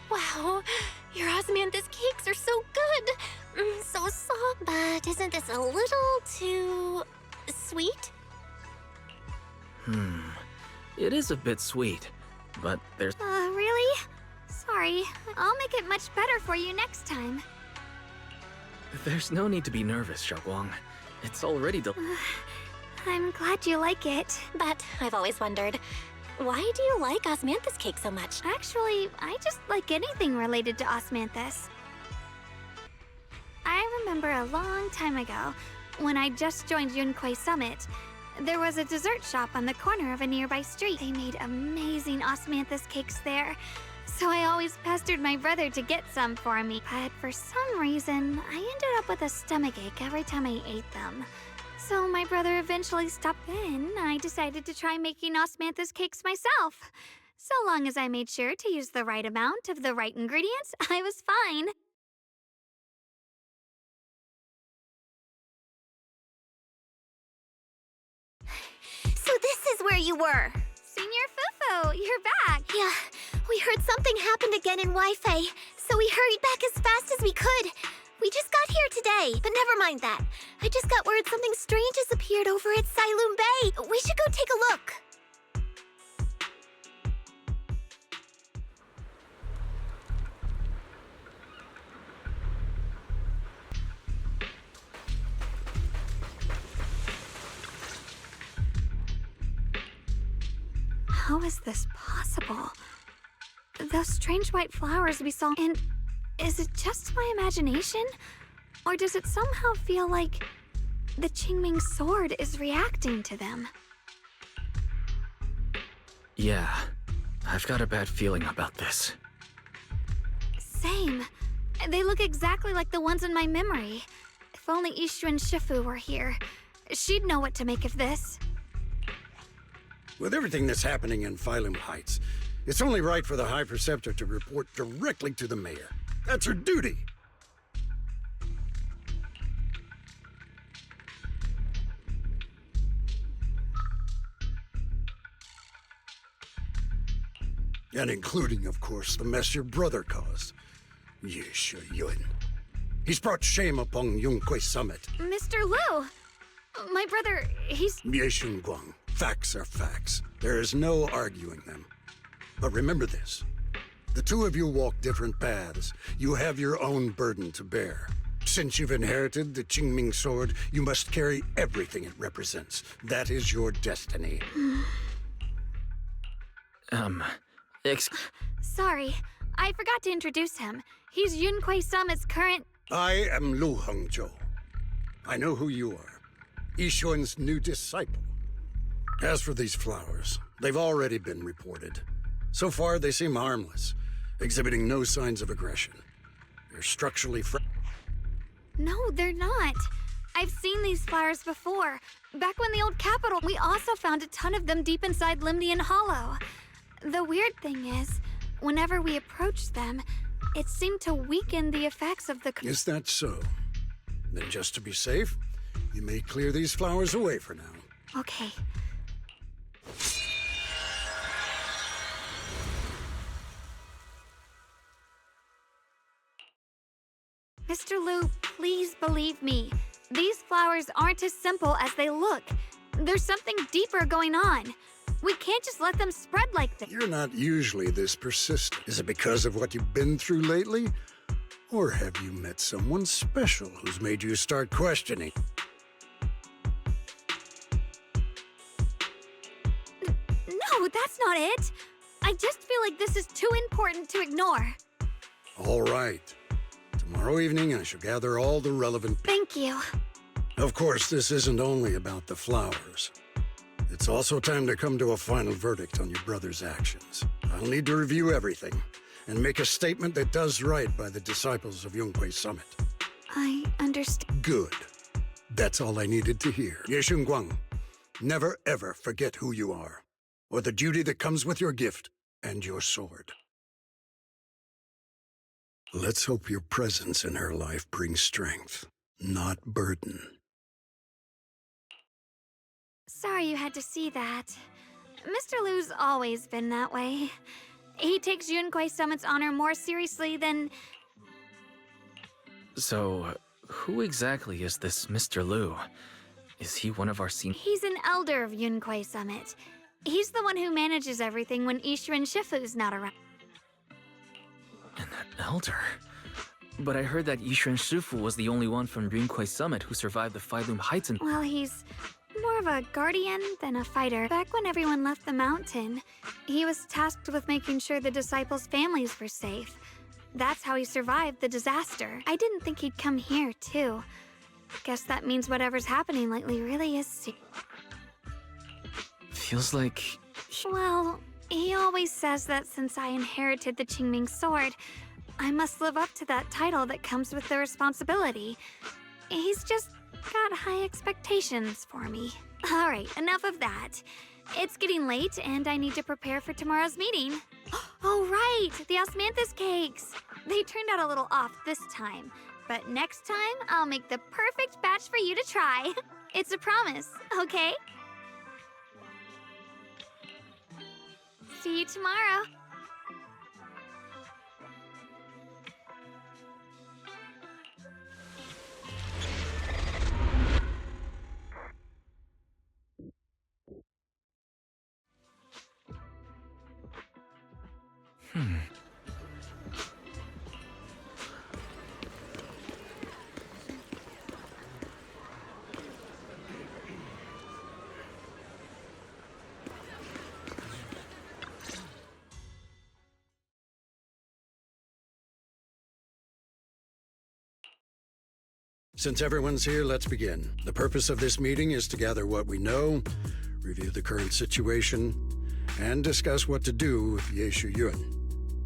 Wow, your osmanthus cakes are so good. So soft, but isn't this a little too sweet? It is a bit sweet, but there's... Really? Sorry. I'll make it much better for you next time. There's no need to be nervous, Xiaoguang. It's already I'm glad you like it. But I've always wondered, why do you like osmanthus cake so much? Actually, I just like anything related to osmanthus. I remember a long time ago, when I just joined Yunquei Summit, there was a dessert shop on the corner of a nearby street. They made amazing osmanthus cakes there, so I always pestered my brother to get some for me. But for some reason, I ended up with a stomachache every time I ate them. So my brother eventually stopped. Then I decided to try making osmanthus cakes myself. So long as I made sure to use the right amount of the right ingredients, I was fine. So this is where you were. Senior Fufu, you're back. Yeah, we heard something happened again in Wi-Fi, so we hurried back as fast as we could. We just got here today, but never mind that. I just got word something strange has appeared over at Sailoon Bay. We should go take a look. How is this possible? Those strange white flowers we saw, and is it just my imagination? Or does it somehow feel like the Qingming sword is reacting to them? Yeah, I've got a bad feeling about this. Same. They look exactly like the ones in my memory. If only Yixuan Shifu were here, she'd know what to make of this. With everything that's happening in Phylum Heights, it's only right for the High Preceptor to report directly to the mayor. That's her duty. And including, of course, the mess your brother caused. Ye Yun. He's brought shame upon Yunquei Summit. Mr. Liu! My brother, he's... Ye Guang. Facts are facts. There is no arguing them. But remember this. The two of you walk different paths. You have your own burden to bear. Since you've inherited the Qingming sword, you must carry everything it represents. That is your destiny. Sorry, I forgot to introduce him. He's Yunquei Summit's current... I am Lu Hengzhou. I know who you are. Yixuan's new disciple. As for these flowers, they've already been reported. So far, they seem harmless, exhibiting no signs of aggression. They're structurally No, they're not. I've seen these flowers before. Back when the old capital, we also found a ton of them deep inside Limdian Hollow. The weird thing is, whenever we approached them, it seemed to weaken the effects of the... Is that so? Then just to be safe, you may clear these flowers away for now. Okay. Mr. Liu, please believe me. These flowers aren't as simple as they look. There's something deeper going on. We can't just let them spread like this. You're not usually this persistent. Is it because of what you've been through lately? Or have you met someone special who's made you start questioning? No, that's not it. I just feel like this is too important to ignore. All right. Tomorrow evening, I shall gather all the relevant... Thank you. Of course, this isn't only about the flowers. It's also time to come to a final verdict on your brother's actions. I'll need to review everything and make a statement that does right by the disciples of Yunquei Summit. I understand. Good. That's all I needed to hear. Ye Guang, never ever forget who you are, or the duty that comes with your gift and your sword. Let's hope your presence in her life brings strength, not burden. Sorry you had to see that. Mr. Lu's always been that way. He takes Yunquei Summit's honor more seriously than... So, who exactly is this Mr. Lu? Is he one of our senior... He's an elder of Yunquei Summit. He's the one who manages everything when Ishu and Shifu's not around. An elder? But I heard that Yishuan Shifu was the only one from Yunquei Summit who survived the Phaethon Heights and... Well, he's more of a guardian than a fighter. Back when everyone left the mountain, he was tasked with making sure the disciples' families were safe. That's how he survived the disaster. I didn't think he'd come here, too. Guess that means whatever's happening lately really is... Feels like... Well, he always says that since I inherited the Qingming sword, I must live up to that title that comes with the responsibility. He's just got high expectations for me. Alright, enough of that. It's getting late and I need to prepare for tomorrow's meeting. Oh right, the osmanthus cakes! They turned out a little off this time, but next time I'll make the perfect batch for you to try. It's a promise, okay? See you tomorrow. Since everyone's here, let's begin. The purpose of this meeting is to gather what we know, review the current situation, and discuss what to do with Ye Yun.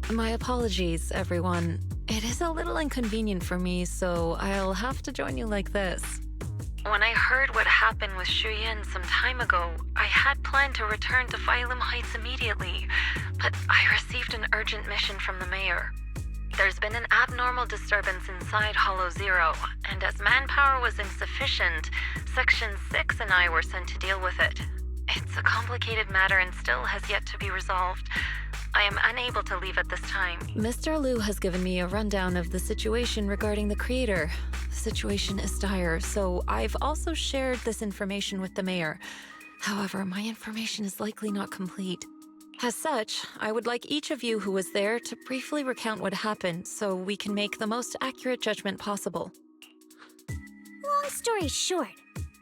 My apologies, everyone. It is a little inconvenient for me, so I'll have to join you like this. When I heard what happened with Shuyin some time ago, I had planned to return to Phylum Heights immediately, but I received an urgent mission from the mayor. There's been an abnormal disturbance inside Hollow Zero, and as manpower was insufficient, Section 6 and I were sent to deal with it. It's a complicated matter and still has yet to be resolved. I am unable to leave at this time. Mr. Lu has given me a rundown of the situation regarding the creator. The situation is dire, so I've also shared this information with the mayor. However, my information is likely not complete. As such, I would like each of you who was there to briefly recount what happened so we can make the most accurate judgment possible. Long story short,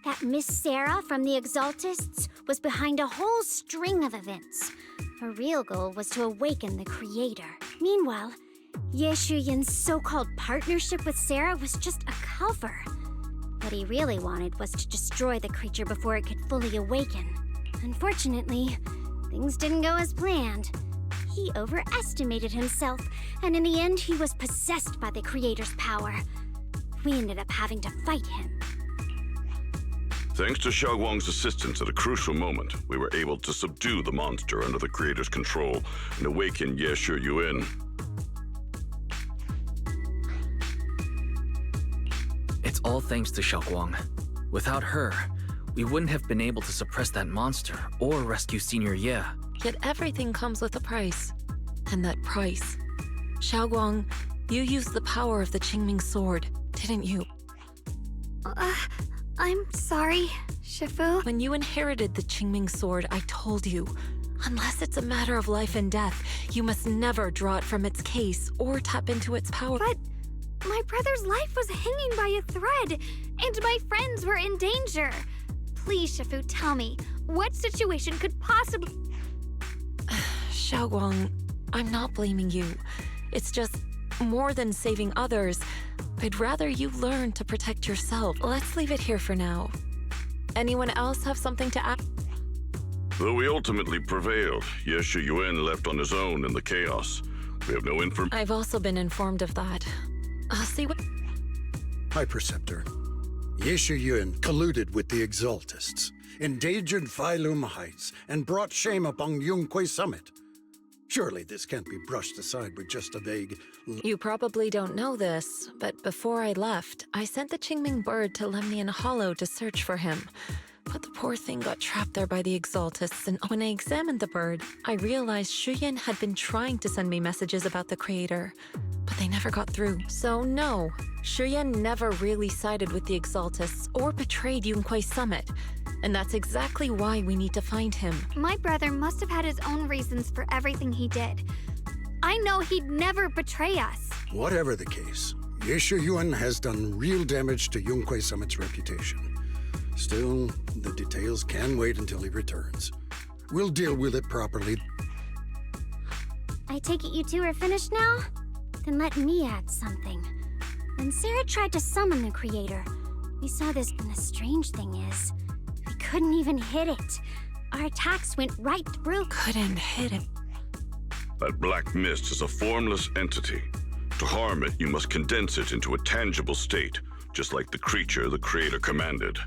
that Miss Sarah from the Exaltists was behind a whole string of events. Her real goal was to awaken the creator. Meanwhile, Ye Yun's so-called partnership with Sarah was just a cover. What he really wanted was to destroy the creature before it could fully awaken. Unfortunately, things didn't go as planned. He overestimated himself, and in the end, he was possessed by the creator's power. We ended up having to fight him. Thanks to Xiaoguang's assistance at a crucial moment, we were able to subdue the monster under the creator's control and awaken Ye Yun. It's all thanks to Xiaoguang. Without her, we wouldn't have been able to suppress that monster or rescue Senior Ye. Yet everything comes with a price. And that price... Xiaoguang, you used the power of the Qingming sword, didn't you? I'm sorry, Shifu. When you inherited the Qingming sword, I told you, unless it's a matter of life and death, you must never draw it from its case or tap into its power. But my brother's life was hanging by a thread, and my friends were in danger. Please, Shifu, tell me, what situation could possibly... Xiaoguang, I'm not blaming you. It's just, more than saving others, I'd rather you learn to protect yourself. Let's leave it here for now. Anyone else have something to add? Though we ultimately prevailed, Ye Yun left on his own in the chaos. We have no information. I've also been informed of that. I'll see what... Hi, Preceptor. Yeshu Yun colluded with the Exaltists, endangered Phaethon Heights, and brought shame upon Yunquay Summit. Surely this can't be brushed aside with just a vague... You probably don't know this, but before I left, I sent the Qingming bird to Lemnian Hollow to search for him. But the poor thing got trapped there by the Exaltists, and when I examined the bird, I realized Shuyan had been trying to send me messages about the Creator, but they never got through. So no, Shuyan never really sided with the Exaltists or betrayed Yunquay Summit. And that's exactly why we need to find him. My brother must have had his own reasons for everything he did. I know he'd never betray us. Whatever the case, Yeshu Yuan has done real damage to Yunquay Summit's reputation. Still, the details can wait until he returns. We'll deal with it properly. I take it you two are finished now? Then let me add something. When Sarah tried to summon the Creator, we saw this, and the strange thing is, we couldn't even hit it. Our attacks went right through. Couldn't hit it. That black mist is a formless entity. To harm it, you must condense it into a tangible state, just like the creature the Creator commanded.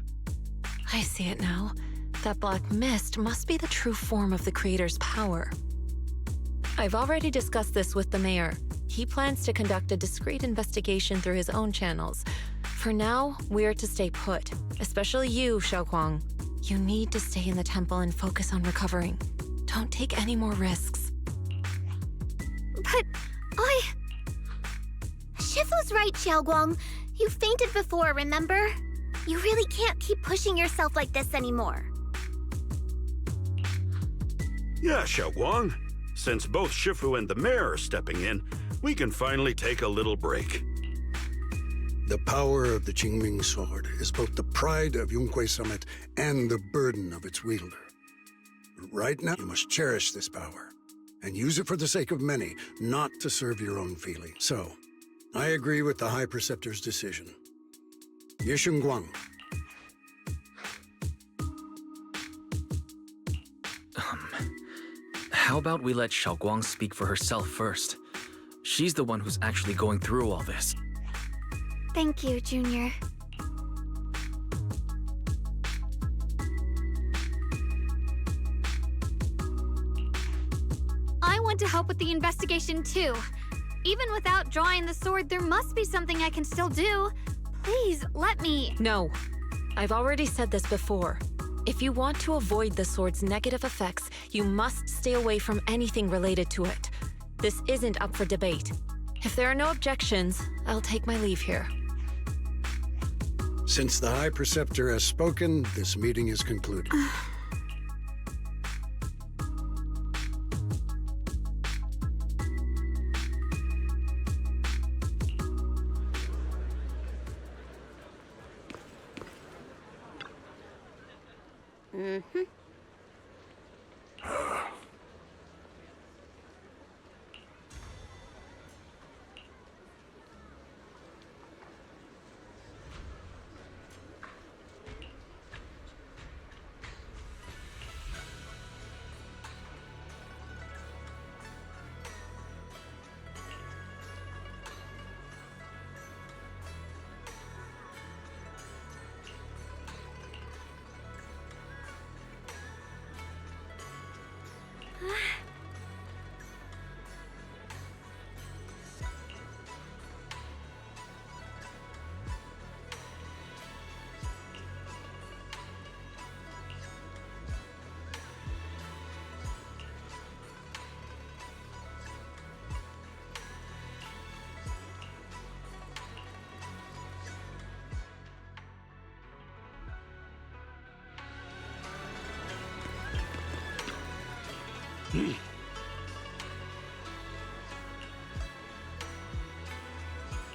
I see it now. That black mist must be the true form of the Creator's power. I've already discussed this with the mayor. He plans to conduct a discreet investigation through his own channels. For now, we're to stay put. Especially you, Xiaoguang. You need to stay in the temple and focus on recovering. Don't take any more risks. But Shifu's right, Xiaoguang. You fainted before, remember? You really can't keep pushing yourself like this anymore. Yeah, Xiaoguang. Since both Shifu and the mayor are stepping in, we can finally take a little break. The power of the Qingming sword is both the pride of Yunquay Summit and the burden of its wielder. Right now, you must cherish this power and use it for the sake of many, not to serve your own feelings. So, I agree with the High Preceptor's decision. Yeshun Guang. How about we let Xiaoguang speak for herself first? She's the one who's actually going through all this. thank you, Junior. I want to help with the investigation too. Even without drawing the sword, there must be something I can still do. Please, let me. No. I've already said this before. If you want to avoid the sword's negative effects, you must stay away from anything related to it. This isn't up for debate. If there are no objections, I'll take my leave here. Since the High Preceptor has spoken, this meeting is concluded.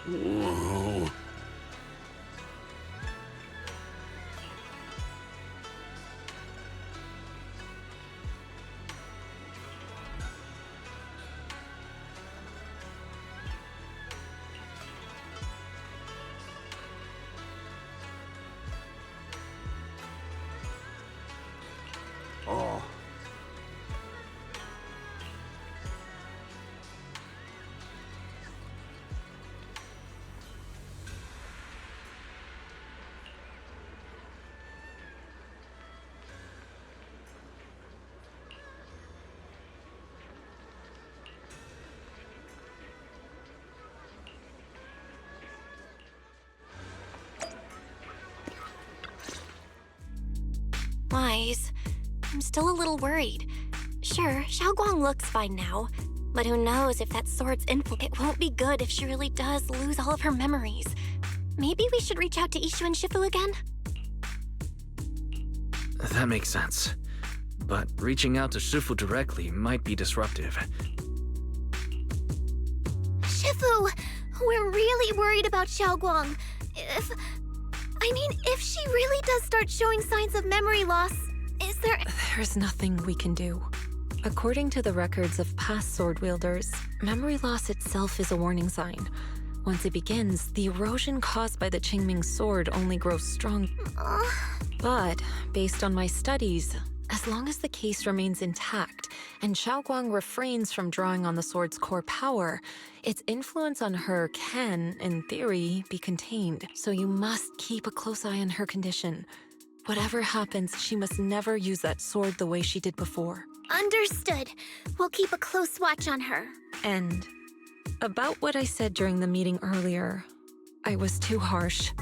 Whoa. Oh. still a little worried. Sure, Xiaoguang looks fine now, but who knows if that sword's influence. It won't be good if she really does lose all of her memories. Maybe we should reach out to Ishu and Shifu again? That makes sense. But reaching out to Shifu directly might be disruptive. Shifu, we're really worried about Xiaoguang. If she really does start showing signs of memory loss, is there... There's nothing we can do. According to the records of past sword wielders, memory loss itself is a warning sign. Once it begins, the erosion caused by the Qingming sword only grows strong. But, based on my studies, as long as the case remains intact and Xiaoguang refrains from drawing on the sword's core power, its influence on her can, in theory, be contained. So you must keep a close eye on her condition. Whatever happens, she must never use that sword the way she did before. Understood. We'll keep a close watch on her. And about what I said during the meeting earlier, I was too harsh.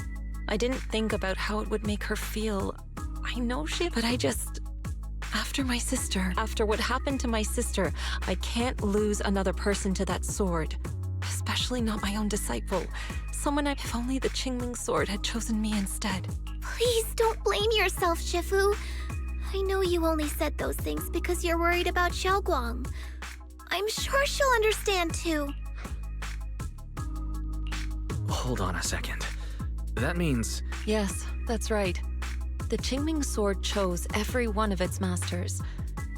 I didn't think about how it would make her feel. I know but I just... After what happened to my sister, I can't lose another person to that sword. Especially not my own disciple. If only the Qingming sword had chosen me instead. Please don't blame yourself, Shifu. I know you only said those things because you're worried about Xiaoguang. I'm sure she'll understand too. Hold on a second. That means... Yes, that's right. The Qingming sword chose every one of its masters.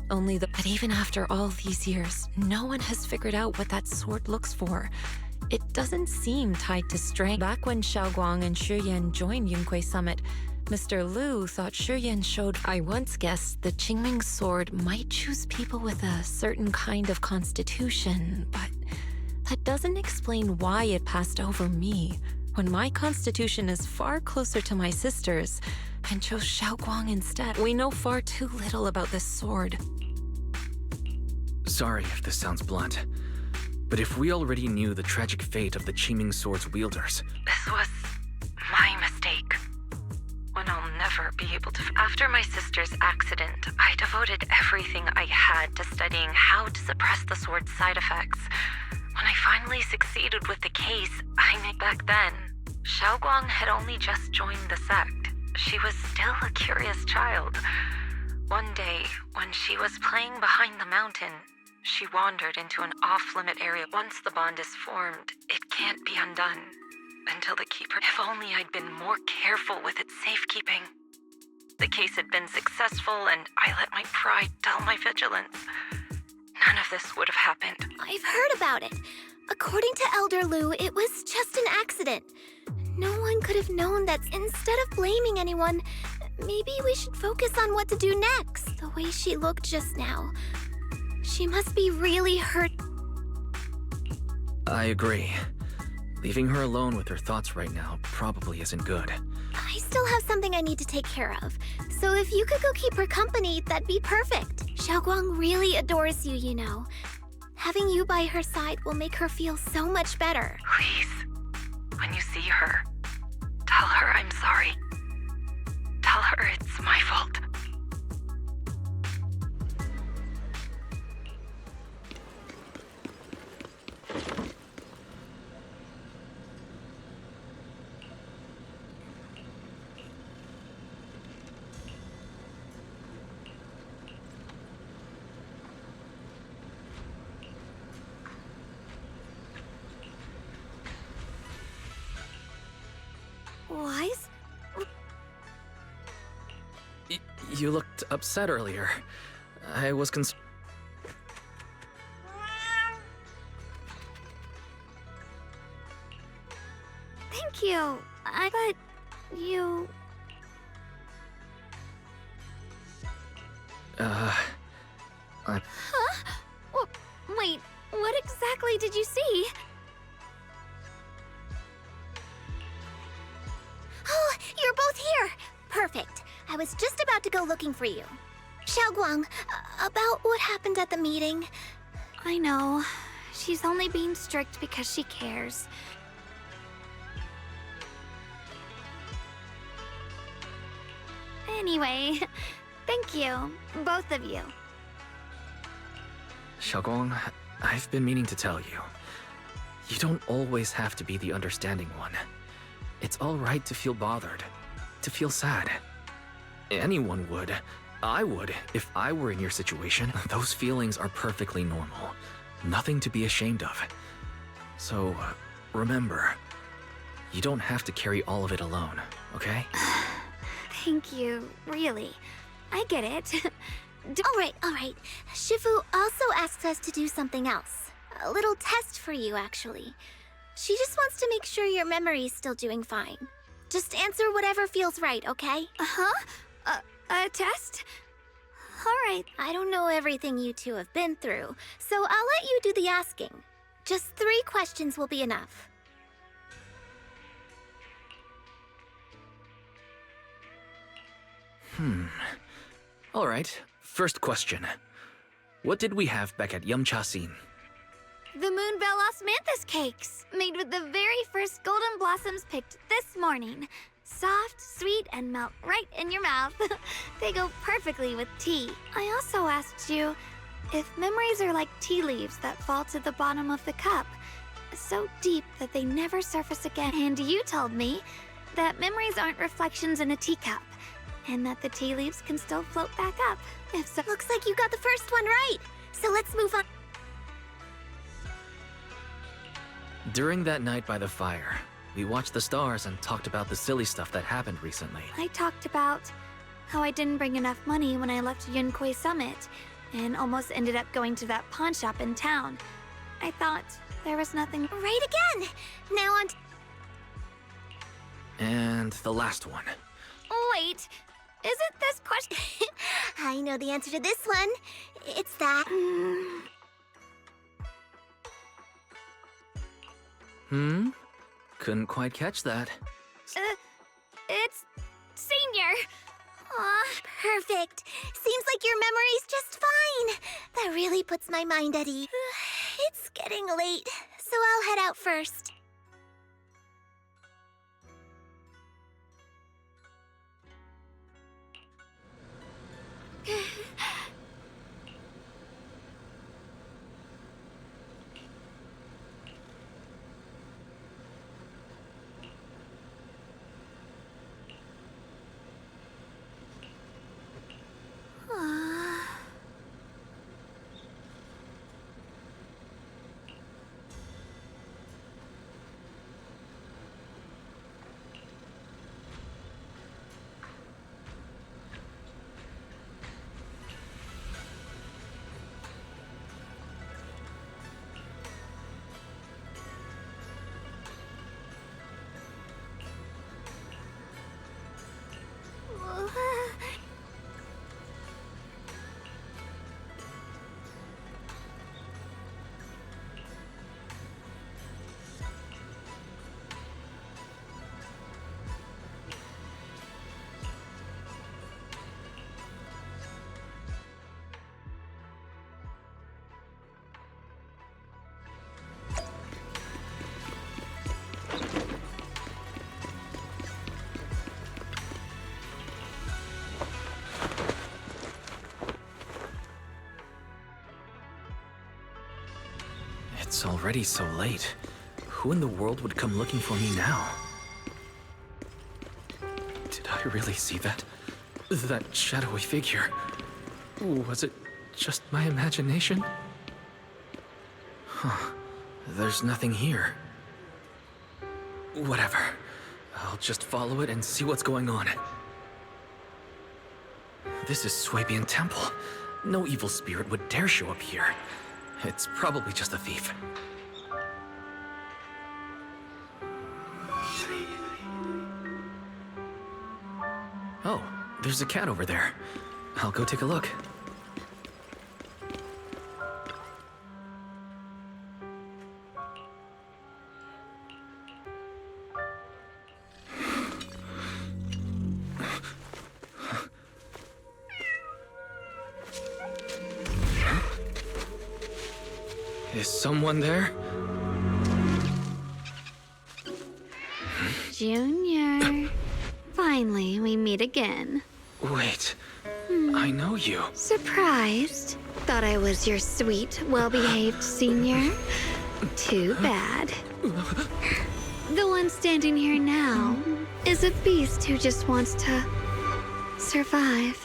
But even after all these years, no one has figured out what that sword looks for. It doesn't seem tied to strength. Back when Xiaoguang and Shiyan joined Yunque Summit, Mr. Liu thought Shiyan showed... I once guessed the Qingming sword might choose people with a certain kind of constitution, but that doesn't explain why it passed over me, when my constitution is far closer to my sister's, and chose Xiaoguang instead. We know far too little about this sword. Sorry if this sounds blunt, but if we already knew the tragic fate of the Qingming sword's wielders... This was my mistake. One I'll never be able to... After my sister's accident, I devoted everything I had to studying how to suppress the sword's side effects. When I finally succeeded with the case, back then, Xiaoguang had only just joined the sect. She was still a curious child. One day, when she was playing behind the mountain, she wandered into an off-limit area. Once the bond is formed, it can't be undone. Until the keeper... If only I'd been more careful with its safekeeping. The case had been successful, and I let my pride dull my vigilance. None of this would have happened. I've heard about it. According to Elder Liu, it was just an accident. No one could have known that. Instead of blaming anyone, maybe we should focus on what to do next. The way she looked just now. She must be really hurt. I agree. Leaving her alone with her thoughts right now probably isn't good. I still have something I need to take care of. So if you could go keep her company, that'd be perfect. Xiaoguang really adores you, you know. Having you by her side will make her feel so much better. Please, when you see her, tell her I'm sorry. Tell her it's my fault. Wise? You looked upset earlier. I was Thank you. But you... Huh? Wait, what exactly did you see? Oh, you're both here! Perfect. I was just about to go looking for you. Xiaoguang, about what happened at the meeting. I know. She's only being strict because she cares. Anyway, Thank you, both of you. Xiaoguang, I've been meaning to tell you. You don't always have to be the understanding one. It's alright to feel bothered, to feel sad. Anyone would. I would, if I were in your situation. Those feelings are perfectly normal. Nothing to be ashamed of. So, remember, you don't have to carry all of it alone, okay? Thank you, really. I get it. All right. Shifu also asks us to do something else. A little test for you, actually. She just wants to make sure your memory's still doing fine. Just answer whatever feels right, okay? Uh-huh? A test? Alright. I don't know everything you two have been through, so I'll let you do the asking. Just 3 questions will be enough. Alright, first question. What did we have back at Yumcha Scene? The Moonbell Osmanthus cakes, made with the very first golden blossoms picked this morning. Soft, sweet, and melt right in your mouth. They go perfectly with tea. I also asked you if memories are like tea leaves that fall to the bottom of the cup, so deep that they never surface again. And you told me that memories aren't reflections in a teacup, and that the tea leaves can still float back up. If so, Looks like you got the first one right. So let's move on. During that night by the fire, we watched the stars and talked about the silly stuff that happened recently. I talked about how I didn't bring enough money when I left Yunquay Summit, and almost ended up going to that pawn shop in town. I thought there was nothing. Right again. Now on. And the last one. Wait, isn't this question? I know the answer to this one. It's that. Couldn't quite catch that. It's Senior. Aw, perfect. Seems like your memory's just fine. That really puts my mind at ease. It's getting late, so I'll head out first. It's already so late. Who in the world would come looking for me now? Did I really see that? That shadowy figure? Was it just my imagination? Huh. There's nothing here. Whatever. I'll just follow it and see what's going on. This is Swabian Temple. No evil spirit would dare show up here. It's probably just a thief. Oh, there's a cat over there. I'll go take a look. Is someone there? Junior. Finally, we meet again. Wait. I know you. Surprised? Thought I was your sweet, well-behaved senior? Too bad. The one standing here now is a beast who just wants to survive.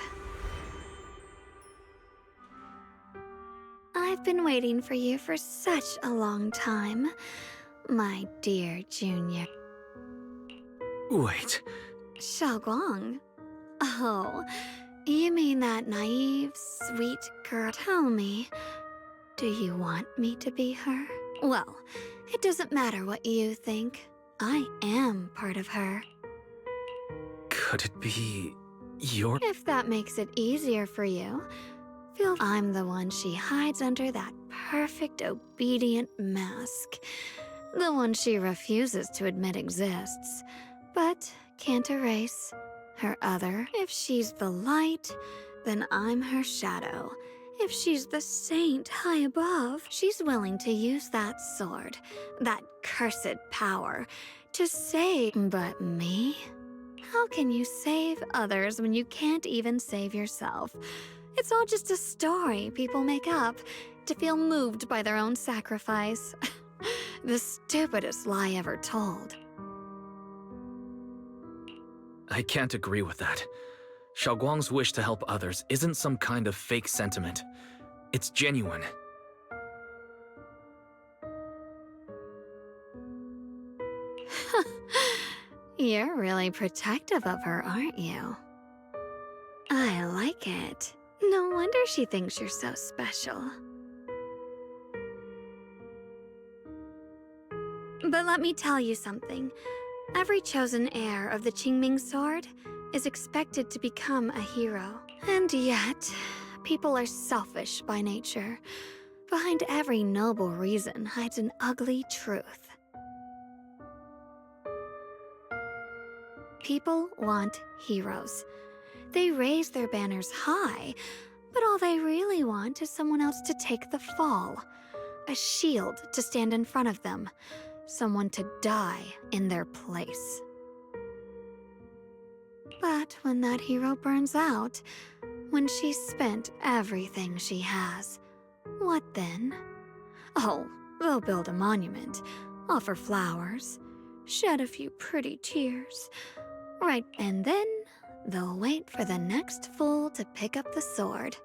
I've been waiting for you for such a long time, my dear Junior. Wait, Xiaoguang? Oh, you mean that naive, sweet girl? Tell me, do you want me to be her? Well, it doesn't matter what you think. I am part of her. could it be your... If that makes it easier for you, I'm the one she hides under that perfect, obedient mask. The one she refuses to admit exists, but can't erase. Her other. If she's the light, then I'm her shadow. If she's the saint high above, she's willing to use that sword, that cursed power, to save. But me? How can you save others when you can't even save yourself? It's all just a story people make up to feel moved by their own sacrifice. The stupidest lie ever told. I can't agree with that. Xiaoguang's wish to help others isn't some kind of fake sentiment. It's genuine. You're really protective of her, aren't you? I like it. No wonder she thinks you're so special. But let me tell you something. Every chosen heir of the Qingming sword is expected to become a hero. And yet, people are selfish by nature. Behind every noble reason hides an ugly truth. People want heroes. They raise their banners high, but all they really want is someone else to take the fall. A shield to stand in front of them. Someone to die in their place. But when that hero burns out, when she's spent everything she has, what then? Oh, they'll build a monument, offer flowers, shed a few pretty tears. Right, and then they'll wait for the next fool to pick up the sword.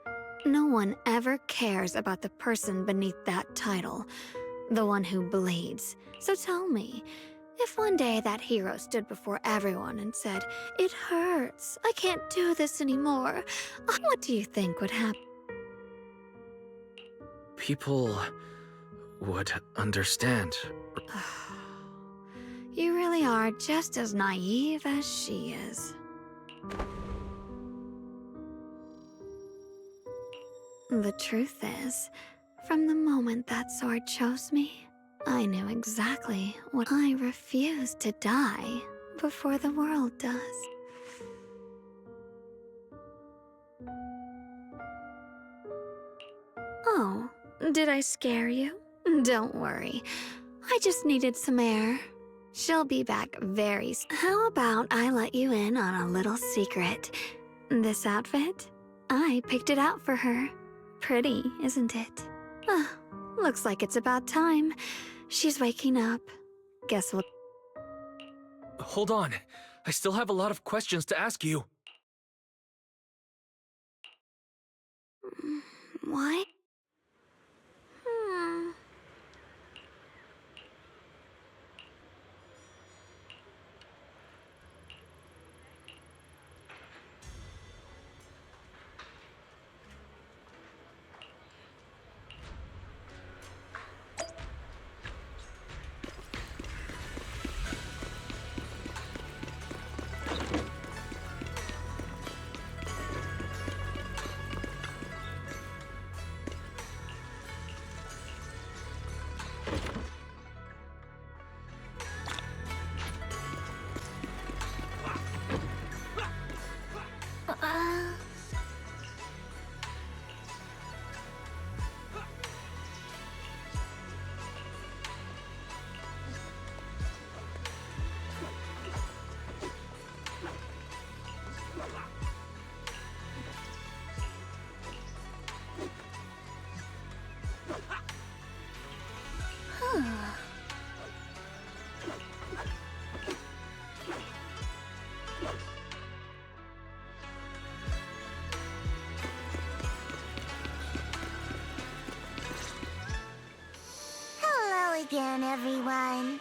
No one ever cares about the person beneath that title, the one who bleeds. So tell me, if one day that hero stood before everyone and said, "It hurts, I can't do this anymore," what do you think would happen? People would understand. You really are just as naive as she is. The truth is, from the moment that sword chose me, I knew exactly what I refused to die before the world does. Oh, did I scare you? Don't worry. I just needed some air. She'll be back very soon. How about I let you in on a little secret? This outfit? I picked it out for her. Pretty, isn't it? Looks like it's about time. She's waking up. Guess we'll... Hold on. I still have a lot of questions to ask you. What? again, everyone.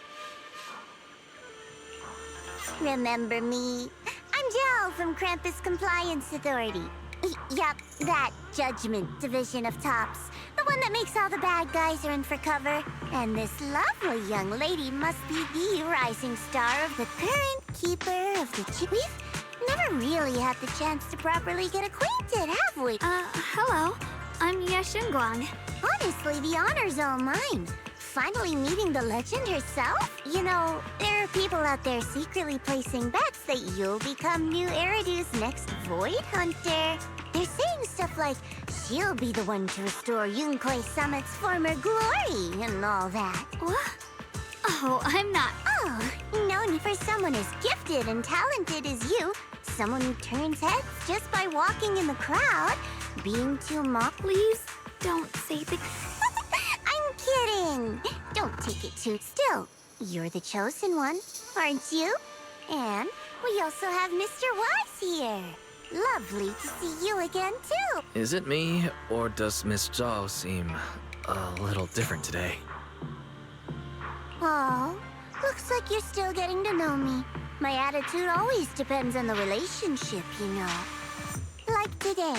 Remember me? I'm Zhao from Krampus Compliance Authority. Yup, that Judgment Division of Tops. The one that makes all the bad guys run for cover. And this lovely young lady must be the rising star of the current keeper of the We've never really had the chance to properly get acquainted, have we? Hello. I'm Yeshunguang. Honestly, the honor's all mine. Finally meeting the legend herself? You know, there are people out there secretly placing bets that you'll become new Eridu's next Void Hunter. They're saying stuff like, she'll be the one to restore Yunquei Summit's former glory and all that. What? Oh, I'm not. Oh, known for someone as gifted and talented as you, someone who turns heads just by walking in the crowd, being too mock. Please don't say things. I'm kidding. Don't take it too. Still, you're the chosen one, aren't you? And we also have Mr. Wise here. Lovely to see you again, too. Is it me, or does Miss Zhao seem a little different today? Oh, looks like you're still getting to know me. My attitude always depends on the relationship, you know. Like today,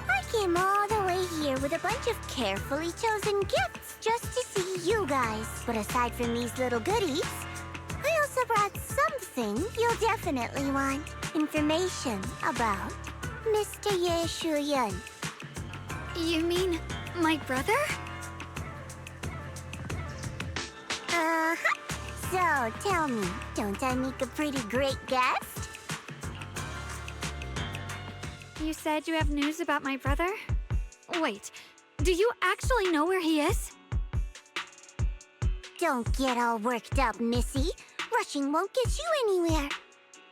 I came all the way here with a bunch of carefully chosen gifts just to see you guys. But aside from these little goodies, I also brought something you'll definitely want. Information about Mr. Ye Shuyan. You mean my brother? Uh-huh. So, tell me, don't I make a pretty great guest? You said you have news about my brother? Wait, do you actually know where he is? Don't get all worked up, Missy. Rushing won't get you anywhere.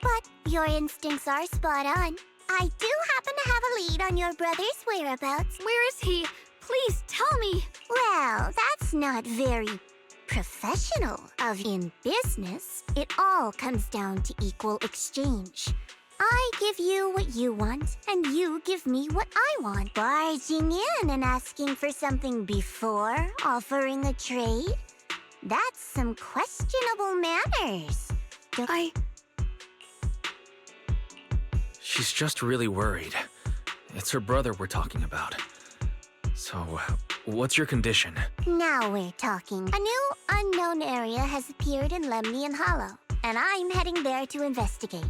But your instincts are spot on. I do happen to have a lead on your brother's whereabouts. Where is he? Please tell me. Well, that's not very professional of in business. It all comes down to equal exchange. I give you what you want, and you give me what I want. Barging in and asking for something before offering a trade? That's some questionable manners. She's just really worried. It's her brother we're talking about. So, what's your condition? Now we're talking. A new unknown area has appeared in Lemnian Hollow, and I'm heading there to investigate.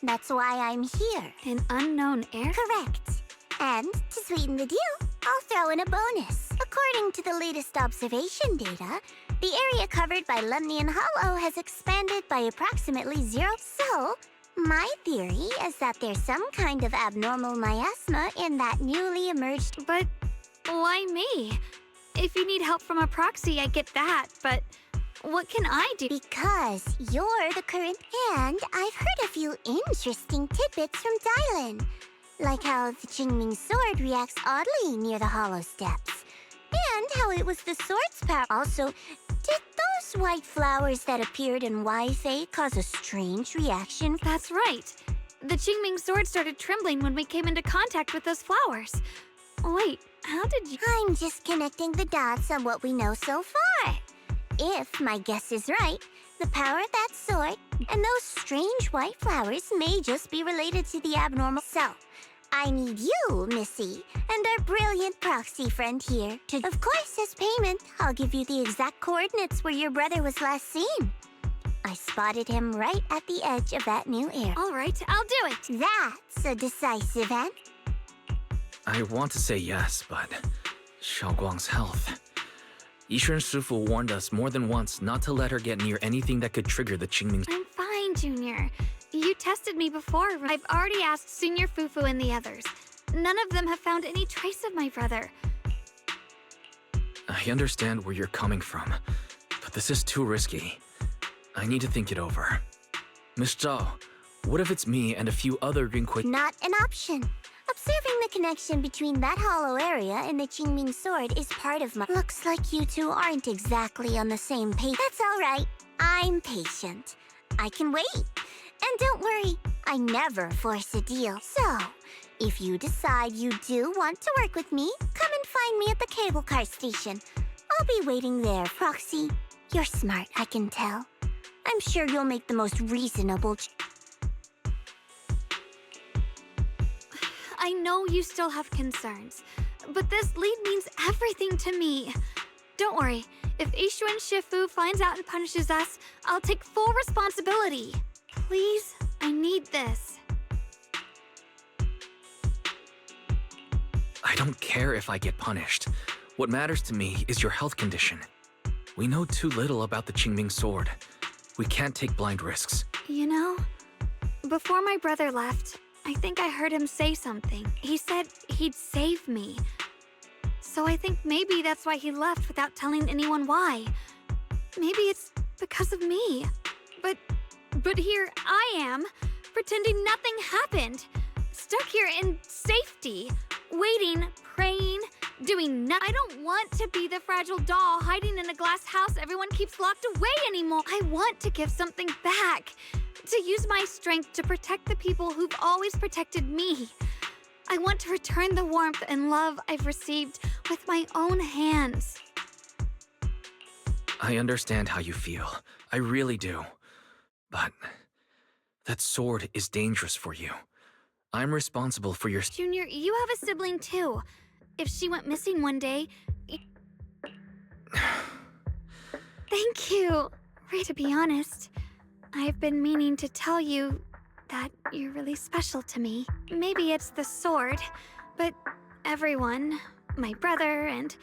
That's why I'm here. An unknown air? Correct. And to sweeten the deal, I'll throw in a bonus. According to the latest observation data, the area covered by Lemnian Hollow has expanded by approximately 0. So, my theory is that there's some kind of abnormal miasma in that newly emerged... But why me? If you need help from a proxy, I get that, but what can I do? Because you're the current, and I've heard a few interesting tidbits from Dylan. Like how the Qingming sword reacts oddly near the hollow steps. And how it was the sword's power. Also, did those white flowers that appeared in Weifei cause a strange reaction? That's right. The Qingming sword started trembling when we came into contact with those flowers. Wait, how did you... I'm just connecting the dots on what we know so far. If my guess is right, the power of that sword and those strange white flowers may just be related to the abnormal. So, I need you, Missy, and our brilliant proxy friend here to... Of course, as payment, I'll give you the exact coordinates where your brother was last seen. I spotted him right at the edge of that new air. All right, I'll do it. That's a decisive end. I want to say yes, but Xiaoguang's health. Yishuan Shifu warned us more than once not to let her get near anything that could trigger the Qingming. I'm fine, Junior. You tested me before. I've already asked Senior Fufu and the others. None of them have found any trace of my brother. I understand where you're coming from, but this is too risky. I need to think it over. Miss Zhao, what if it's me and a few other Yunquei... Not an option. Observing the connection between that hollow area and the Qingming sword is part of my... Looks like you two aren't exactly on the same page. That's all right. I'm patient. I can wait. And don't worry, I never force a deal. So, if you decide you do want to work with me, come and find me at the cable car station. I'll be waiting there, Proxy. You're smart, I can tell. I'm sure you'll make the most reasonable I know you still have concerns, but this lead means everything to me. Don't worry, if Ishu and Shifu finds out and punishes us, I'll take full responsibility. Please, I need this. I don't care if I get punished. What matters to me is your health condition. We know too little about the Qingming sword. We can't take blind risks. You know, before my brother left, I think I heard him say something. He said he'd save me. So I think maybe that's why he left without telling anyone why. Maybe it's because of me. But here I am, pretending nothing happened. Stuck here in safety, waiting, praying, doing nothing. I don't want to be the fragile doll hiding in a glass house everyone keeps locked away anymore. I want to give something back. To use my strength to protect the people who've always protected me. I want to return the warmth and love I've received with my own hands. I understand how you feel. I really do. But that sword is dangerous for you. I'm responsible for your... Junior, you have a sibling too. If she went missing one day... Thank you. To be honest, I've been meaning to tell you that you're really special to me. Maybe it's the sword, but everyone, my brother and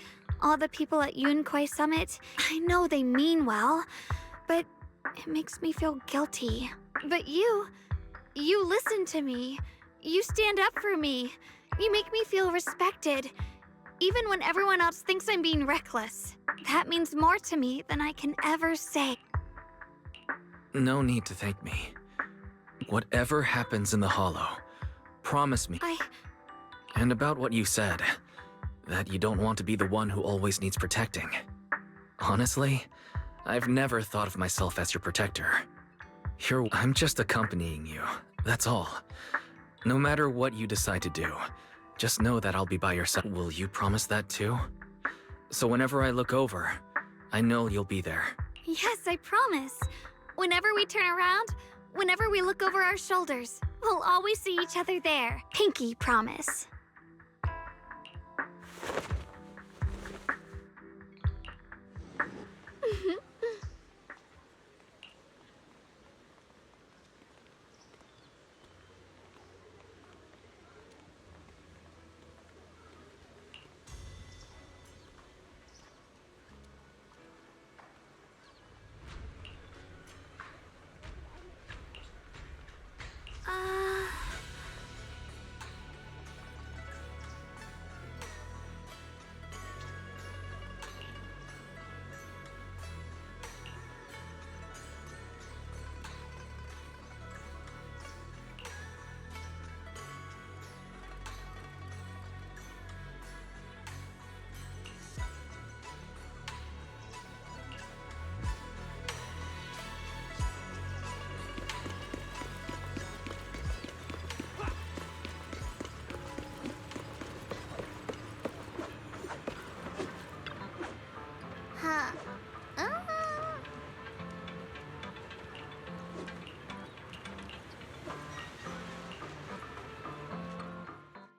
all the people at Yunquai Summit, I know they mean well, but it makes me feel guilty. But you listen to me. You stand up for me. You make me feel respected, even when everyone else thinks I'm being reckless. That means more to me than I can ever say. No need to thank me. Whatever happens in the Hollow, promise me. And about what you said, that you don't want to be the one who always needs protecting. Honestly, I've never thought of myself as your protector. I'm just accompanying you, that's all. No matter what you decide to do, just know that I'll be by your side. Will you promise that too? So whenever I look over, I know you'll be there. Yes, I promise. Whenever we turn around, whenever we look over our shoulders, we'll always see each other there. Pinky promise.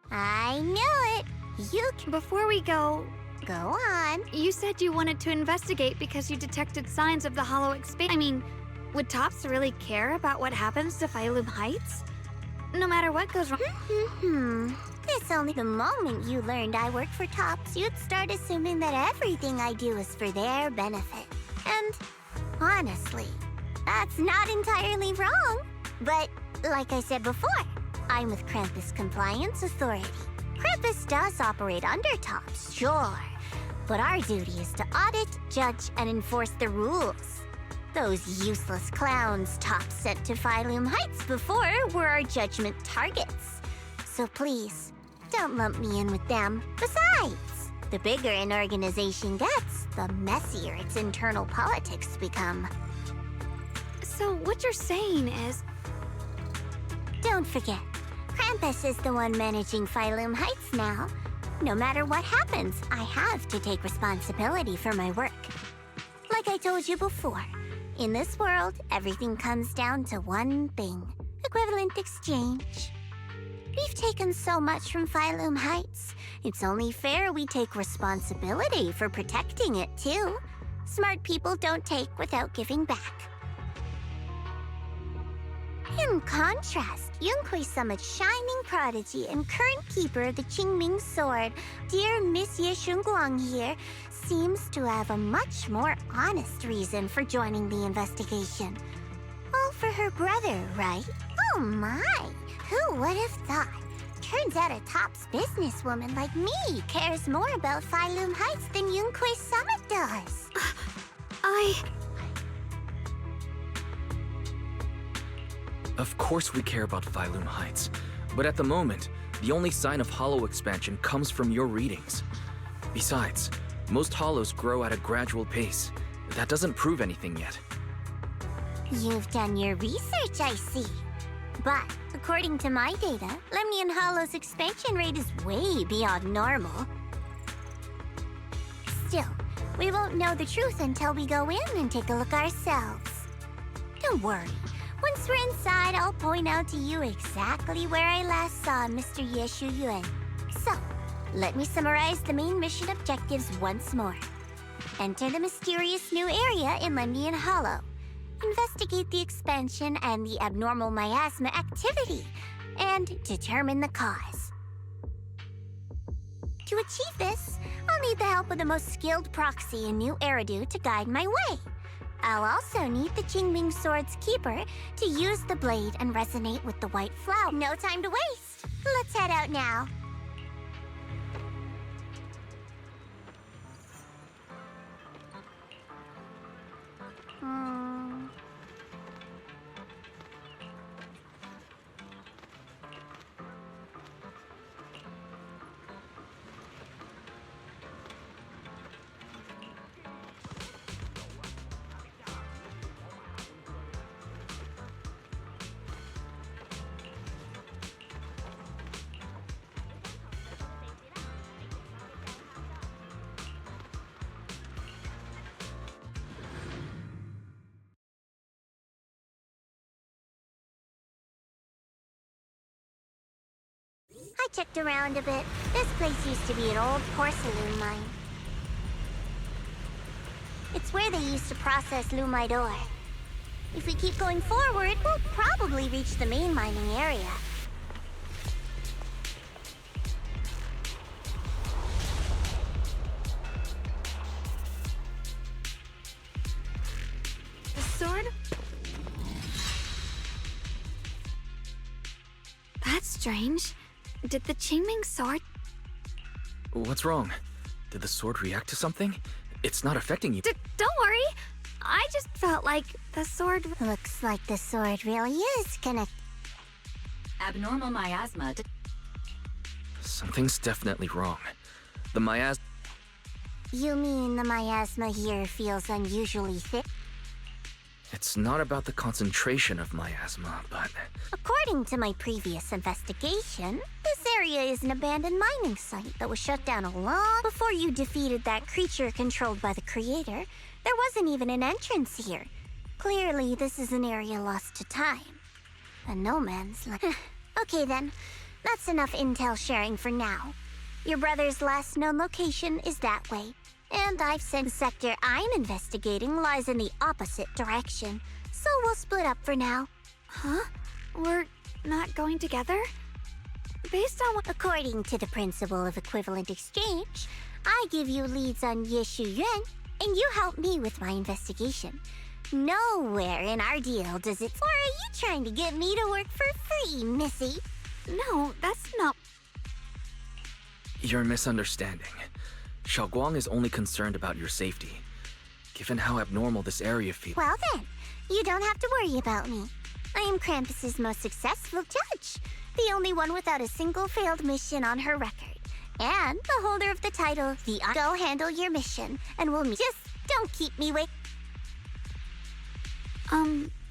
I knew it. Before we go on. You said you wanted to investigate because you detected signs of the Hollow expansion. I mean, would Tops really care about what happens to Phylum Heights? No matter what goes wrong. This only the moment you learned I work for Tops, you'd start assuming that everything I do is for their benefit. And honestly, that's not entirely wrong. But like I said before, I'm with Krampus Compliance Authority. Krampus does operate under Tops, sure. But our duty is to audit, judge, and enforce the rules. Those useless clowns Tops sent to Phylum Heights before were our judgment targets. So please, don't lump me in with them. Besides, the bigger an organization gets, the messier its internal politics become. So what you're saying is... Don't forget, Krampus is the one managing Phylum Heights now. No matter what happens, I have to take responsibility for my work. Like Like I told you before, in this world, everything comes down to one thing. Equivalent exchange. We've taken so much from Phylum Heights. It's only fair we take responsibility for protecting it, too. Smart people don't take without giving back. In contrast, Yunhui Summit's shining prodigy and current keeper of the Qingming Sword, dear Miss Ye Shunguang here, seems to have a much more honest reason for joining the investigation. All for her brother, right? Oh my! Who would have thought? Turns out a tops businesswoman like me cares more about Phylum Heights than Yunhui Summit does. Of course we care about Phylum Heights, but at the moment, the only sign of hollow expansion comes from your readings. Besides, most hollows grow at a gradual pace. That doesn't prove anything yet. You've done your research, I see. But, according to my data, Lemnian Hollow's expansion rate is way beyond normal. Still, we won't know the truth until we go in and take a look ourselves. Don't worry. Once we're inside, I'll point out to you exactly where I last saw Mr. Ye Shuyuan. So, let me summarize the main mission objectives once more. Enter the mysterious new area in Lemnian Hollow. Investigate the expansion and the abnormal miasma activity, and determine the cause. To achieve this, I'll need the help of the most skilled proxy in New Eridu to guide my way. I'll also need the Qingming Sword's keeper to use the blade and resonate with the white flower. No time to waste! Let's head out now. I checked around a bit. This place used to be an old porcelain mine. It's where they used to process lumite ore. If we keep going forward, we'll probably reach the main mining area. The sword? That's strange. Did the Qingming sword... What's wrong? Did the sword react to something? It's not affecting you. Don't worry. I just felt like the sword... Looks like the sword really is connected. Abnormal miasma. Something's definitely wrong. The miasma... You mean the miasma here feels unusually thick? It's not about the concentration of miasma, but... According to my previous investigation, this area is an abandoned mining site that was shut down long before you defeated that creature controlled by the Creator. There wasn't even an entrance here. Clearly, this is an area lost to time. A no man's land. Okay then, that's enough intel sharing for now. Your brother's last known location is that way. And I've said the sector I'm investigating lies in the opposite direction. So we'll split up for now. Huh? We're not going together? Based on what... According to the principle of equivalent exchange, I give you leads on Ye Shuyuan, and you help me with my investigation. Nowhere in our deal does it... Or are you trying to get me to work for free, Missy? No, that's not... You're misunderstanding. Xiaoguang is only concerned about your safety. Given how abnormal this area feels... Well then, you don't have to worry about me. I am Krampus's most successful judge. The only one without a single failed mission on her record. And the holder of the title, the... Go handle your mission, and we'll meet... Just don't keep me wait.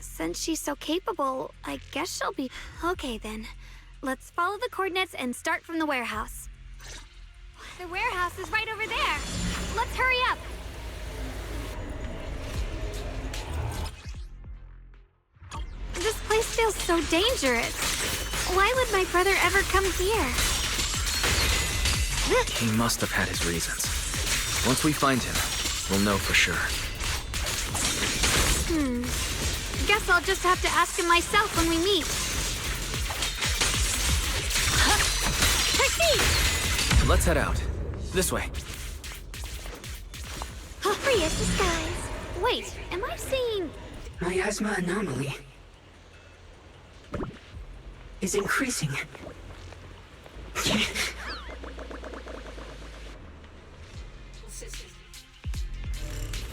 Since she's so capable, I guess she'll be... Okay then. Let's follow the coordinates and start from the warehouse. The warehouse is right over there. Let's hurry up. place feels so dangerous. Why would my brother ever come here? He must have had his reasons. Once we find him, we'll know for sure. Guess I'll just have to ask him myself when we meet. Proceed! Let's head out. This way. Prius disguise. Wait, am I seeing... Miasma anomaly is increasing.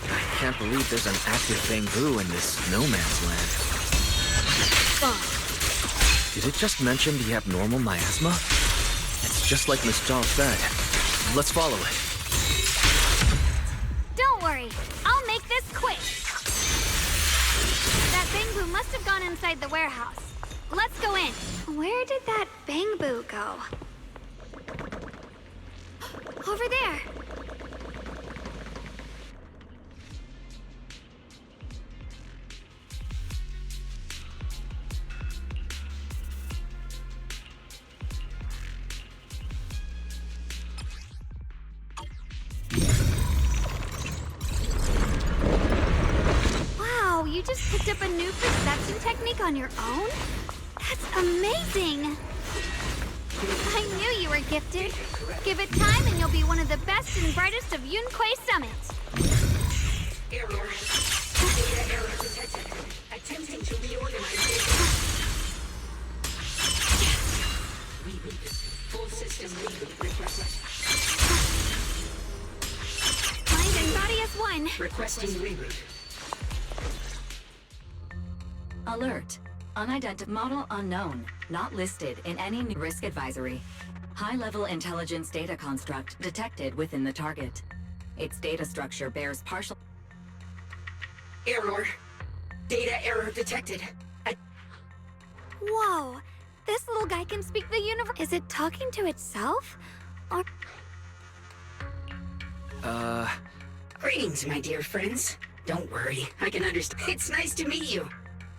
I can't believe there's an active Bangboo in this no man's land. Did it just mention the abnormal miasma? It's just like Miss Zhao said. Let's follow it. Don't worry, I'll make this quick. That Bangboo must have gone inside the warehouse. Let's go in. Where did that Bangboo go? Over there. Wow, you just picked up a new perception technique on your own? That's amazing! I knew you were gifted. Give it time and you'll be one of the best and brightest of Yunquay Summit. Error. Data error detected. Attempting to reorganize data. Reboot. Full system reboot requested. Mind and body as one. Requesting reboot. Alert. Unidentified model unknown. Not listed in any new risk advisory. High-level intelligence data construct detected within the target. Its data structure bears partial... Error. Data error detected. Whoa, this little guy can speak the universe. Is it talking to itself? Or... Greetings, my dear friends. Don't worry, I can understand. It's nice to meet you.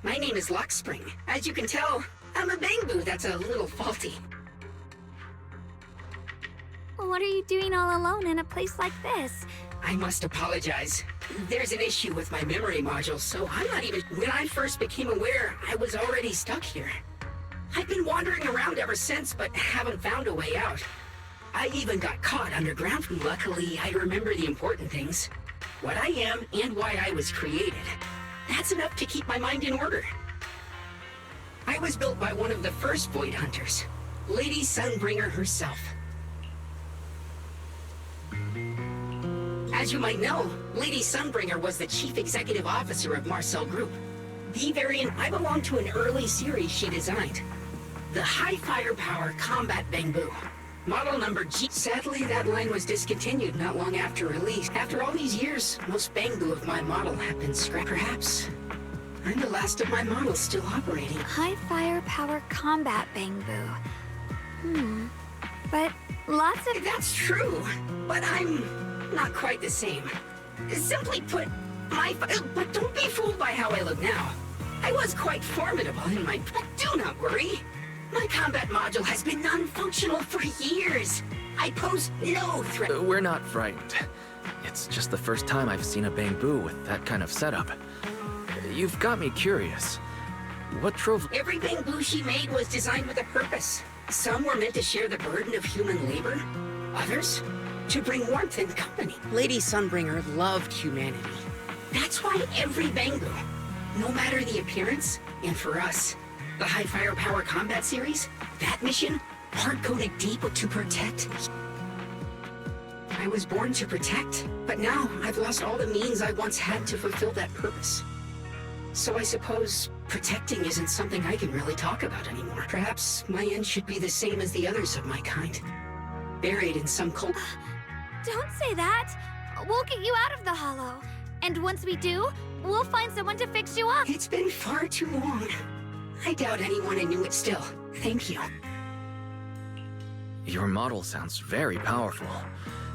My name is Lockspring. As you can tell, I'm a Bangboo that's a little faulty. What are you doing all alone in a place like this? I must apologize. There's an issue with my memory module, so I'm not even... When I first became aware, I was already stuck here. I've been wandering around ever since, but haven't found a way out. I even got caught underground. Luckily, I remember the important things. What I am and why I was created. That's enough to keep my mind in order. I was built by one of the first Void Hunters, Lady Sunbringer herself. As you might know, Lady Sunbringer was the chief executive officer of Marcel Group. The variant I belong to an early series she designed. The High Firepower Combat Bangboo. Model number G. Sadly, that line was discontinued not long after release. After all these years, most Bangboo of my model have been scrapped. Perhaps I'm the last of my models still operating. High firepower combat Bangboo. But lots of... That's true, but I'm not quite the same. Simply put, but don't be fooled by how I look now. I was quite formidable in my... But do not worry. My combat module has been non-functional for years. I pose no threat. We're not frightened. It's just the first time I've seen a Bangboo with that kind of setup. You've got me curious. What drove... Every Bangboo she made was designed with a purpose. Some were meant to share the burden of human labor. Others, to bring warmth and company. Lady Sunbringer loved humanity. That's why every Bangboo, no matter the appearance, and for us, the High Firepower Combat Series, that mission, hard-coded deep to protect. I was born to protect, but now I've lost all the means I once had to fulfill that purpose. So I suppose protecting isn't something I can really talk about anymore. Perhaps my end should be the same as the others of my kind. Buried in some cold... Don't say that! We'll get you out of the hollow. And once we do, we'll find someone to fix you up. It's been far too long. I doubt anyone knew it still. Thank you. Your model sounds very powerful.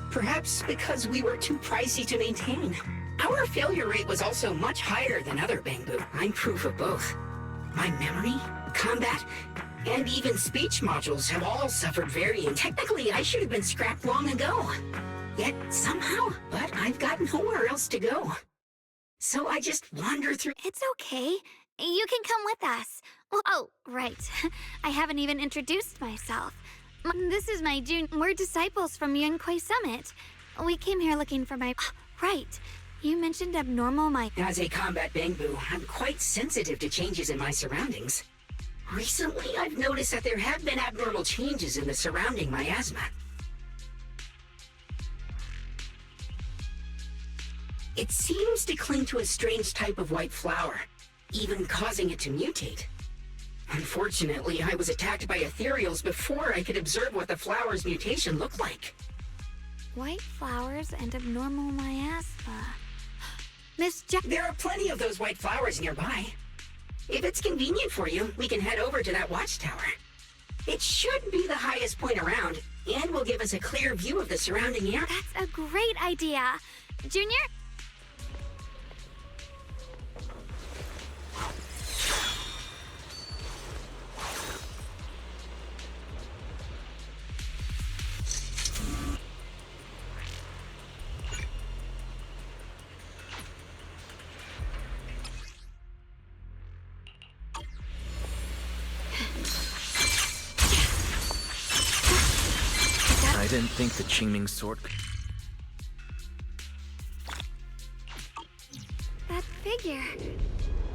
Perhaps because we were too pricey to maintain. Our failure rate was also much higher than other Bangboo. I'm proof of both. My memory, combat, and even speech modules have all suffered and technically I should have been scrapped long ago. Yet somehow, but I've got nowhere else to go. So I just wander through. It's okay. You can come with us. Oh, right. I haven't even introduced myself. This is my We're disciples from Yunquay Summit. We came here looking for my... Right. You mentioned abnormal As a combat bangbu, I'm quite sensitive to changes in my surroundings. Recently, I've noticed that there have been abnormal changes in the surrounding miasma. It seems to cling to a strange type of white flower, even causing it to mutate. Unfortunately, I was attacked by ethereals before I could observe what the flower's mutation looked like. White flowers and abnormal miasma. There are plenty of those white flowers nearby. If it's convenient for you, we can head over to that watchtower. It should be the highest point around, and will give us a clear view of the surrounding area. That's a great idea. Junior? I didn't think the Qingming sword... That figure.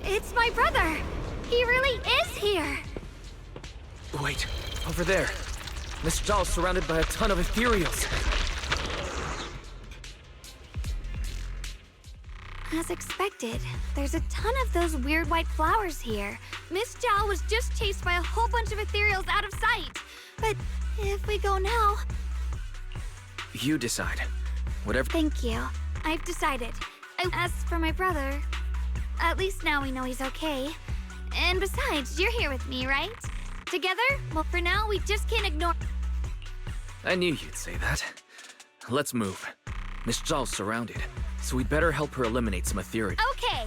It's my brother. He really is here. Wait, over there. Miss Zhao's surrounded by a ton of ethereals. As expected, there's a ton of those weird white flowers here. Miss Zhao was just chased by a whole bunch of ethereals out of sight. But if we go now... You decide. Whatever... Thank you. I've decided. As for my brother, at least now we know he's okay. And besides, you're here with me, right? Together? Well, for now, we just can't ignore... I knew you'd say that. Let's move. Miss Zhao's surrounded, so we'd better help her eliminate some ethereal. Okay.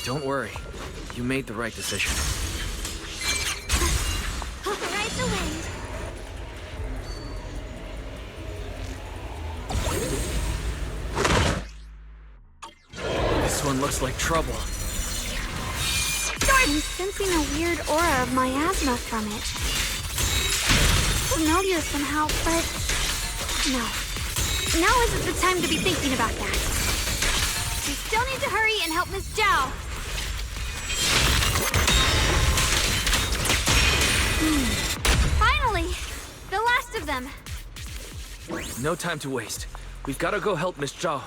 Don't worry. You made the right decision. Ride the wind. This one looks like trouble. I'm sensing a weird aura of miasma from it. Familiar somehow, but... No. Now isn't the time to be thinking about that. We still need to hurry and help Miss Zhao. Finally! The last of them. No time to waste. We've got to go help Miss Zhao.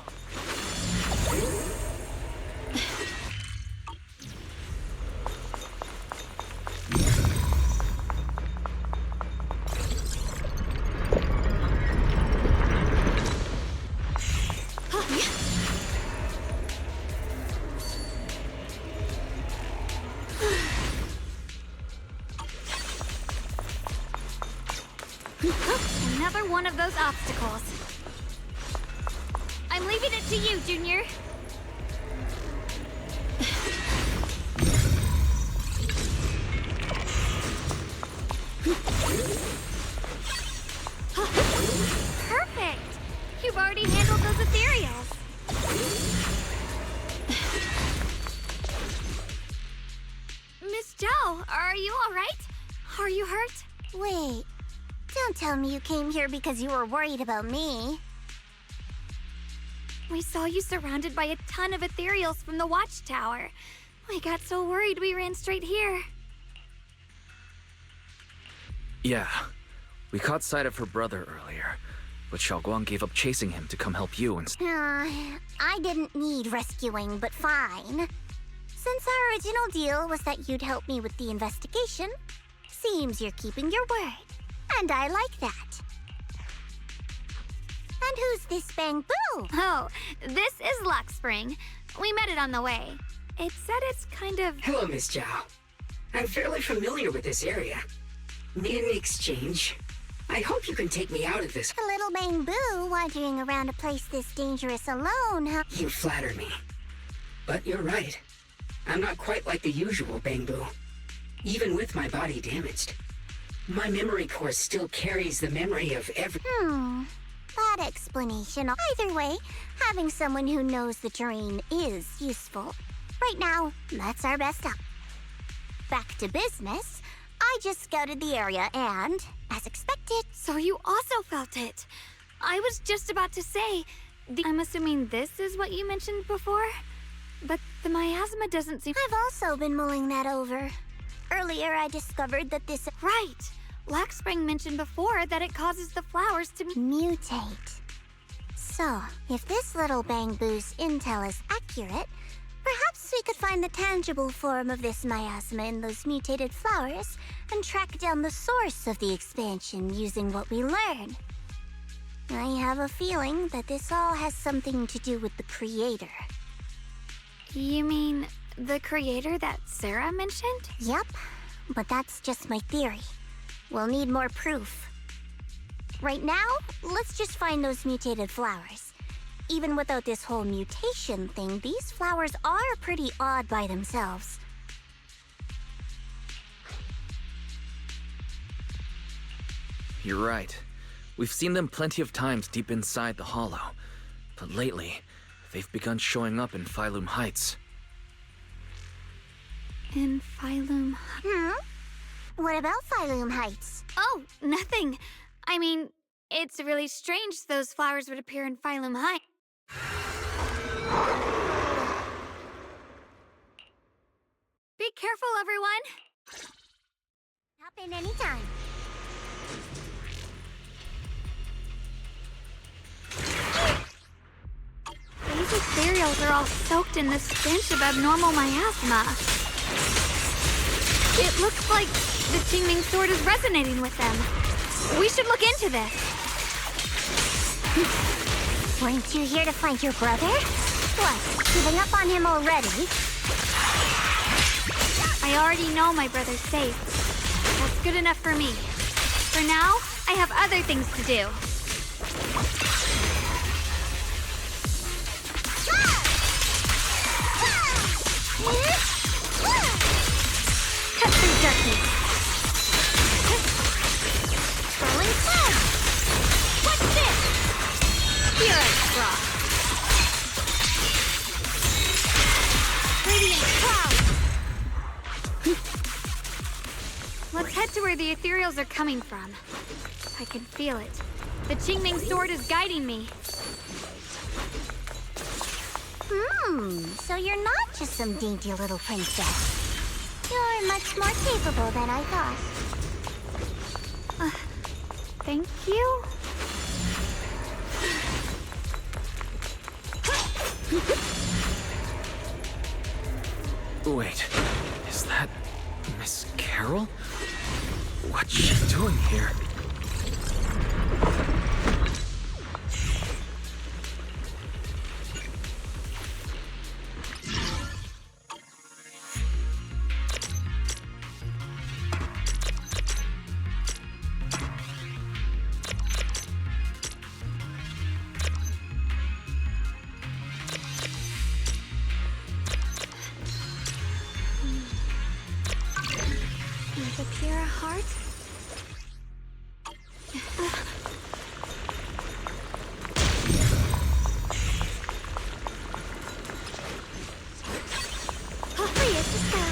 Another one of those obstacles. I'm leaving it to you, Junior. Perfect! You've already handled those ethereals. Miss Zhao, are you all right? Are you hurt? Wait. Don't tell me you came here because you were worried about me. We saw you surrounded by a ton of ethereals from the watchtower. We got so worried we ran straight here. Yeah. We caught sight of her brother earlier, but Xiaoguang gave up chasing him to come help you and... I didn't need rescuing, but fine. Since our original deal was that you'd help me with the investigation, seems you're keeping your word. And I like that. And who's this Bang Boo? Oh, this is Luxspring. We met it on the way. It said it's kind of... Hello, Miss Zhao. I'm fairly familiar with this area. In exchange, I hope you can take me out of this. A little Bang Boo wandering around a place this dangerous alone, huh? You flatter me. But you're right. I'm not quite like the usual Bangbu. Even with my body damaged, my memory core still carries the memory of every... That explanation. Either way, having someone who knows the terrain is useful. Right now, that's our best op. Back to business. I just scouted the area and, as expected... So you also felt it. I was just about to say, I'm assuming this is what you mentioned before? But the miasma doesn't seem... I've also been mulling that over. Earlier, I discovered that this... Right. Laxspring mentioned before that it causes the flowers to mutate. So, if this little Bangbu's intel is accurate, perhaps we could find the tangible form of this miasma in those mutated flowers and track down the source of the expansion using what we learn. I have a feeling that this all has something to do with the creator. You mean the creator that Sarah mentioned? Yep, but that's just my theory. We'll need more proof. Right now, let's just find those mutated flowers. Even without this whole mutation thing, these flowers are pretty odd by themselves. You're right. We've seen them plenty of times deep inside the hollow. But lately, they've begun showing up in Phylum Heights. In Phylum... What about Phylum Heights? Oh, nothing. I mean, it's really strange those flowers would appear in Phylum Heights. Be careful, everyone! Hop in anytime. These ethereals are all soaked in the stench of abnormal miasma. It looks like the Qingming sword is resonating with them. We should look into this. Weren't you here to find your brother? What, giving up on him already? I already know my brother's safe. That's good enough for me. For now, I have other things to do. Cut through darkness. Rolling cloud. What's this? Here I draw. Radiant cloud. Let's head to where the ethereals are coming from. I can feel it. The Qingming sword is guiding me. So you're not just some dainty little princess. You're much more capable than I thought. Thank you? Wait, is that Miss Carol? What's she doing here? With a pure heart? Free as the sky.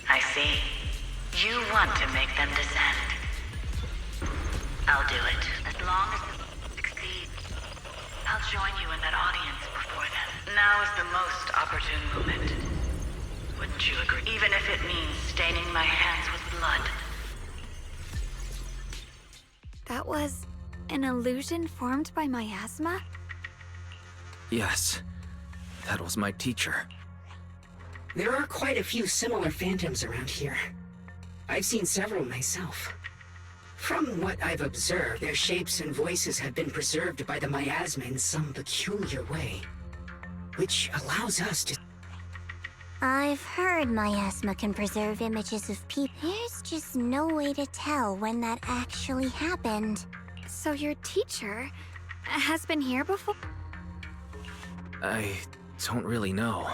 I see. You want to make them descend. I'll do it. As long as it succeeds, I'll join you in that audience before them. Now is the most opportune moment. Wouldn't you agree? Even if it means staining my hands with blood. That was an illusion formed by miasma? Yes, that was my teacher. There are quite a few similar phantoms around here. I've seen several myself. From what I've observed, their shapes and voices have been preserved by the miasma in some peculiar way, which allows us to... I've heard miasma can preserve images of people. There's just no way to tell when that actually happened. So your teacher has been here before? I don't really know.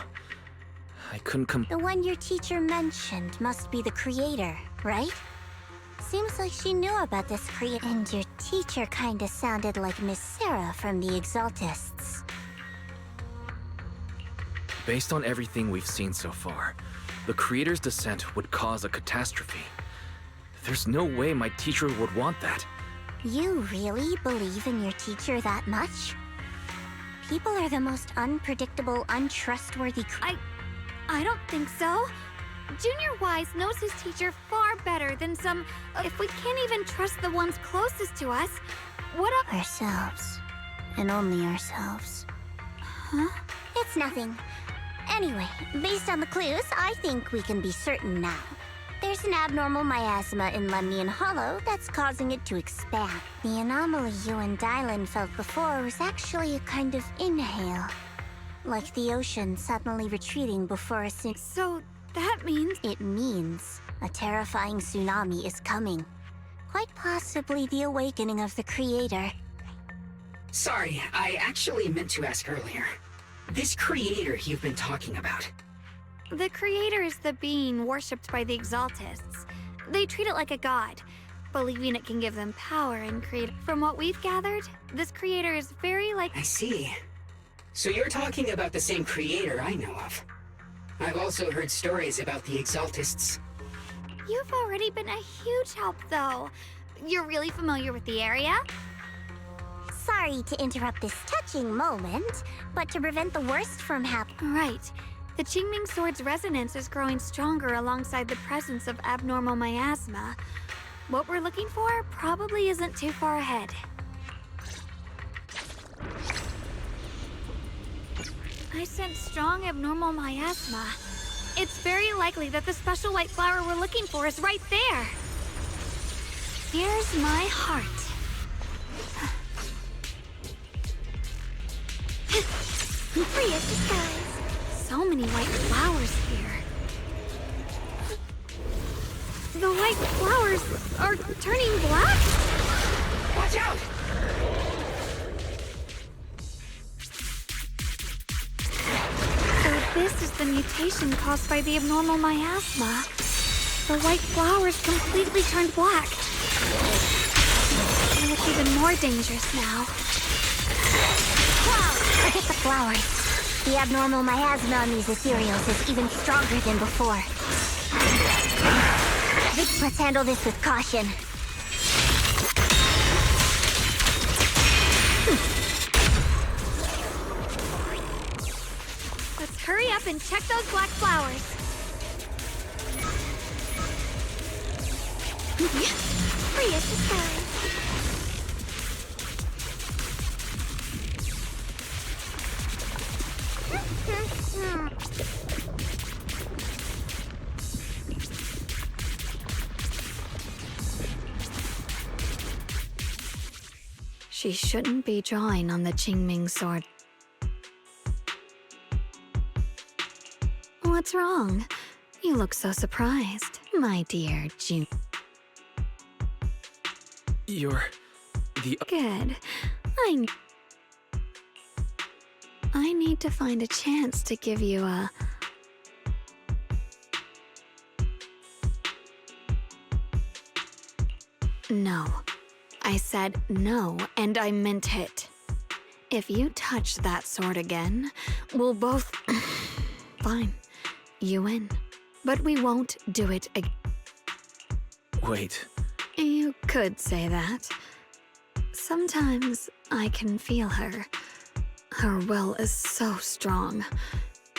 I couldn't The one your teacher mentioned must be the creator, right? Seems like she knew about this and your teacher kinda sounded like Miss Sarah from the Exaltists. Based on everything we've seen so far, the creator's descent would cause a catastrophe. There's no way my teacher would want that. You really believe in your teacher that much? People are the most unpredictable, untrustworthy I don't think so. Junior Wise knows his teacher far better than some... If we can't even trust the ones closest to us, what up? Ourselves. And only ourselves. Huh? It's nothing. Anyway, based on the clues, I think we can be certain now. There's an abnormal miasma in Lemnian Hollow that's causing it to expand. The anomaly you and Dylan felt before was actually a kind of inhale. Like the ocean suddenly retreating before a So that means... It means a terrifying tsunami is coming. Quite possibly the awakening of the creator. Sorry, I actually meant to ask earlier. This creator you've been talking about. The creator is the being worshipped by the Exaltists. They treat it like a god, believing it can give them power and create... From what we've gathered, this creator is very like... I see. So you're talking about the same creator I know of. I've also heard stories about the Exaltists. You've already been a huge help, though. You're really familiar with the area? Sorry to interrupt this touching moment, but to prevent the worst from happening... Right. The Qingming Sword's resonance is growing stronger alongside the presence of abnormal miasma. What we're looking for probably isn't too far ahead. I sense strong abnormal miasma. It's very likely that the special white flower we're looking for is right there. Here's my heart. Free as disguise. So many white flowers here. The white flowers are turning black? Watch out! So this is the mutation caused by the abnormal miasma. The white flowers completely turned black. They look even more dangerous now. Wow! Forget the flowers. The abnormal miasma on these ethereals is even stronger than before. Let's handle this with caution. Let's hurry up and check those black flowers. Free as disguise. She shouldn't be drawing on the Qingming Sword. What's wrong? You look so surprised, my dear June. You're the... Good. I need to find a chance to give you a... No. I said no, and I meant it. If you touch that sword again, we'll both... Fine. You win. But we won't do it again. Wait. You could say that. Sometimes I can feel her. Her will is so strong.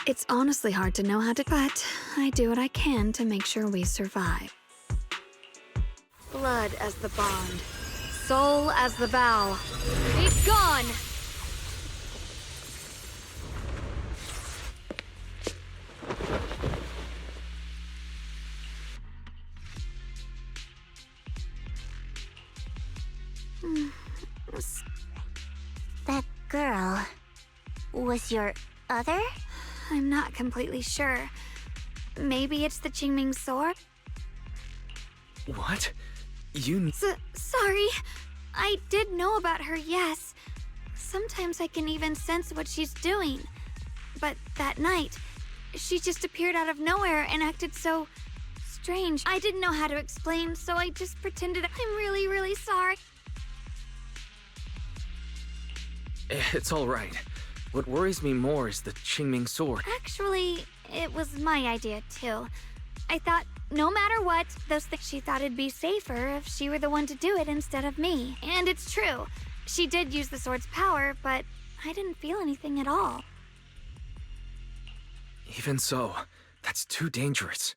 It's honestly hard to know how to, but I do what I can to make sure we survive. Blood as the bond, soul as the vow. Be gone! That girl was your other? I'm not completely sure. Maybe it's the Qingming sword? What? You... Sorry. I did know about her, yes. Sometimes I can even sense what she's doing. But that night, she just appeared out of nowhere and acted so strange. I didn't know how to explain, so I just pretended I'm really, really sorry. It's all right. What worries me more is the Qingming sword. Actually, it was my idea, too. I thought, no matter what, she thought it'd be safer if she were the one to do it instead of me. And it's true. She did use the sword's power, but I didn't feel anything at all. Even so, that's too dangerous.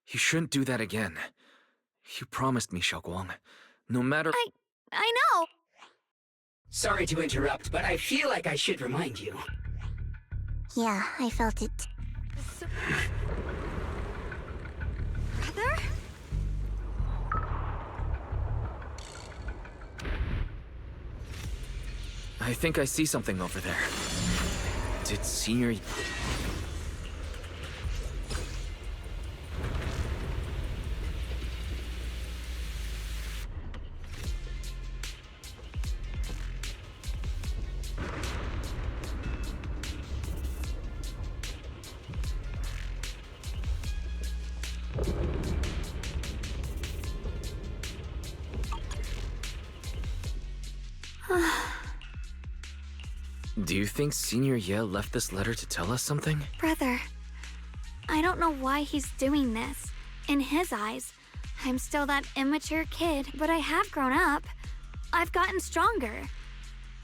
You shouldn't do that again. You promised me, Xiaoguang. No matter... I know! Sorry to interrupt, but I feel like I should remind you. Yeah, I felt it. Brother? I think I see something over there. Did Senior... Do you think Senior Ye left this letter to tell us something? Brother, I don't know why he's doing this. In his eyes, I'm still that immature kid, but I have grown up. I've gotten stronger.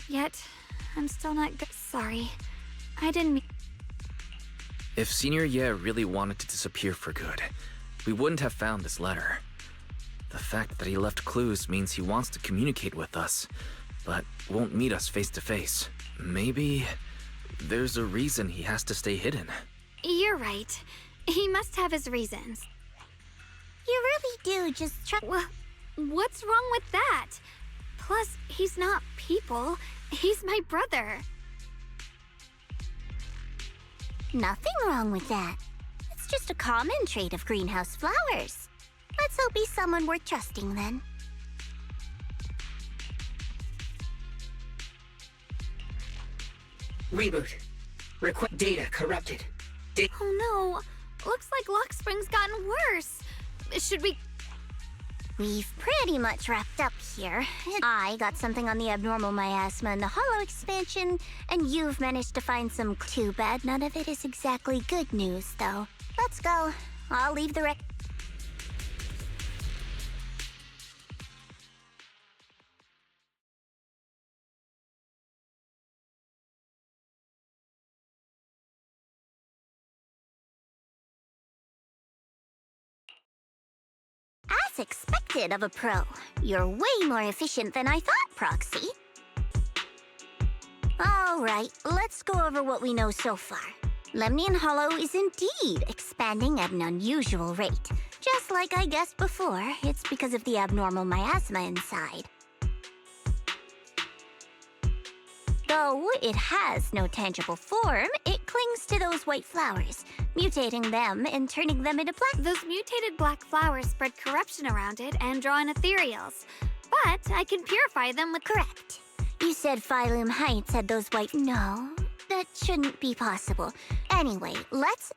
Yet, I'm still not good. Sorry. I didn't mean... If Senior Ye really wanted to disappear for good, we wouldn't have found this letter. The fact that he left clues means he wants to communicate with us, but won't meet us face to face. Maybe there's a reason he has to stay hidden. You're right. He must have his reasons. You really do just try... What's wrong with that? Plus, he's not people. He's my brother. Nothing wrong with that. It's just a common trait of greenhouse flowers. Let's hope he's someone worth trusting then. Reboot. Data corrupted. Oh no. Looks like Lock Spring's gotten worse. Should we... We've pretty much wrapped up here. I got something on the abnormal miasma and the hollow expansion, and you've managed to find some... Too bad none of it is exactly good news, though. Let's go. I'll leave the As expected of a pro, you're way more efficient than I thought, Proxy. Alright, let's go over what we know so far. Lemnian Hollow is indeed expanding at an unusual rate. Just like I guessed before, it's because of the abnormal miasma inside. Though it has no tangible form, it clings to those white flowers, mutating them and turning them into black. Those mutated black flowers spread corruption around it and draw in ethereals. But I can purify them with... Correct. You said Phylum Heights had those white... No, that shouldn't be possible. Anyway, let's...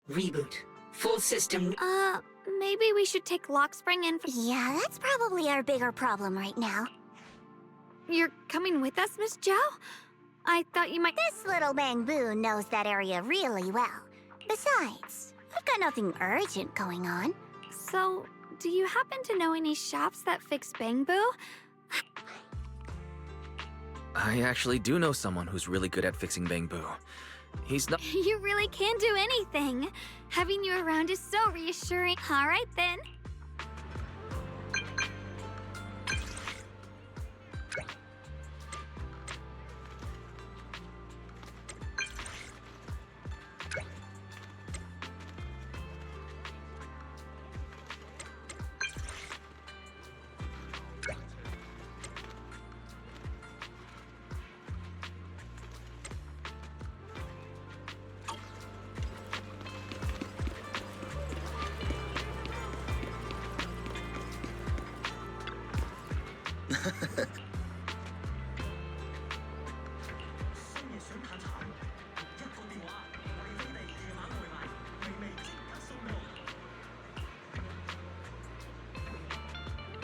Reboot. Full system... Maybe we should take Lock Spring in for... Yeah, that's probably our bigger problem right now. You're coming with us, Miss Zhao? I thought you might... This little bamboo knows that area really well. Besides, I've got nothing urgent going on. So, do you happen to know any shops that fix bamboo? I actually do know someone who's really good at fixing bamboo. He's not. You really can do anything. Having you around is so reassuring. All right, then.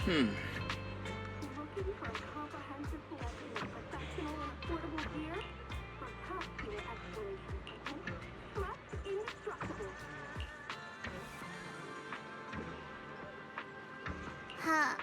Looking for a comprehensive collection of professional and affordable gear? From top-tier exploration equipment, trapped indestructible. Huh.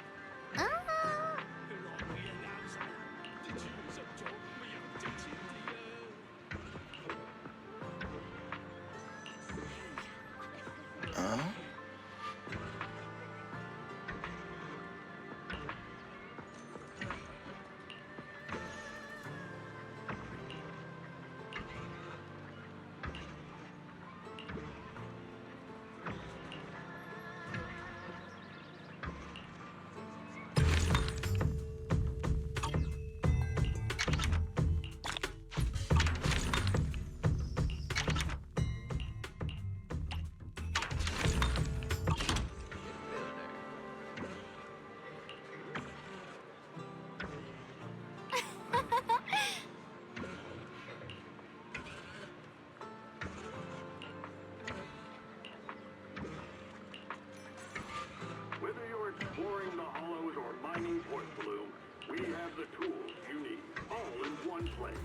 Whether you're exploring the hollows or mining port bloom, we have the tools you need, all in one place.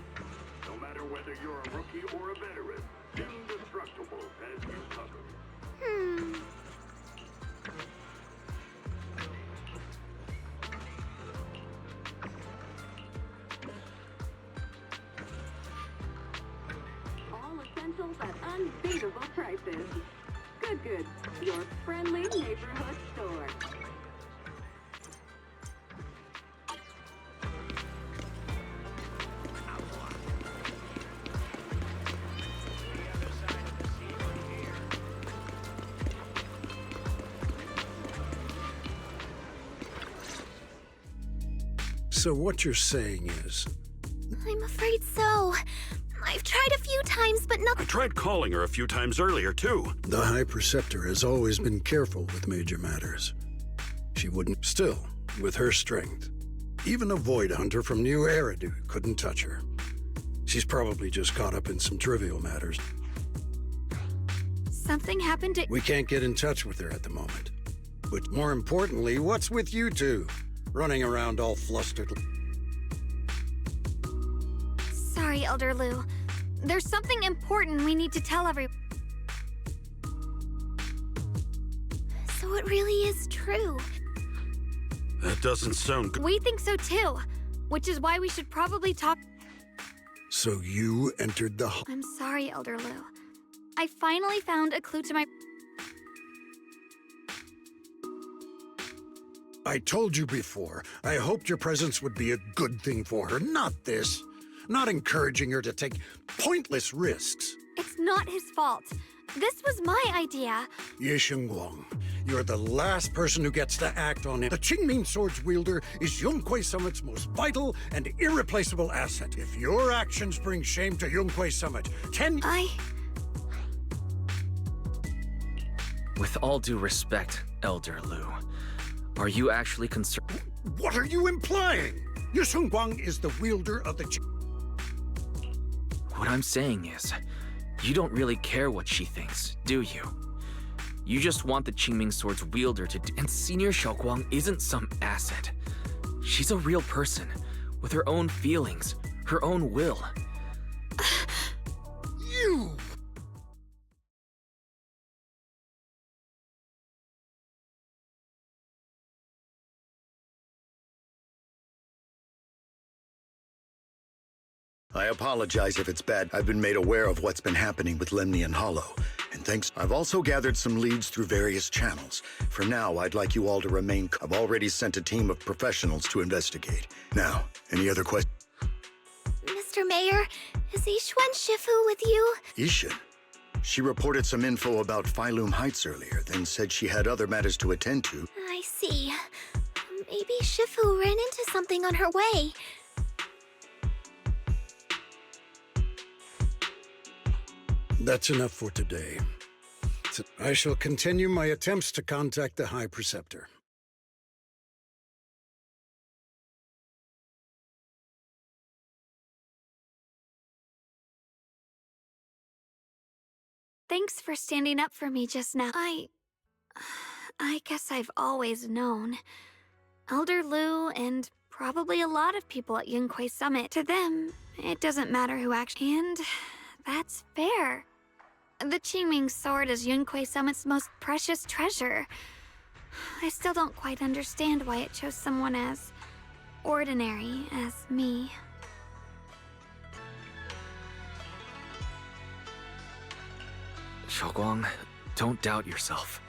No matter whether you're a rookie or a veteran, Indestructible has you covered. All essentials at unbeatable prices. Good. Your friendly neighborhood store. So what you're saying is, I'm afraid so. I've tried a few times, but I nothing. tried calling her a few times earlier, too. the High Preceptor has always been careful with major matters. She wouldn't. Still, with her strength, even a Void Hunter from New Eridu couldn't touch her. She's probably just caught up in some trivial matters. Something happened to... We can't get in touch with her at the moment. But more importantly, what's with you two? Running around all flustered. Sorry, Elder Lou. There's something important we need to tell everyone. So it really is true. That doesn't sound good. We think so too, which is why we should probably talk... So you entered the... I'm sorry, Elder Lou. I finally found a clue to my... I told you before, I hoped your presence would be a good thing for her, not this. Not encouraging her to take pointless risks. It's not his fault. This was my idea. Ye Shengguang, you're the last person who gets to act on it. The Qingming Sword's wielder is Yonghui Summit's most vital and irreplaceable asset. If your actions bring shame to Yonghui Summit, With all due respect, Elder Lou, are you actually concerned? What are you implying? Ye Shengguang is the wielder of the What I'm saying is, you don't really care what she thinks, do you? You just want the Qingming Sword's wielder to and Senior Xiaoguang isn't some asset. She's a real person, with her own feelings, her own will. You! I apologize if it's bad. I've been made aware of what's been happening with Lemnian Hollow. And thanks, I've also gathered some leads through various channels. For now, I'd like you all to remain. I've already sent a team of professionals to investigate. Now, any other questions? Mr. Mayor, is Ishwan Shifu with you? Ishin? She reported some info about Phylum Heights earlier, then said she had other matters to attend to. I see. Maybe Shifu ran into something on her way. That's enough for today. I shall continue my attempts to contact the High Preceptor. Thanks for standing up for me just now. I guess I've always known. Elder Lu and probably a lot of people at Yunquay Summit. To them, it doesn't matter who actually... And that's fair. The Qingming sword is Yunquay Summit's most precious treasure. I still don't quite understand why it chose someone as ordinary as me. Xiaoguang, don't doubt yourself.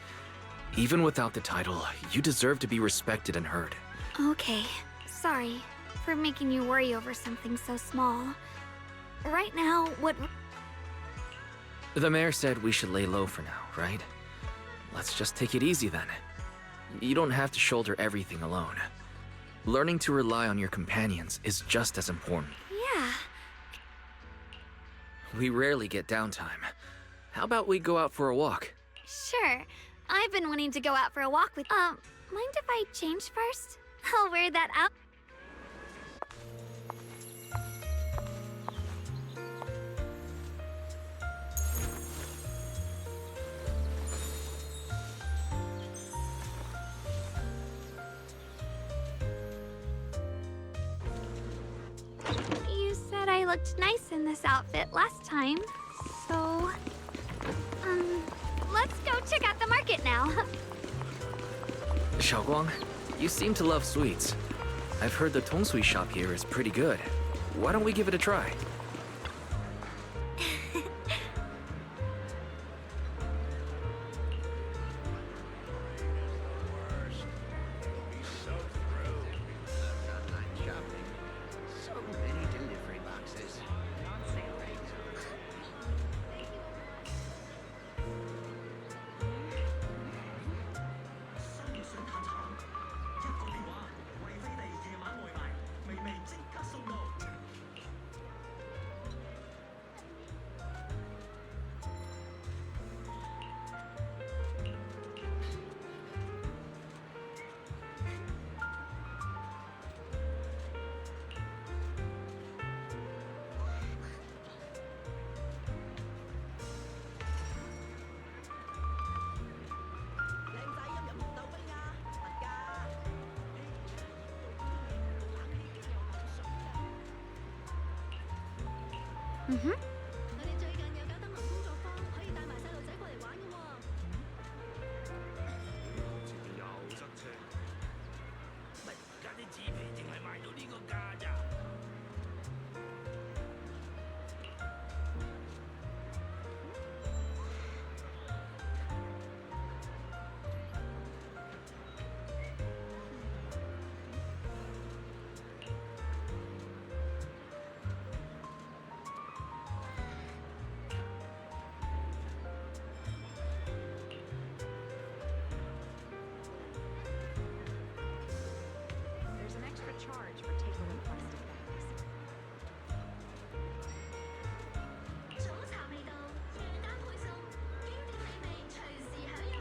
Even without the title, you deserve to be respected and heard. Okay, sorry for making you worry over something so small. Right now, what... The mayor said we should lay low for now, right? Let's just take it easy then. You don't have to shoulder everything alone. Learning to rely on your companions is just as important. Yeah. We rarely get downtime. How about we go out for a walk? Sure. I've been wanting to go out for a walk with... mind if I change first? I'll wear that out. You said I looked nice in this outfit last time, so... let's go check out the market now. Xiaoguang, you seem to love sweets. I've heard the tongsui shop here is pretty good. Why don't we give it a try? Mm-hmm.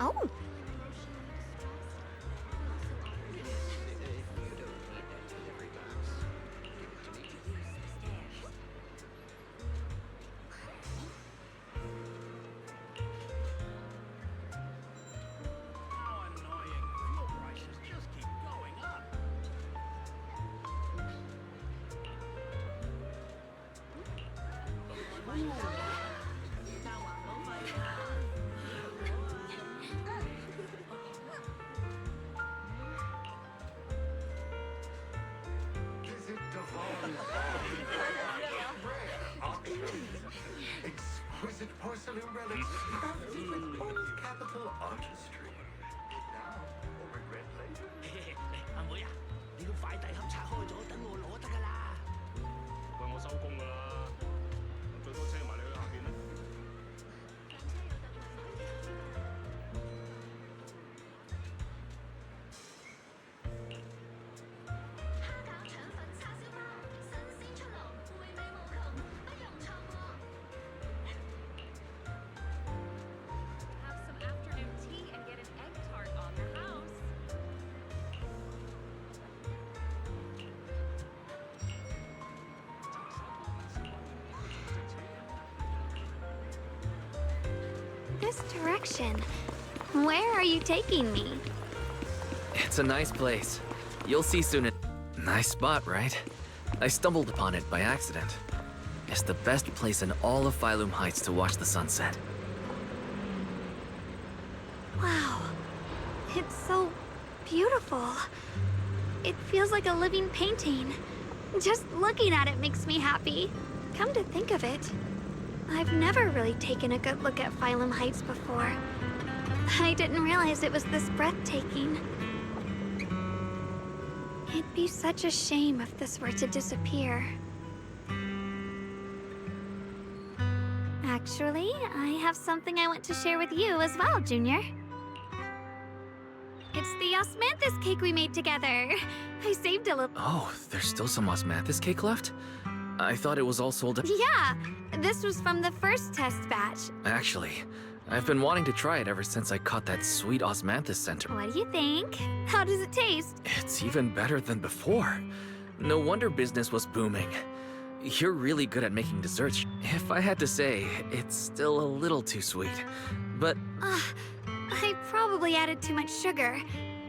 Oh. Saloon Brothers. With all capital artistry. Now, or regret later. 阿妹啊，你個快遞盒拆開咗，等我攞得㗎啦。喂，我收工㗎啦，最多車埋你去下邊啦。Have some afternoon tea and get an egg tart on the house. This direction. Where are you taking me? It's a nice place. You'll see soon. Nice spot, right? I stumbled upon it by accident. It's the best place in all of Phylum Heights to watch the sunset. Wow. It's so beautiful. It feels like a living painting. Just looking at it makes me happy. Come to think of it, I've never really taken a good look at Phylum Heights before. I didn't realize it was this breathtaking. It'd be such a shame if this were to disappear. Actually, I have something I want to share with you as well, Junior. It's the osmanthus cake we made together. I saved a little. Oh, there's still some osmanthus cake left? I thought it was all sold out. Yeah, this was from the first test batch. Actually, I've been wanting to try it ever since I caught that sweet osmanthus scent. What do you think? How does it taste? It's even better than before. No wonder business was booming. You're really good at making desserts. If I had to say, it's still a little too sweet. But I probably added too much sugar.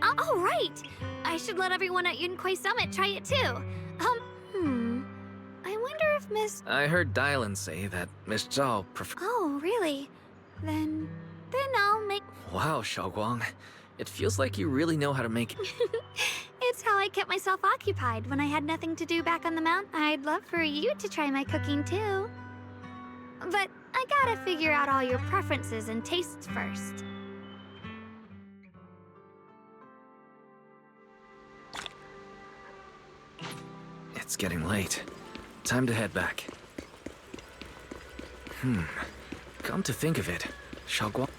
Oh, right! I should let everyone at Yunquay Summit try it too. I wonder if Miss... I heard Dylan say that Miss Zhao Oh, really? Then I'll make... Wow, Xiaoguang. It feels like you really know how to make... It's how I kept myself occupied when I had nothing to do back on the mountain. I'd love for you to try my cooking too. But I gotta figure out all your preferences and tastes first. It's getting late. Time to head back. Come to think of it, Xiaoguang...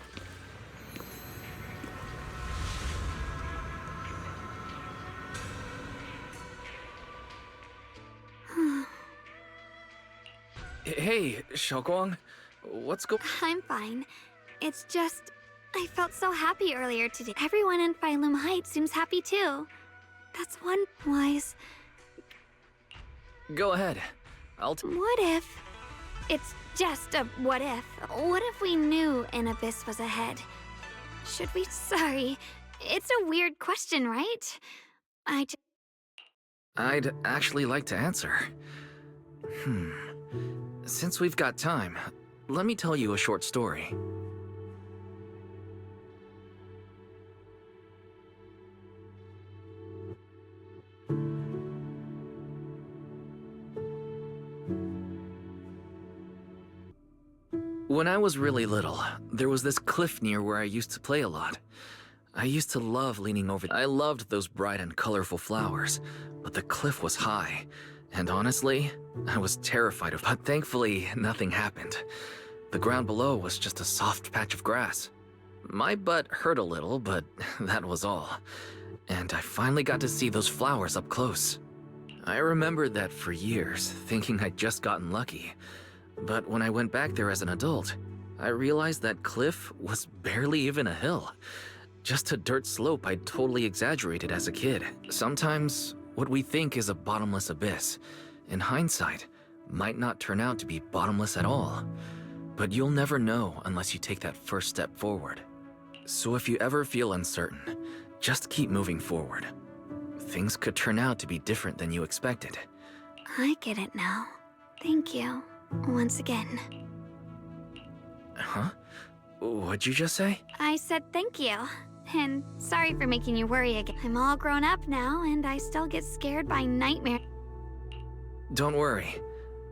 Hey, Xiaoguang. What's I'm fine. It's just... I felt so happy earlier today. Everyone in Phylum Heights seems happy too. That's one wise... Go ahead. What if... It's just a what if. What if we knew an abyss was ahead? Should we... Sorry. It's a weird question, right? I'd actually like to answer. Since we've got time, let me tell you a short story. When I was really little, there was this cliff near where I used to play a lot. I used to love leaning over. I loved those bright and colorful flowers, but the cliff was high. And honestly, I was terrified of it. But thankfully, nothing happened. The ground below was just a soft patch of grass. My butt hurt a little, but that was all. And I finally got to see those flowers up close. I remembered that for years, thinking I'd just gotten lucky. But when I went back there as an adult, I realized that cliff was barely even a hill. Just a dirt slope I'd totally exaggerated as a kid. Sometimes, what we think is a bottomless abyss, in hindsight, might not turn out to be bottomless at all. But you'll never know unless you take that first step forward. So if you ever feel uncertain, just keep moving forward. Things could turn out to be different than you expected. I get it now. Thank you. Once again. Huh? What'd you just say? I said thank you. And sorry for making you worry again. I'm all grown up now, and I still get scared by nightmares. Don't worry.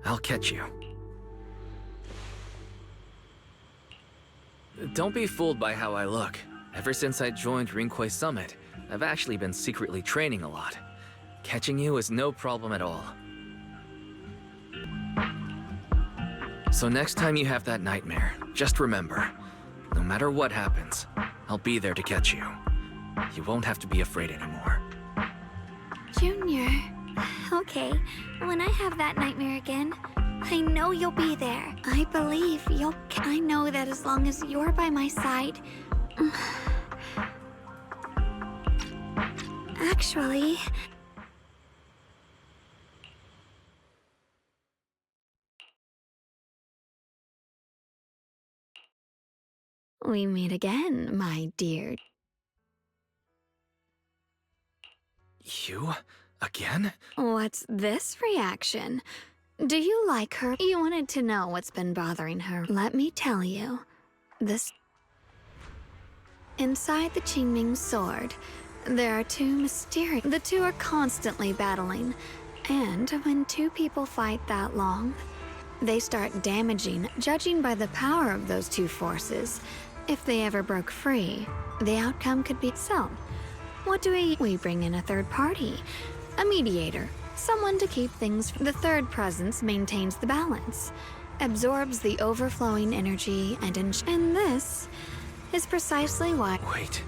I'll catch you. Don't be fooled by how I look. Ever since I joined Rinkwei Summit, I've actually been secretly training a lot. Catching you is no problem at all. So next time you have that nightmare, just remember, no matter what happens, I'll be there to catch you. You won't have to be afraid anymore. Junior. Okay, when I have that nightmare again, I know you'll be there. I believe you'll... I know that as long as you're by my side... Actually... We meet again, my dear. You? Again? What's this reaction? Do you like her? You wanted to know what's been bothering her. Let me tell you. Inside the Qingming sword, there are two mysterious... The two are constantly battling. And when two people fight that long, they start damaging. Judging by the power of those two forces, if they ever broke free, the outcome could be... So, what do we bring in a third party. A mediator. Someone to keep things... The third presence maintains the balance, absorbs the overflowing energy, and this is precisely why... Wait.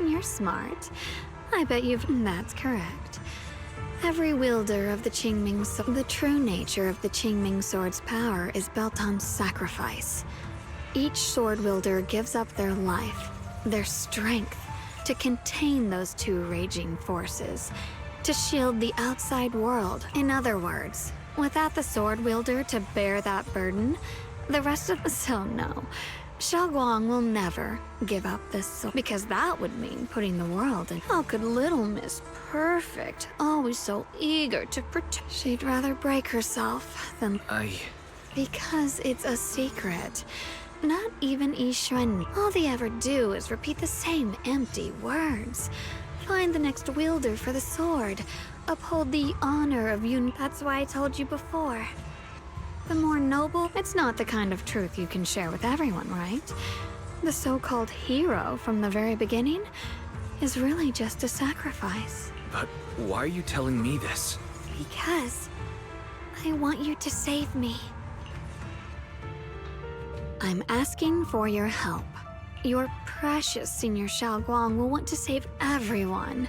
You're smart. I bet you've... That's correct. Every wielder of the Qingming sword... The true nature of the Qingming sword's power is built on sacrifice. Each sword wielder gives up their life, their strength, to contain those two raging forces, to shield the outside world. In other words, without the sword wielder to bear that burden, the rest of... So no, Xiaoguang will never give up this sword, because that would mean putting the world in... How could little Miss Perfect, always so eager to protect... She'd rather break herself than... Because it's a secret. Not even Yixuan. All they ever do is repeat the same empty words. Find the next wielder for the sword. Uphold the honor of Yun. That's why I told you before. The more noble... It's not the kind of truth you can share with everyone, right? The so-called hero from the very beginning is really just a sacrifice. But why are you telling me this? Because I want you to save me. I'm asking for your help. Your precious Senior Xiaoguang will want to save everyone.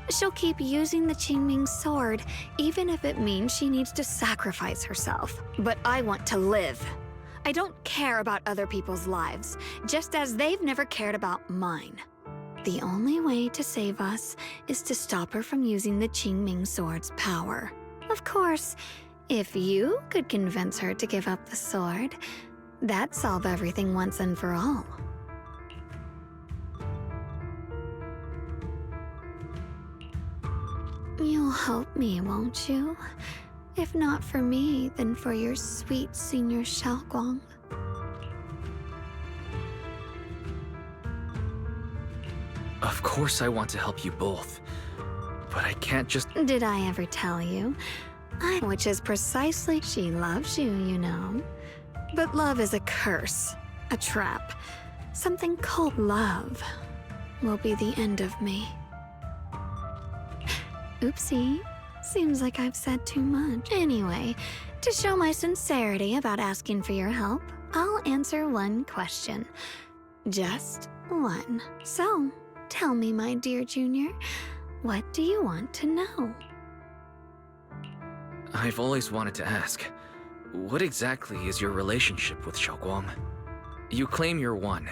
She'll keep using the Qingming sword, even if it means she needs to sacrifice herself. But I want to live. I don't care about other people's lives, just as they've never cared about mine. The only way to save us is to stop her from using the Qingming sword's power. Of course, if you could convince her to give up the sword, that'd solve everything once and for all. You'll help me, won't you? If not for me, then for your sweet Senior Xiaoguang. Of course I want to help you both, but I can't just... Did I ever tell you? Which is precisely... She loves you, you know. But love is a curse, a trap. Something called love will be the end of me. Oopsie. Seems like I've said too much. Anyway, to show my sincerity about asking for your help, I'll answer one question. Just one. So, tell me, my dear Junior, what do you want to know? I've always wanted to ask, what exactly is your relationship with Xiaoguang? You claim you're one,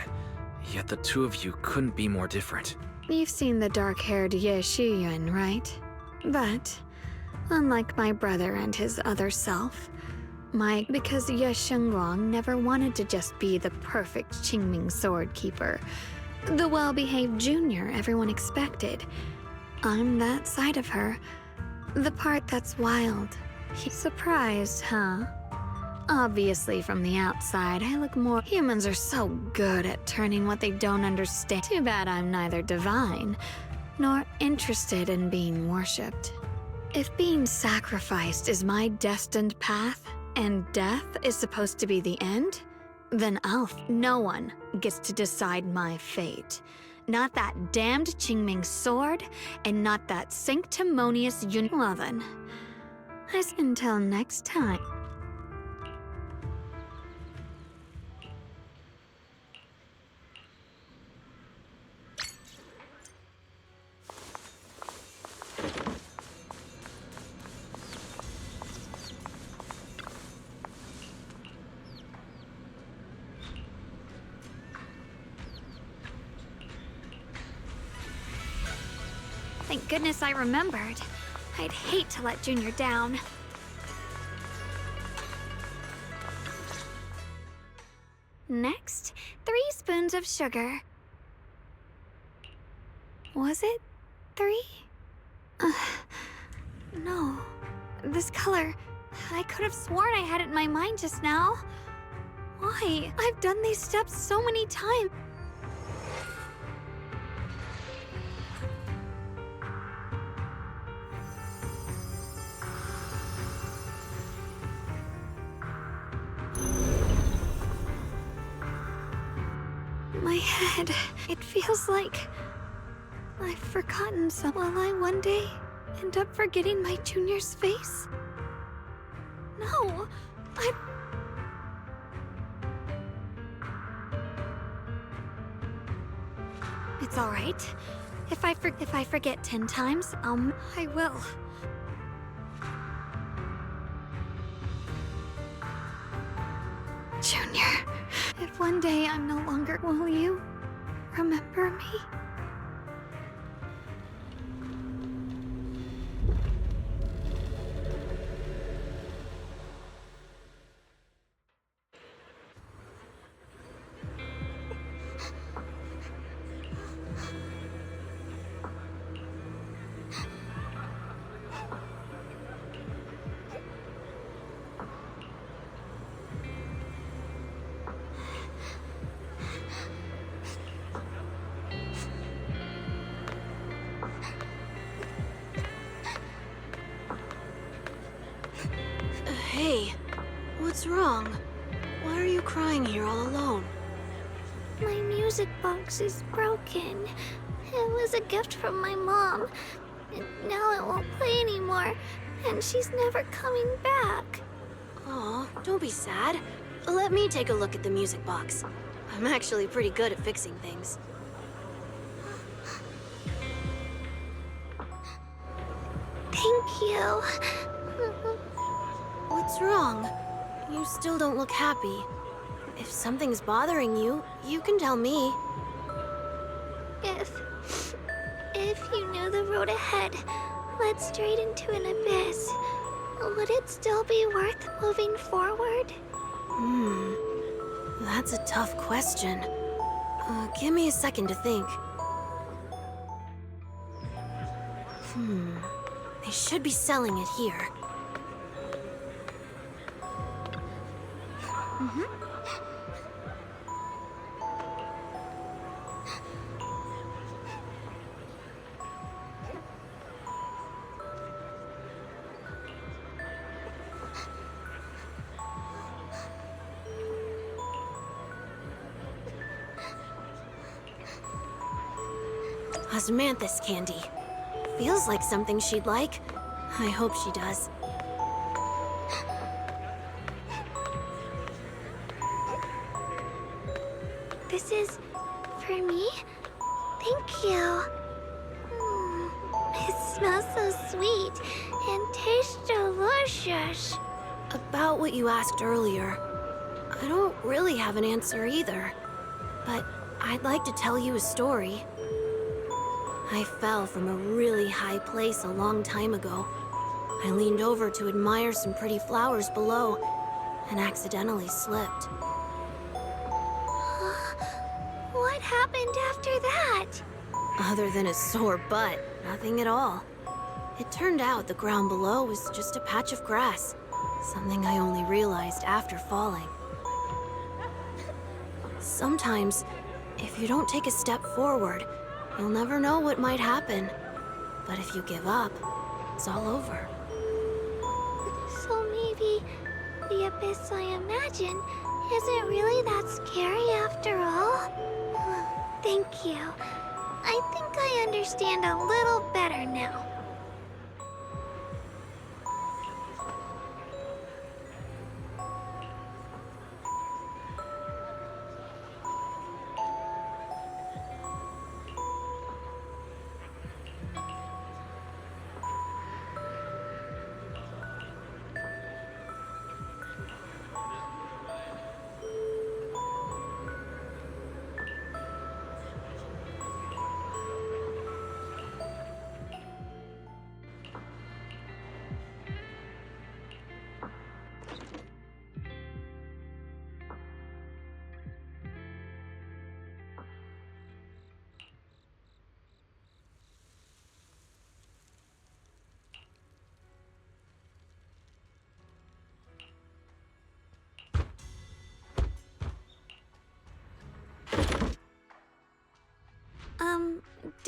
yet the two of you couldn't be more different. You've seen the dark-haired Ye Shiyuan, right? But, unlike my brother and his other self, because Ye Shengguang never wanted to just be the perfect Qingming sword keeper, the well-behaved junior everyone expected. I'm that side of her, the part that's wild. Surprised, huh? Obviously, from the outside, I look more... Humans are so good at turning what they don't understand. Too bad I'm neither divine, nor interested in being worshipped. If being sacrificed is my destined path, and death is supposed to be the end, Then no one gets to decide my fate. Not that damned Qingming sword, and not that sanctimonious Well then, until next time. Thank goodness I remembered. I'd hate to let Junior down. Next, 3 spoons of sugar. Was it 3? No. This color, I could have sworn I had it in my mind just now. Why? I've done these steps so many times. My head, it feels like I've forgotten some. Will I one day end up forgetting my Junior's face? No, It's all right. If I forget 10 times, I will. Junior, if one day I'm no longer, will you remember me? Hey, what's wrong? Why are you crying here all alone? My music box is broken. It was a gift from my mom. And now it won't play anymore, and she's never coming back. Aw, don't be sad. Let me take a look at the music box. I'm actually pretty good at fixing things. Thank you. What's wrong? You still don't look happy. If something's bothering you, you can tell me. If you knew the road ahead led straight into an abyss, would it still be worth moving forward? That's a tough question. Give me a second to think. They should be selling it here. Osmanthus candy. Feels like something she'd like. I hope she does. This is for me? Thank you. It smells so sweet and tastes delicious. About what you asked earlier, I don't really have an answer either. But I'd like to tell you a story. I fell from a really high place a long time ago. I leaned over to admire some pretty flowers below and accidentally slipped. What happened after that? Other than a sore butt, nothing at all. It turned out the ground below was just a patch of grass, something I only realized after falling. Sometimes, if you don't take a step forward, you'll never know what might happen. But if you give up, it's all over. So maybe the abyss I imagine Is it really that scary after all? Thank you. I think I understand a little better now.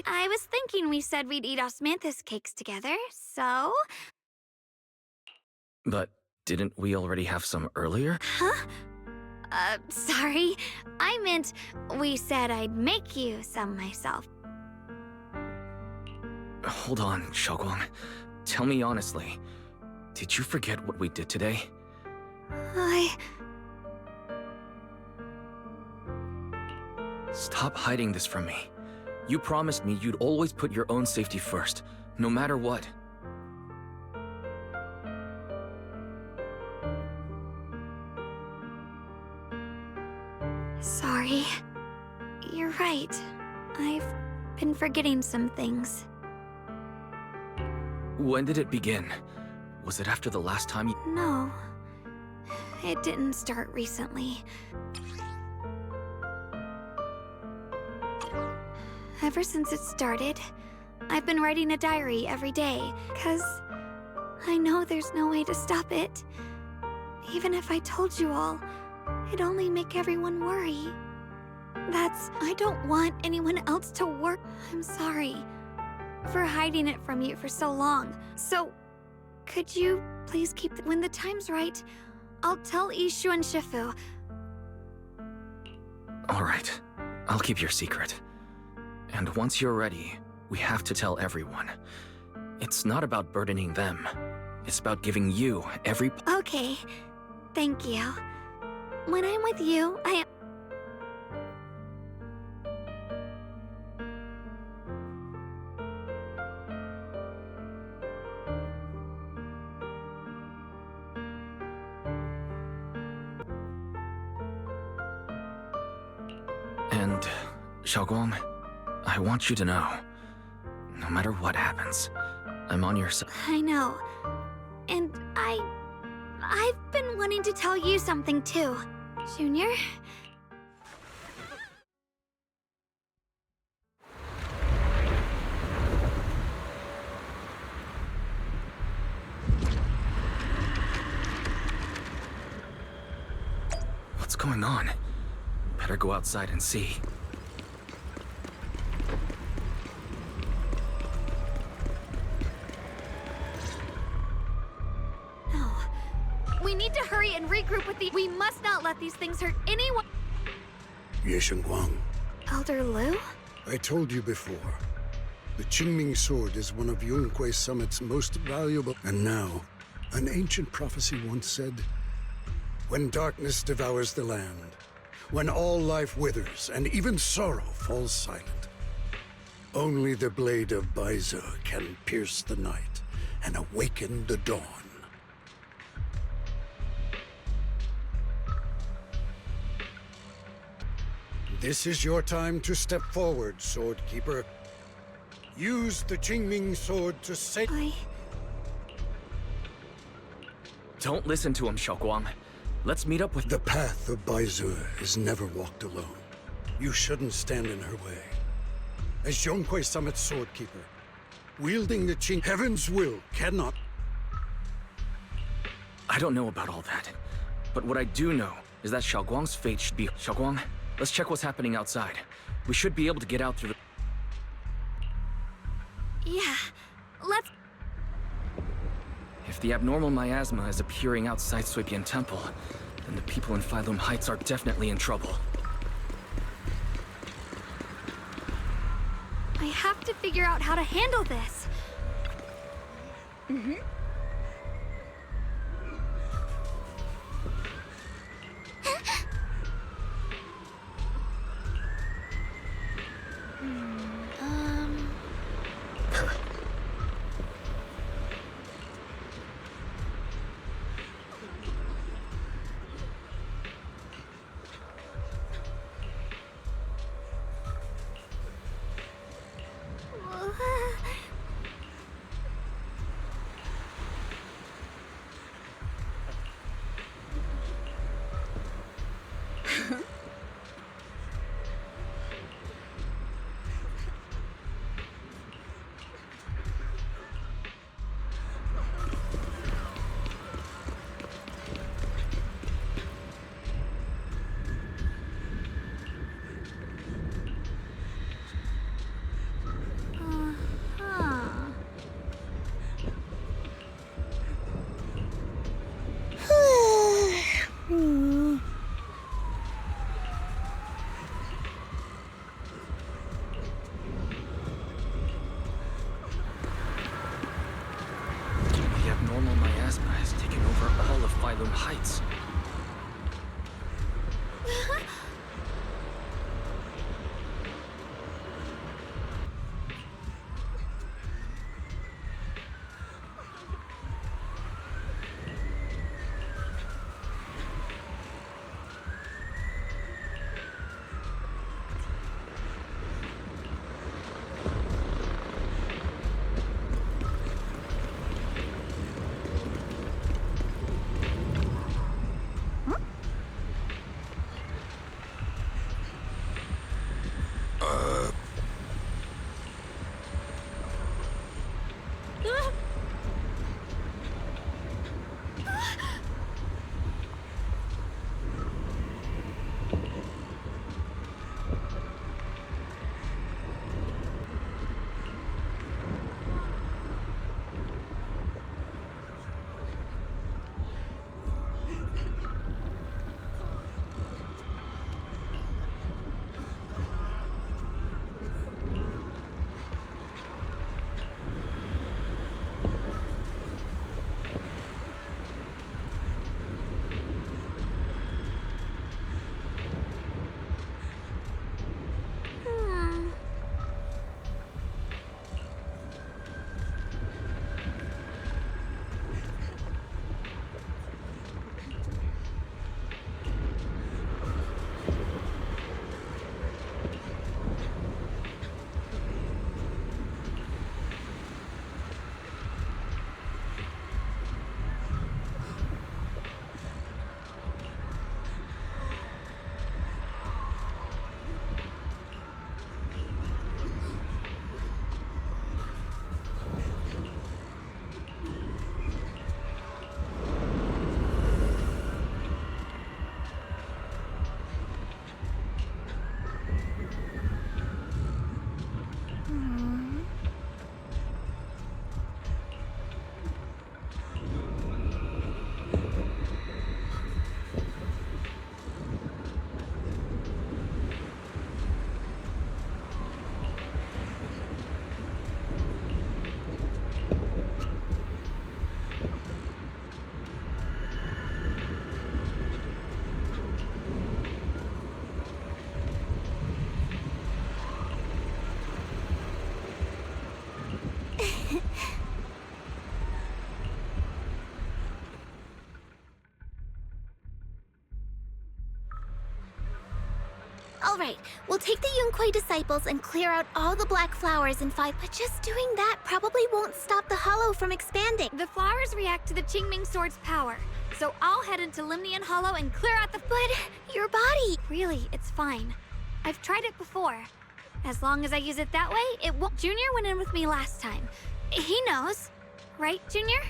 I was thinking we said we'd eat osmanthus cakes together, so... But didn't we already have some earlier? Huh? Sorry. I meant we said I'd make you some myself. Hold on, Xiaoguang. Tell me honestly, did you forget what we did today? Stop hiding this from me. You promised me you'd always put your own safety first, no matter what. Sorry. You're right. I've been forgetting some things. When did it begin? Was it after the last time you... No. It didn't start recently. Ever since it started, I've been writing a diary every day, 'cause I know there's no way to stop it. Even if I told you all, it'd only make everyone worry. I don't want anyone else to work. I'm sorry for hiding it from you for so long. So, could you please keep when the time's right, I'll tell Ishu and Shifu. All right, I'll keep your secret. And once you're ready, we have to tell everyone. It's not about burdening them. It's about giving you every... Okay, thank you. When I'm with you, And, Xiaoguang, I want you to know, no matter what happens, I'm on your side. I know. And I've been wanting to tell you something too. Junior? What's going on? Better go outside and see. No. We need to hurry and regroup with the... We must not let these things hurt anyone. Yeshengguang, Elder Lu? I told you before. The Qingming sword is one of Yunquei Summit's most valuable. And now, an ancient prophecy once said, when darkness devours the land, when all life withers and even sorrow falls silent, only the blade of Baize can pierce the night and awaken the dawn. This is your time to step forward, Sword Keeper. Use the Qingming sword to save... Don't listen to him, Xiaoguang. Let's meet up with... The path of Baize is never walked alone. You shouldn't stand in her way. As Yunquei Summit's sword keeper, wielding the Qing... Heaven's will cannot... I don't know about all that. But what I do know is that Xiaoguang's fate should be... Xiaoguang, let's check what's happening outside. We should be able to get out through the... Yeah, let's... If the abnormal miasma is appearing outside Suipian Temple, then the people in Phaethon Heights are definitely in trouble. I have to figure out how to handle this. The abnormal miasma has taken over all of Phaethon Heights. All right, we'll take the Yunquei disciples and clear out all the black flowers in 5, but just doing that probably won't stop the hollow from expanding. The flowers react to the Qingming Sword's power, so I'll head into Limnian Hollow and clear out the— But your body— Really, it's fine. I've tried it before. As long as I use it that way, it won't— Junior went in with me last time. He knows. Right, Junior?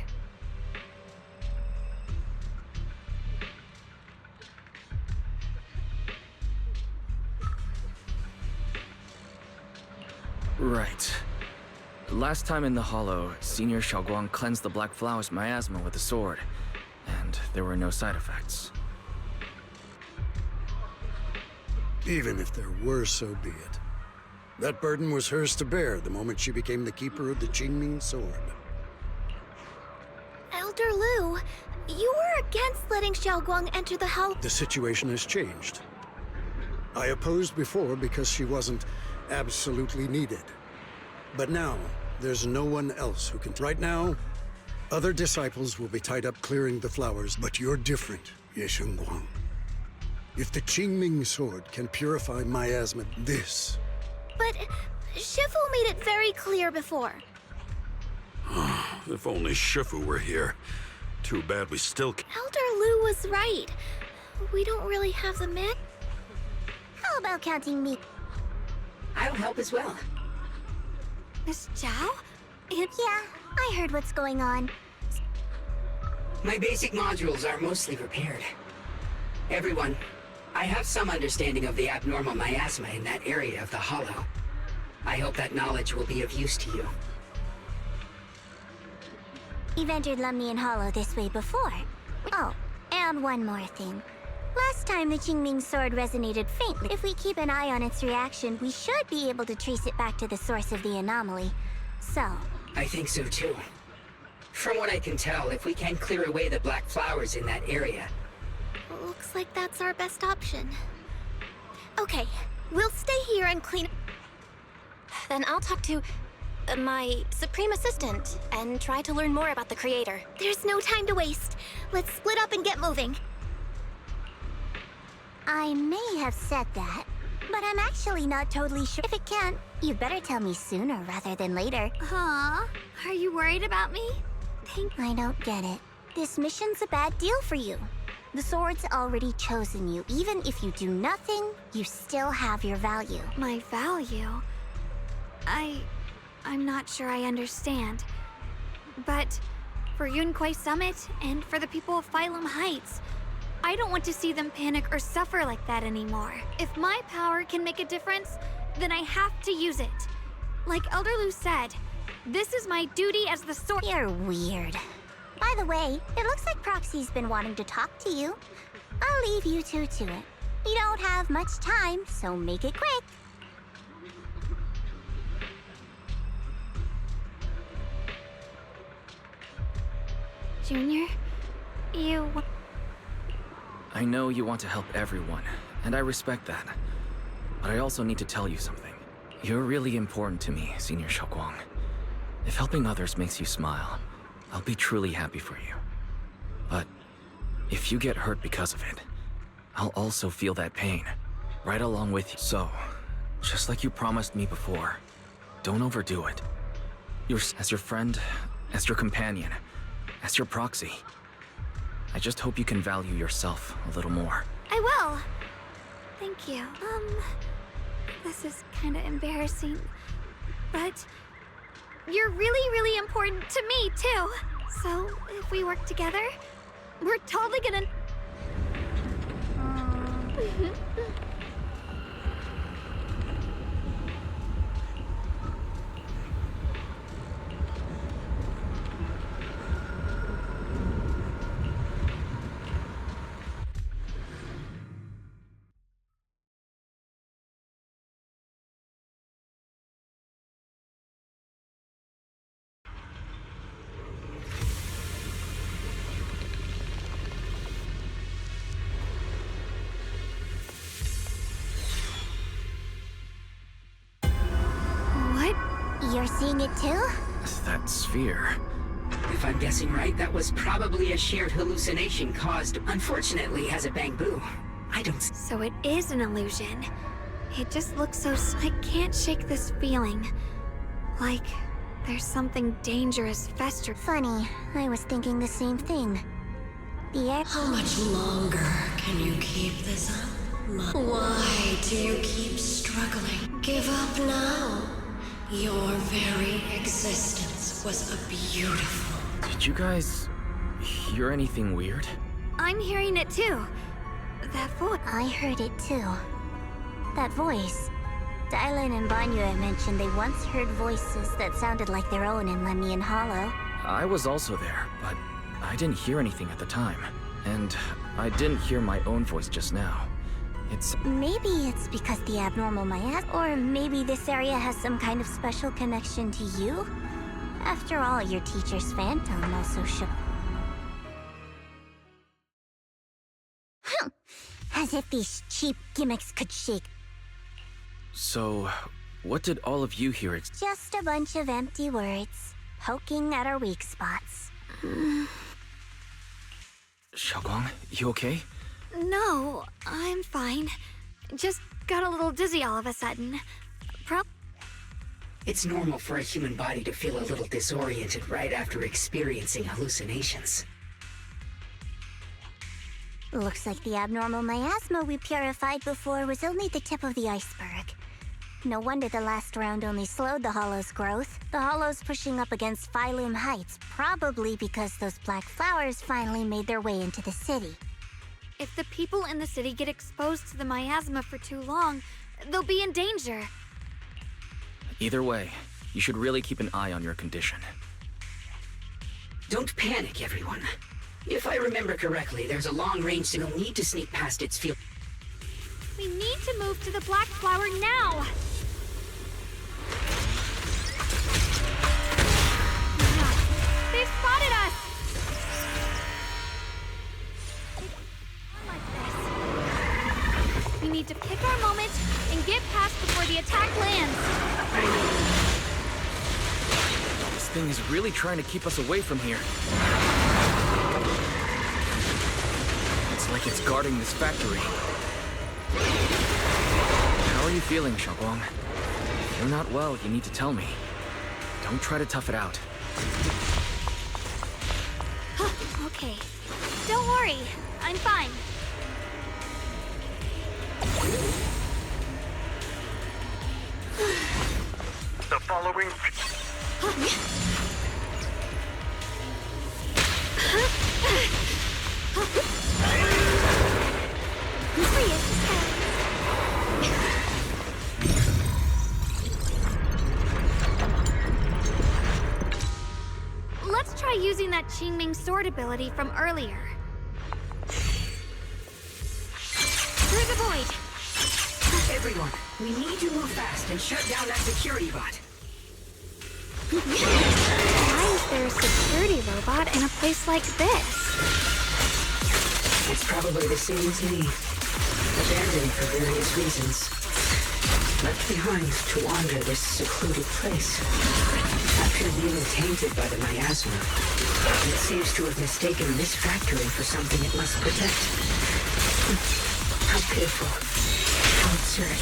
Right. Last time in the Hollow, Senior Xiaoguang cleansed the Black Flowers miasma with the sword, and there were no side effects. Even if there were, so be it. That burden was hers to bear the moment she became the keeper of the Qingming sword. Elder Lu, you were against letting Xiaoguang enter the house. The situation has changed. I opposed before because she wasn't absolutely needed. But now, there's no one else who can. Right now, other disciples will be tied up clearing the flowers, but you're different, Ye Shengguang. If the Qingming sword can purify miasma, this... But Shifu made it very clear before. If only Shifu were here. Too bad we still can't. Elder Lu was right. We don't really have the man. How about counting me? I'll help as well. Miss Zhao? Yeah, I heard what's going on. My basic modules are mostly repaired. Everyone, I have some understanding of the abnormal miasma in that area of the Hollow. I hope that knowledge will be of use to you. You've entered Lumnian Hollow this way before. Oh, and one more thing. Last time the Qingming sword resonated faintly. If we keep an eye on its reaction, we should be able to trace it back to the source of the anomaly. So... I think so too. From what I can tell, if we can clear away the black flowers in that area... Looks like that's our best option. Okay, we'll stay here and clean... Then I'll talk to... my Supreme Assistant, and try to learn more about the Creator. There's no time to waste. Let's split up and get moving. I may have said that, but I'm actually not totally sure. If it can't, you'd better tell me sooner rather than later. Aw, are you worried about me? I don't get it. This mission's a bad deal for you. The sword's already chosen you. Even if you do nothing, you still have your value. My value? I'm not sure I understand. But for Yunquay Summit and for the people of Phylum Heights, I don't want to see them panic or suffer like that anymore. If my power can make a difference, then I have to use it. Like Elder Lu said, this is my duty as the sword— You're weird. By the way, it looks like Proxy's been wanting to talk to you. I'll leave you two to it. You don't have much time, so make it quick. Junior, you... I know you want to help everyone, and I respect that. But I also need to tell you something. You're really important to me, Senior Xiaoguang. If helping others makes you smile, I'll be truly happy for you. But if you get hurt because of it, I'll also feel that pain, right along with you. So, just like you promised me before, don't overdo it. As your friend, as your companion, as your proxy. I just hope you can value yourself a little more. I will. Thank you. This is kind of embarrassing, but you're really, really important to me, too. So, if we work together, we're totally gonna... You're seeing it too? That sphere. If I'm guessing right, that was probably a shared hallucination caused, unfortunately, as a bamboo. I don't... So it is an illusion. It just looks so... I can't shake this feeling. Like there's something dangerous festering. Funny, I was thinking the same thing. The air... How much longer can you keep this up? Why do you keep struggling? Give up now. Your very existence was a beautiful... Did you guys hear anything weird? I'm hearing it too. That voice... I heard it too. That voice. Dylan and Banya mentioned they once heard voices that sounded like their own in Lemnian Hollow. I was also there, but I didn't hear anything at the time. And I didn't hear my own voice just now. Maybe it's because the abnormal miasma, or maybe this area has some kind of special connection to you? After all, your teacher's Phaethon also shook. As if these cheap gimmicks could shake. So, what did all of you hear? Just a bunch of empty words, poking at our weak spots. Xiaoguang, you okay? No, I'm fine. Just got a little dizzy all of a sudden. It's normal for a human body to feel a little disoriented right after experiencing hallucinations. Looks like the abnormal miasma we purified before was only the tip of the iceberg. No wonder the last round only slowed the Hollow's growth. The Hollow's pushing up against Phylum Heights, probably because those black flowers finally made their way into the city. If the people in the city get exposed to the miasma for too long, they'll be in danger. Either way, you should really keep an eye on your condition. Don't panic, everyone. If I remember correctly, there's a long-range signal need to sneak past its field. We need to move to the black flower now! They've spotted us! We need to pick our moment and get past before the attack lands. This thing is really trying to keep us away from here. It's like it's guarding this factory. How are you feeling, Xiaoguang? If you're not well, you need to tell me. Don't try to tough it out. Okay. Don't worry. I'm fine. The following... Let's try using that Qingming sword ability from earlier. Through the void! Everyone, we need to move fast and shut down that security bot. Why is there a security robot in a place like this? It's probably the same as me. Abandoned for various reasons. Left behind to wander this secluded place. After being tainted by the miasma, it seems to have mistaken this factory for something it must protect. How pitiful. How absurd.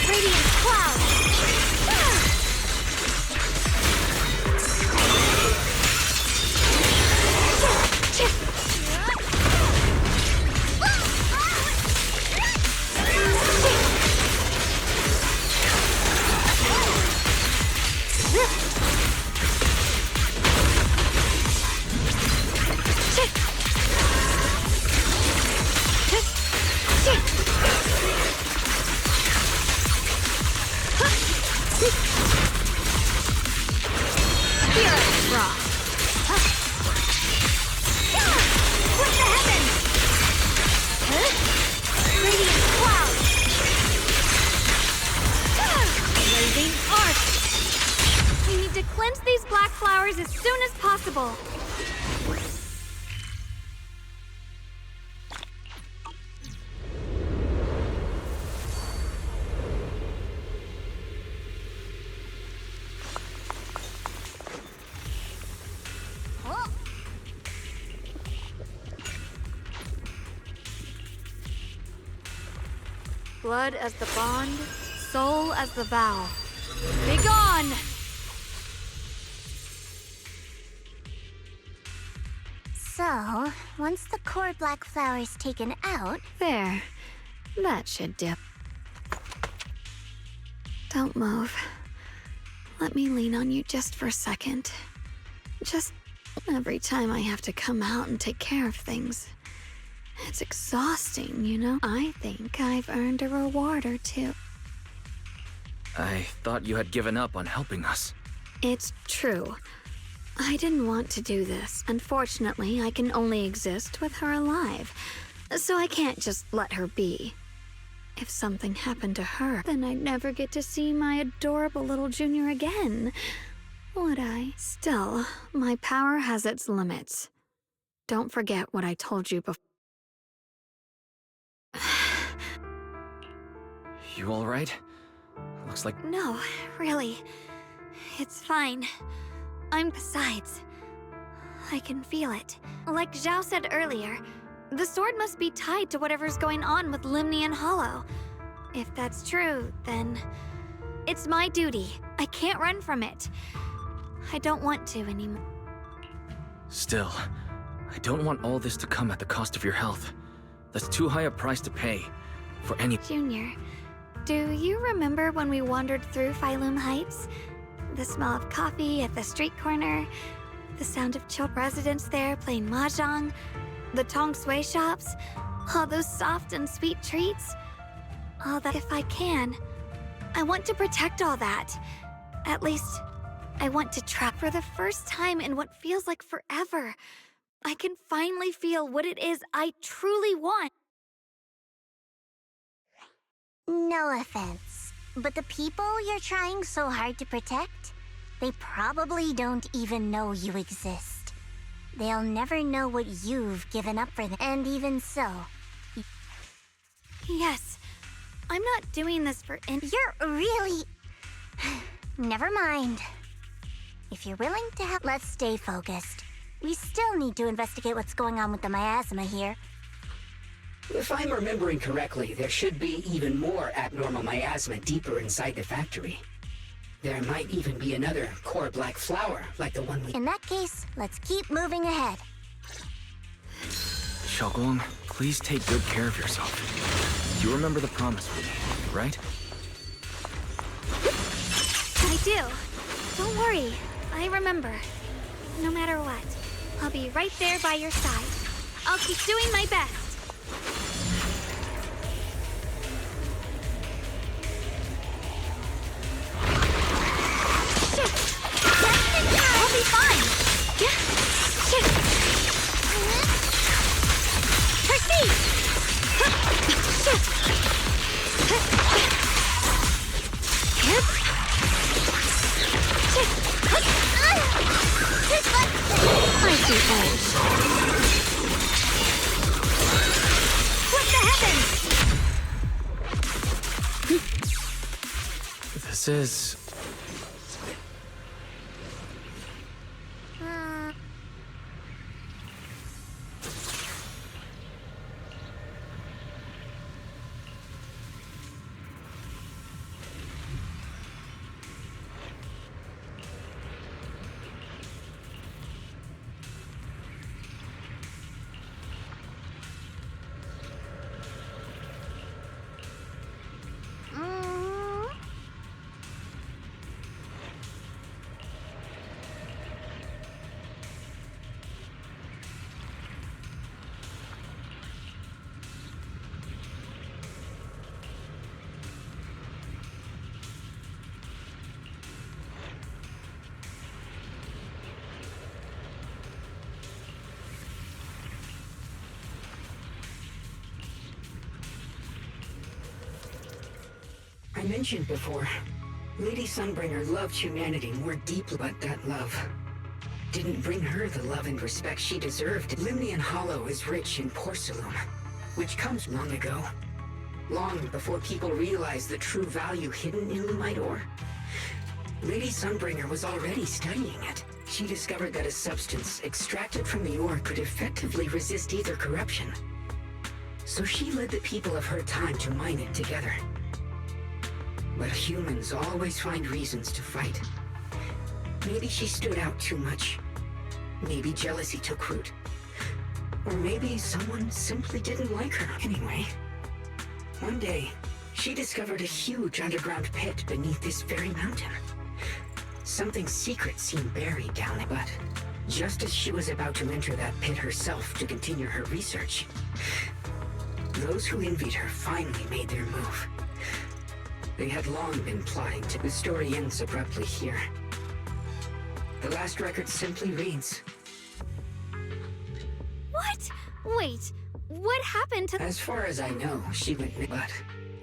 Radiant cloud! Cleanse these black flowers as soon as possible. Blood as the bond, soul as the vow. Begone! So, once the core black flower is taken out... There. That should dip. Don't move. Let me lean on you just for a second. Just every time I have to come out and take care of things. It's exhausting, you know? I think I've earned a reward or two. I thought you had given up on helping us. It's true. I didn't want to do this. Unfortunately, I can only exist with her alive, so I can't just let her be. If something happened to her, then I'd never get to see my adorable little Junior again, would I? Still, my power has its limits. Don't forget what I told you before. You alright? Looks like... No, really. It's fine. Besides, I can feel it. Like Zhao said earlier, the sword must be tied to whatever's going on with Limnian Hollow. If that's true, then it's my duty. I can't run from it. I don't want to anymore. Still, I don't want all this to come at the cost of your health. That's too high a price to pay for any... Junior, do you remember when we wandered through Phaethon Heights? The smell of coffee at the street corner, the sound of chilled residents there playing mahjong, the tong sui shops, all those soft and sweet treats. All that, if I can. I want to protect all that. At least, I want to trap. For the first time in what feels like forever, I can finally feel what it is I truly want. No offense, but the people you're trying so hard to protect, they probably don't even know you exist. They'll never know what you've given up for them. And even so... Yes, I'm not doing this for You're really... Never mind. If you're willing to help, let's stay focused. We still need to investigate what's going on with the miasma here. If I'm remembering correctly, there should be even more abnormal miasma deeper inside the factory. There might even be another core black flower, like the one we... In that case, let's keep moving ahead. Xiaoguang, please take good care of yourself. You remember the promise we made, right? I do. Don't worry. I remember. No matter what, I'll be right there by your side. I'll keep doing my best. I'll be fine! Proceed! I see edge. What the heavens? This is... I mentioned before, Lady Sunbringer loved humanity more deeply, but that love didn't bring her the love and respect she deserved. Limnian Hollow is rich in porcelain, which comes long ago. Long before people realized the true value hidden in Lumite ore. Lady Sunbringer was already studying it. She discovered that a substance extracted from the ore could effectively resist either corruption. So she led the people of her time to mine it together. But humans always find reasons to fight. Maybe she stood out too much. Maybe jealousy took root. Or maybe someone simply didn't like her. Anyway, one day, she discovered a huge underground pit beneath this very mountain. Something secret seemed buried down it, but just as she was about to enter that pit herself to continue her research, those who envied her finally made their move. They had long been plotting to... The story ends abruptly here. The last record simply reads, What? Wait, what happened to— as far as I know, she went but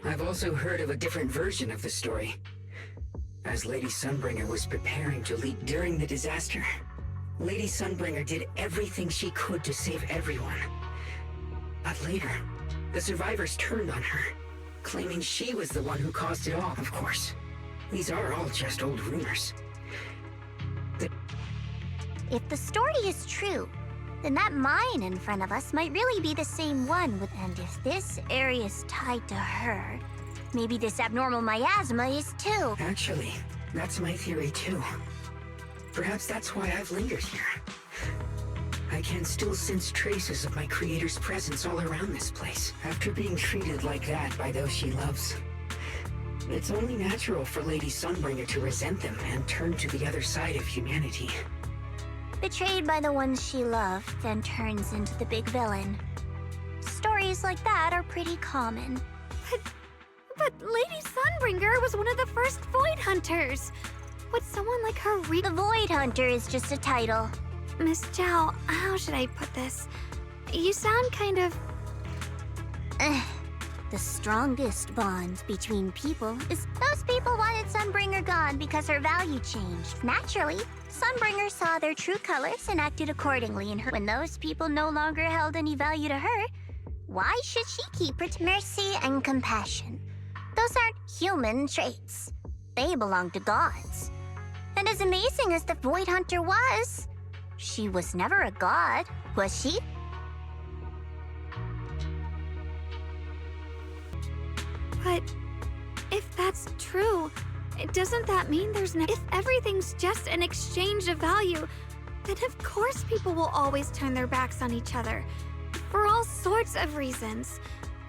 I've also heard of a different version of the story. As Lady Sunbringer was preparing to leave during the disaster, Lady Sunbringer did everything she could to save everyone. But later, the survivors turned on her, claiming she was the one who caused it all. Of course, these are all just old rumors. If the story is true, then that mine in front of us might really be the same one and if this area is tied to her, maybe this abnormal miasma is too. Actually, that's my theory too. Perhaps that's why I've lingered here. I can still sense traces of my creator's presence all around this place. After being treated like that by those she loves, it's only natural for Lady Sunbringer to resent them and turn to the other side of humanity. Betrayed by the ones she loved, then turns into the big villain. Stories like that are pretty common. But Lady Sunbringer was one of the first Void Hunters. Would someone like her The Void Hunter is just a title. Miss Zhao, how should I put this? You sound kind of... The strongest bond between people is those people wanted Sunbringer gone because her value changed. Naturally, Sunbringer saw their true colors and acted accordingly in her. When those people no longer held any value to her, why should she keep mercy and compassion? Those aren't human traits. They belong to gods. And as amazing as the Void Hunter was, she was never a god, was she? But if that's true, doesn't that mean if everything's just an exchange of value, then of course people will always turn their backs on each other, for all sorts of reasons.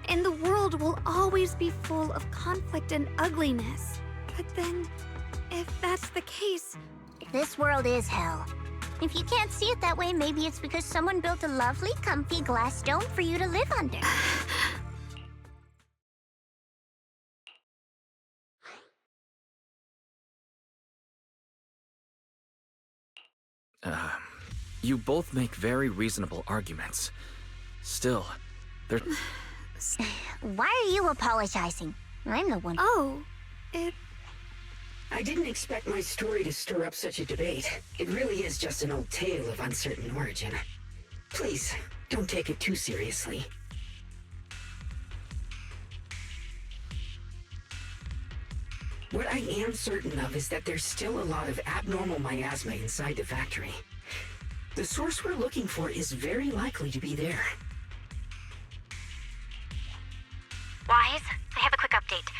And the world will always be full of conflict and ugliness. But then, if that's the case... This world is hell. If you can't see it that way, maybe it's because someone built a lovely, comfy glass dome for you to live under. You both make very reasonable arguments. Still, they're... Why are you apologizing? I'm the one. Oh, I didn't expect my story to stir up such a debate. It really is just an old tale of uncertain origin. Please, don't take it too seriously. What I am certain of is that there's still a lot of abnormal miasma inside the factory. The source we're looking for is very likely to be there. Wise, I have a quick update.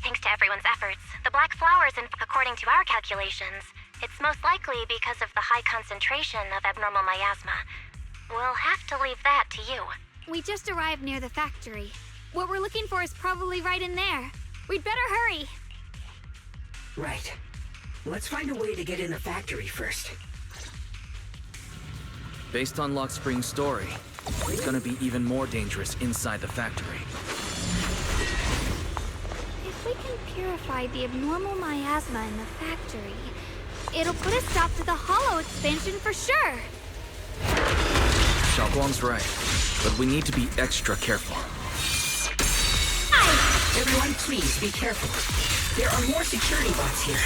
Thanks to everyone's efforts, the black flowers, according to our calculations, it's most likely because of the high concentration of abnormal miasma. We'll have to leave that to you. We just arrived near the factory. What we're looking for is probably right in there. We'd better hurry. Right. Let's find a way to get in the factory first. Based on Lock Spring's story, it's gonna be even more dangerous inside the factory. If we can purify the abnormal miasma in the factory, it'll put a stop to the hollow expansion for sure. Xiaoguang's right, but we need to be extra careful. Everyone, please be careful. There are more security bots here.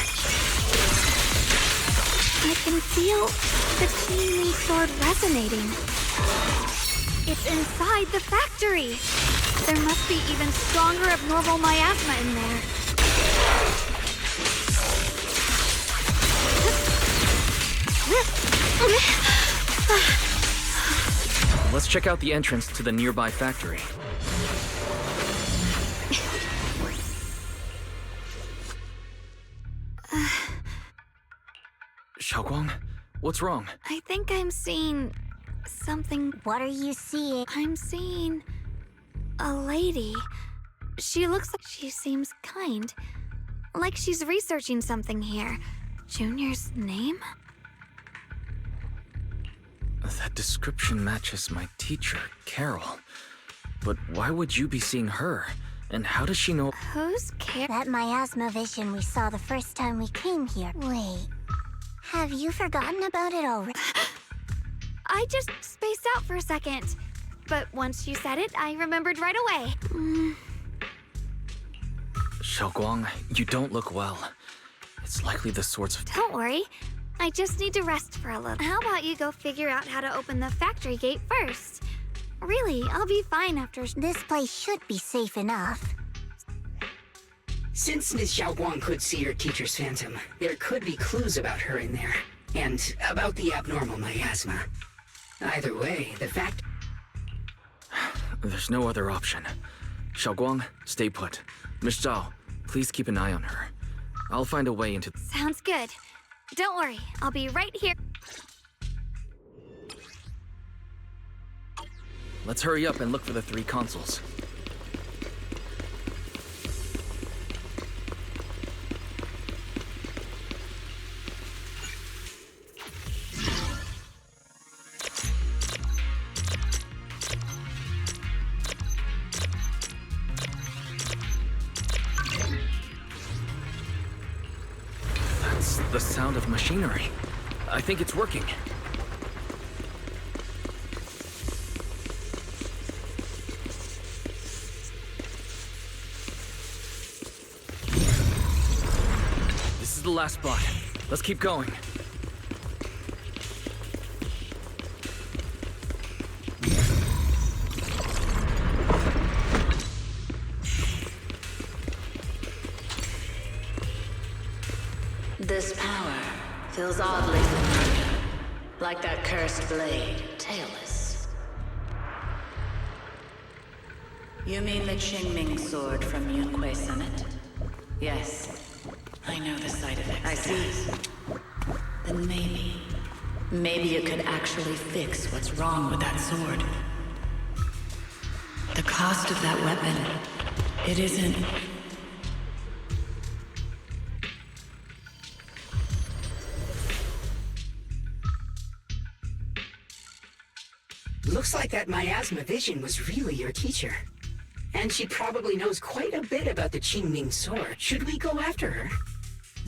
I can feel the Qi sword resonating. It's inside the factory. There must be even stronger abnormal miasma in there. Let's check out the entrance to the nearby factory. Xiaoguang, what's wrong? I think I'm seeing something. What are you seeing? I'm seeing a lady. She looks like she seems kind. Like she's researching something here. Junior's name? That description matches my teacher, Carol. But why would you be seeing her? And how does she know? Who's Carol? That miasma vision we saw the first time we came here. Wait. Have you forgotten about it already? I just spaced out for a second. But once you said it, I remembered right away. Xiaoguang, you don't look well. It's likely the sorts of... Don't worry. I just need to rest for a little. How about you go figure out how to open the factory gate first? Really, I'll be fine after... This place should be safe enough. Since Ms. Xiaoguang could see her teacher's phantom, there could be clues about her in there. And about the abnormal miasma. Either way, the fact... There's no other option. Xiaoguang, stay put. Miss Zhao, please keep an eye on her. I'll find a way into... Sounds good. Don't worry, I'll be right here. Let's hurry up and look for the 3 consoles. That's the sound of machinery. I think it's working. This is the last spot. Let's keep going. This power feels oddly familiar, like that cursed blade, tailless. You mean the Qingming sword from Yunquei Summit? Yes, I know the side effects. I see. Then maybe you could actually fix what's wrong with that sword. The cost of that weapon, it isn't... Looks like that miasma vision was really your teacher. And she probably knows quite a bit about the Qingming sword. Should we go after her?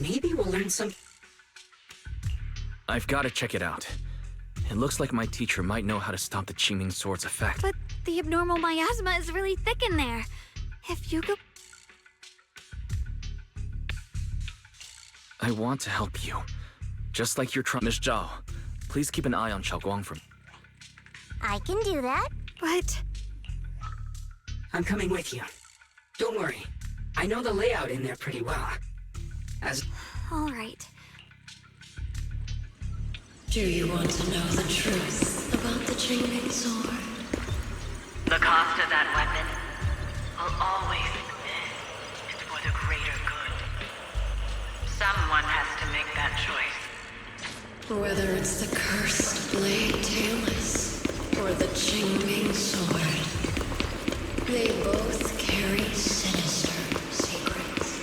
Maybe we'll learn some... I've got to check it out. It looks like my teacher might know how to stop the Qingming sword's effect. But the abnormal miasma is really thick in there. If you go... I want to help you. Just like you're trying... Miss Zhao, please keep an eye on Xiaoguang for me. I can do that. But... I'm coming with you. Don't worry. I know the layout in there pretty well. All right. Do you want to know the truth about the Qingming sword? The cost of that weapon will always be for the greater good. Someone has to make that choice. Whether it's the cursed blade tailless or the Qingming sword, they both carry sinister secrets.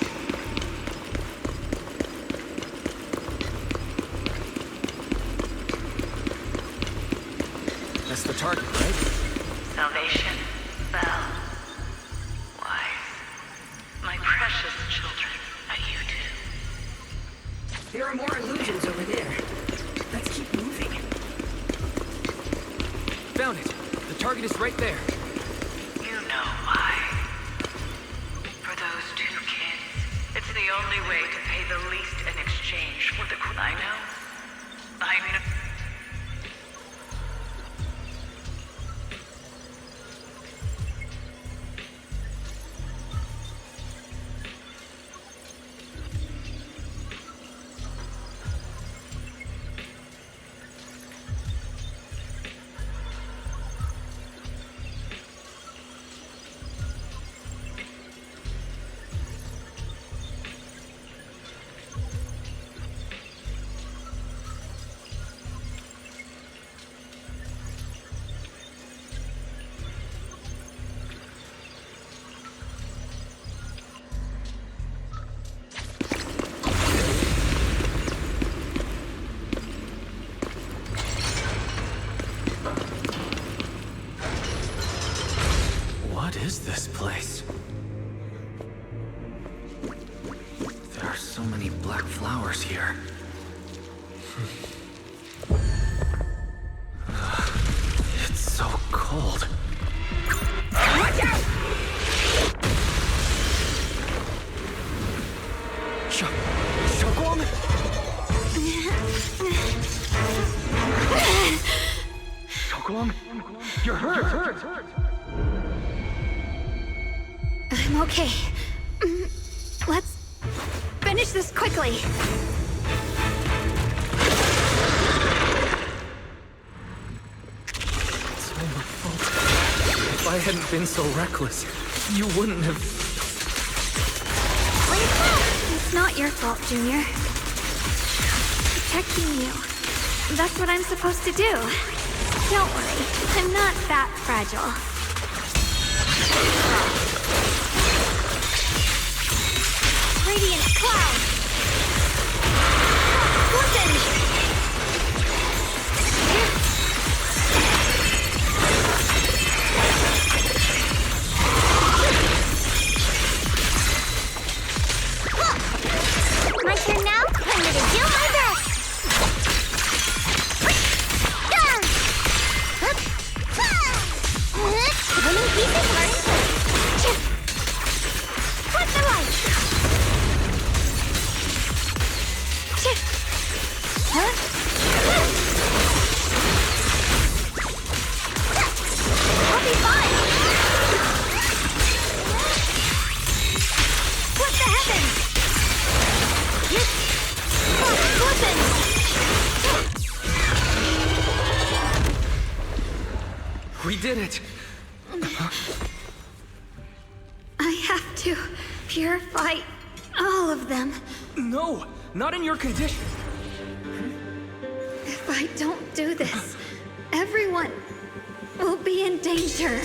That's the target, right? Salvation, Bell, wise, my precious children, are you too? There are more illusions over there. Let's keep moving. Found it! The target is right there. You know why. For those 2 kids, it's the only way to pay the least in exchange for the... I know. What is this place? There are so many black flowers here. It's so cold. Watch out! Xiaoguang? Xiaoguang? You're hurt! I'm okay. Let's finish this quickly. It's all my fault. If I hadn't been so reckless, you wouldn't have... It's not your fault, Junior. Protecting you. That's what I'm supposed to do. Don't worry, I'm not that fragile. Radiant cloud! Listen! My turn now? I'm gonna do my best! Winning pieces are in place! What's the light? I'll be fine! What the heavens? We did it! I have to purify all of them. No! Not in your condition! If I don't do this, everyone will be in danger.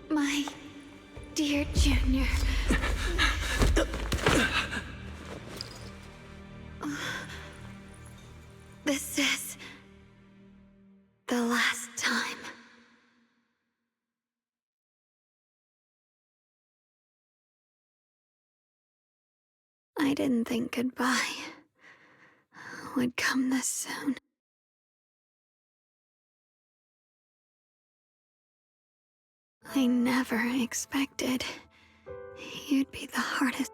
My dear Junior. This is the last time. I didn't think goodbye would come this soon. I never expected you'd be the hardest.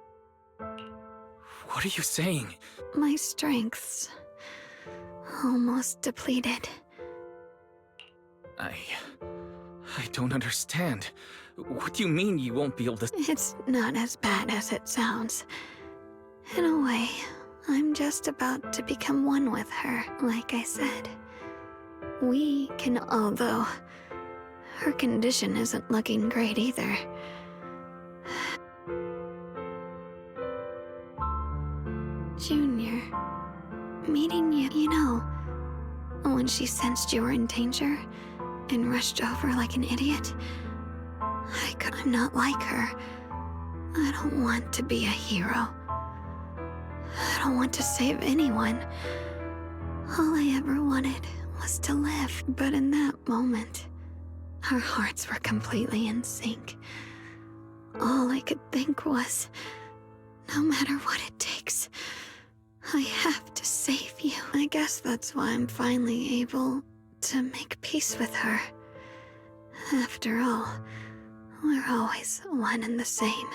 What are you saying? My strength's almost depleted. I don't understand. What do you mean you won't be able to... It's not as bad as it sounds. In a way, I'm just about to become one with her, like I said. We can, although her condition isn't looking great either. Junior, meeting you, you know, when she sensed you were in danger and rushed over like an idiot, I'm not like her. I don't want to be a hero. I don't want to save anyone. All I ever wanted was to live. But in that moment, our hearts were completely in sync. All I could think was, no matter what it takes, I have to save you. I guess that's why I'm finally able to make peace with her. After all, we're always one and the same.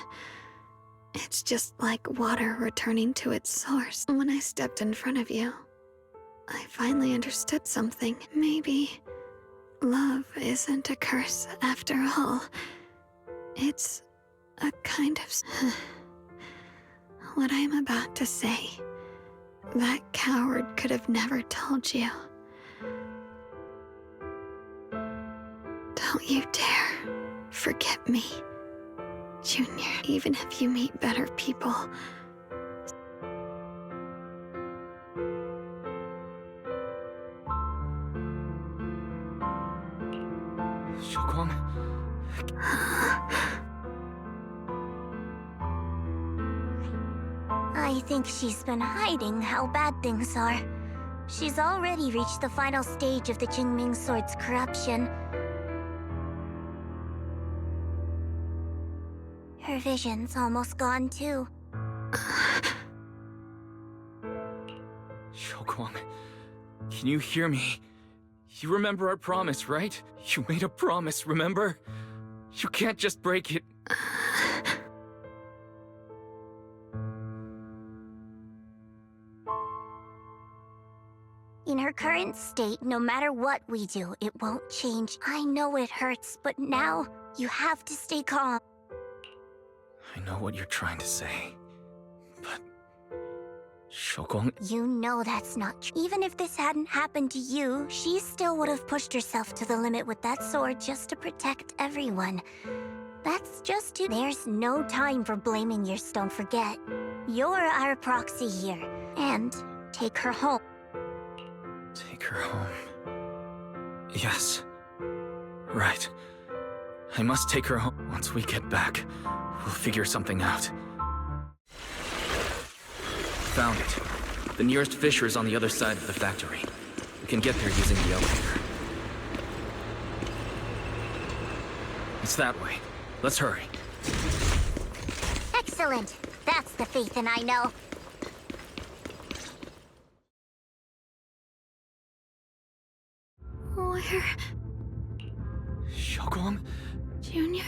It's just like water returning to its source. When I stepped in front of you, I finally understood something. Maybe love isn't a curse after all. It's a kind of... What I'm about to say, that coward could have never told you. Don't you dare forget me, Junior, even if you meet better people. Xiaoguang? I think she's been hiding how bad things are. She's already reached the final stage of the Jingming Sword's corruption. Her vision's almost gone too. Xiaoguang, can you hear me? You remember our promise, right? You made a promise, remember? You can't just break it. In her current state, no matter what we do, it won't change. I know it hurts, but now you have to stay calm. I know what you're trying to say, but... Xiaoguang... You know that's not true. Even if this hadn't happened to you, she still would have pushed herself to the limit with that sword just to protect everyone. That's just too... There's no time for blaming your Don't forget. You're our proxy here. And take her home. Take her home... Yes. Right. I must take her home. Once we get back, we'll figure something out. Found it. The nearest fissure is on the other side of the factory. We can get there using the elevator. It's that way. Let's hurry. Excellent. That's the Phaethon I know. Where? Xiaoguang? Junior?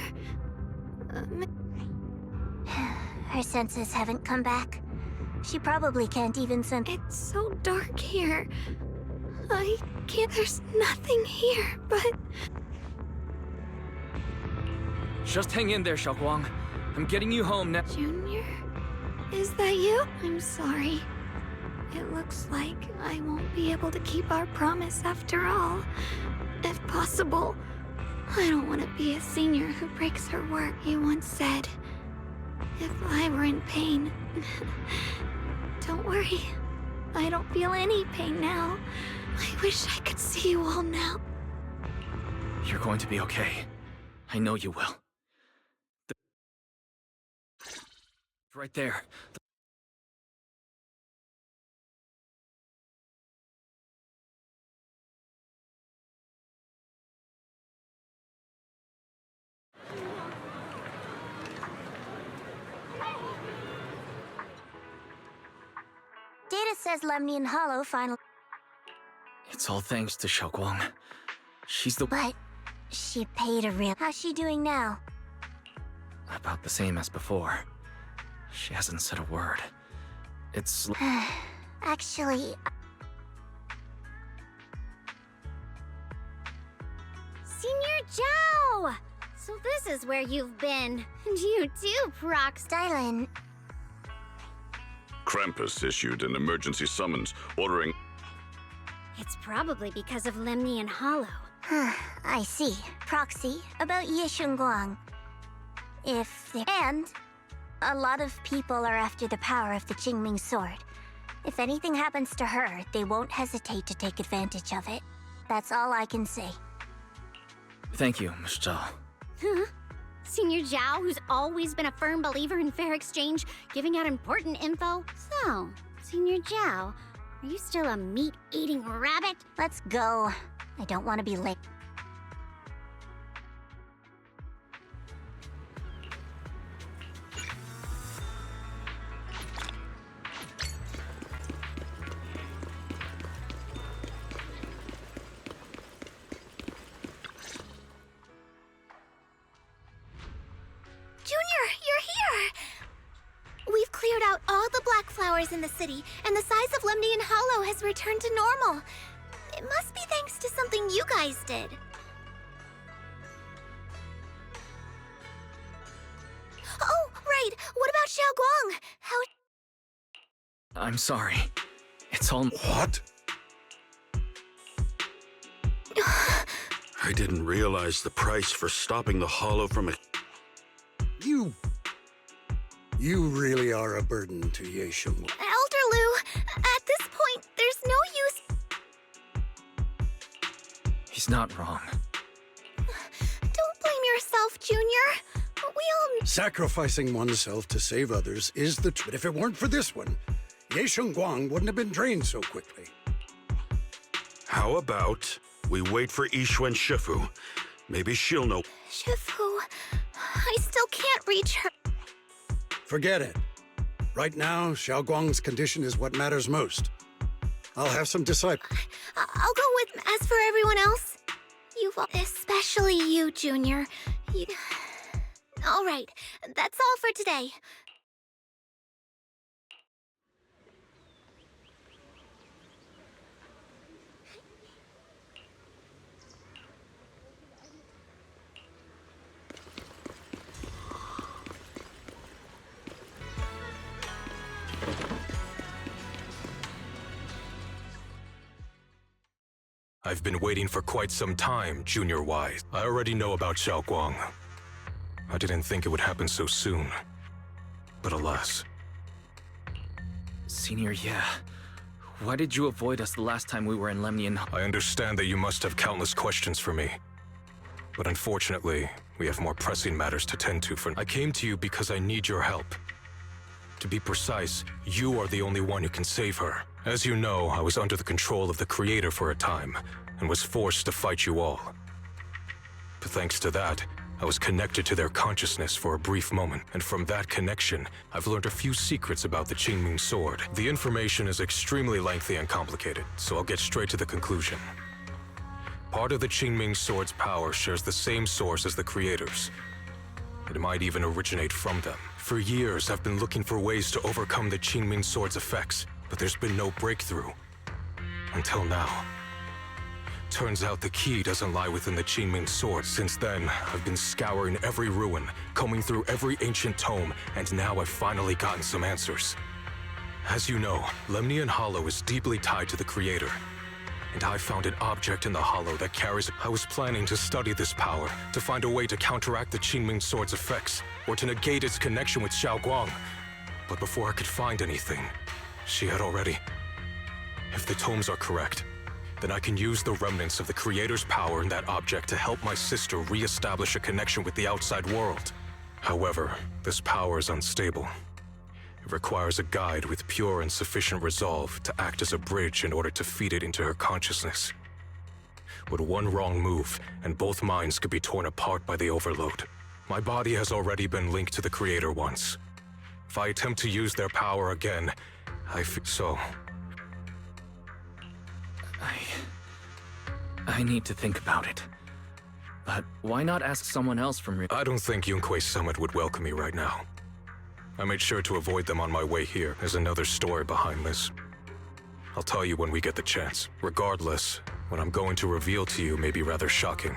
Her senses haven't come back. She probably can't even sense. It's so dark here. I can't. There's nothing here, but. Just hang in there, Xiaoguang. I'm getting you home now. Junior? Is that you? I'm sorry. It looks like I won't be able to keep our promise after all. If possible, I don't want to be a senior who breaks her word. You once said, if I were in pain. Don't worry. I don't feel any pain now. I wish I could see you all now. You're going to be okay. I know you will. Right there. Data says Lemnian Hollow finally... It's all thanks to Xiaoguang. She's the... But she paid a real... How's she doing now? About the same as before. She hasn't said a word. It's... Actually... Senior Zhao! So this is where you've been. And you too, Prox. Dylan. Krampus issued an emergency summons ordering... It's probably because of Lemnian Hollow. I see. Proxy about Ye Shunguang. And a lot of people are after the power of the Jingming Sword. If anything happens to her, they won't hesitate to take advantage of it. That's all I can say. Thank you, Miss Zhao. Huh? Senior Zhao, who's always been a firm believer in fair exchange, giving out important info. So, Senior Zhao, are you still a meat-eating rabbit? Let's go. I don't want to be late. We've cleared out all the black flowers in the city, and the size of Lemnian Hollow has returned to normal. It must be thanks to something you guys did. Oh, right! What about Xiaoguang? How... I'm sorry. It's all... What? I didn't realize the price for stopping the Hollow from a... You really are a burden to Ye Shunguang. Elder Lu, at this point, there's no use... He's not wrong. Don't blame yourself, Junior. We all... Sacrificing oneself to save others is the truth. But if it weren't for this one, Ye Guang wouldn't have been drained so quickly. How about we wait for Yixuan Shifu? Maybe she'll know. Shifu, I still can't reach her. Forget it. Right now, Xiao Guang's condition is what matters most. I'll have some disciples. I'll go with. As for everyone else, especially you, Junior. All right, that's all for today. I've been waiting for quite some time, Junior Wise. I already know about Xiao Guang. I didn't think it would happen so soon. But alas. Senior, yeah. Why did you avoid us the last time we were in Lemnian? I understand that you must have countless questions for me. But unfortunately, we have more pressing matters to tend to for... I came to you because I need your help. To be precise, you are the only one who can save her. As you know, I was under the control of the Creator for a time, and was forced to fight you all. But thanks to that, I was connected to their consciousness for a brief moment, and from that connection, I've learned a few secrets about the Qingming Sword. The information is extremely lengthy and complicated, so I'll get straight to the conclusion. Part of the Qingming Sword's power shares the same source as the Creator's. It might even originate from them. For years, I've been looking for ways to overcome the Qingming Sword's effects, but there's been no breakthrough. Until now. Turns out the key doesn't lie within the Qingming Sword. Since then, I've been scouring every ruin, combing through every ancient tome, and now I've finally gotten some answers. As you know, Lemnian Hollow is deeply tied to the Creator. And I found an object in the Hollow that carries... I was planning to study this power, to find a way to counteract the Qingming Sword's effects, or to negate its connection with Xiao Guang. But before I could find anything, she had already... If the tomes are correct, then I can use the remnants of the Creator's power in that object to help my sister re-establish a connection with the outside world. However, this power is unstable. It requires a guide with pure and sufficient resolve to act as a bridge in order to feed it into her consciousness. With one wrong move, and both minds could be torn apart by the overload. My body has already been linked to the Creator once. If I attempt to use their power again, so... I need to think about it. But why not ask someone else from your... I don't think Yunquei Summit would welcome me right now. I made sure to avoid them on my way here. There's another story behind this. I'll tell you when we get the chance. Regardless, what I'm going to reveal to you may be rather shocking.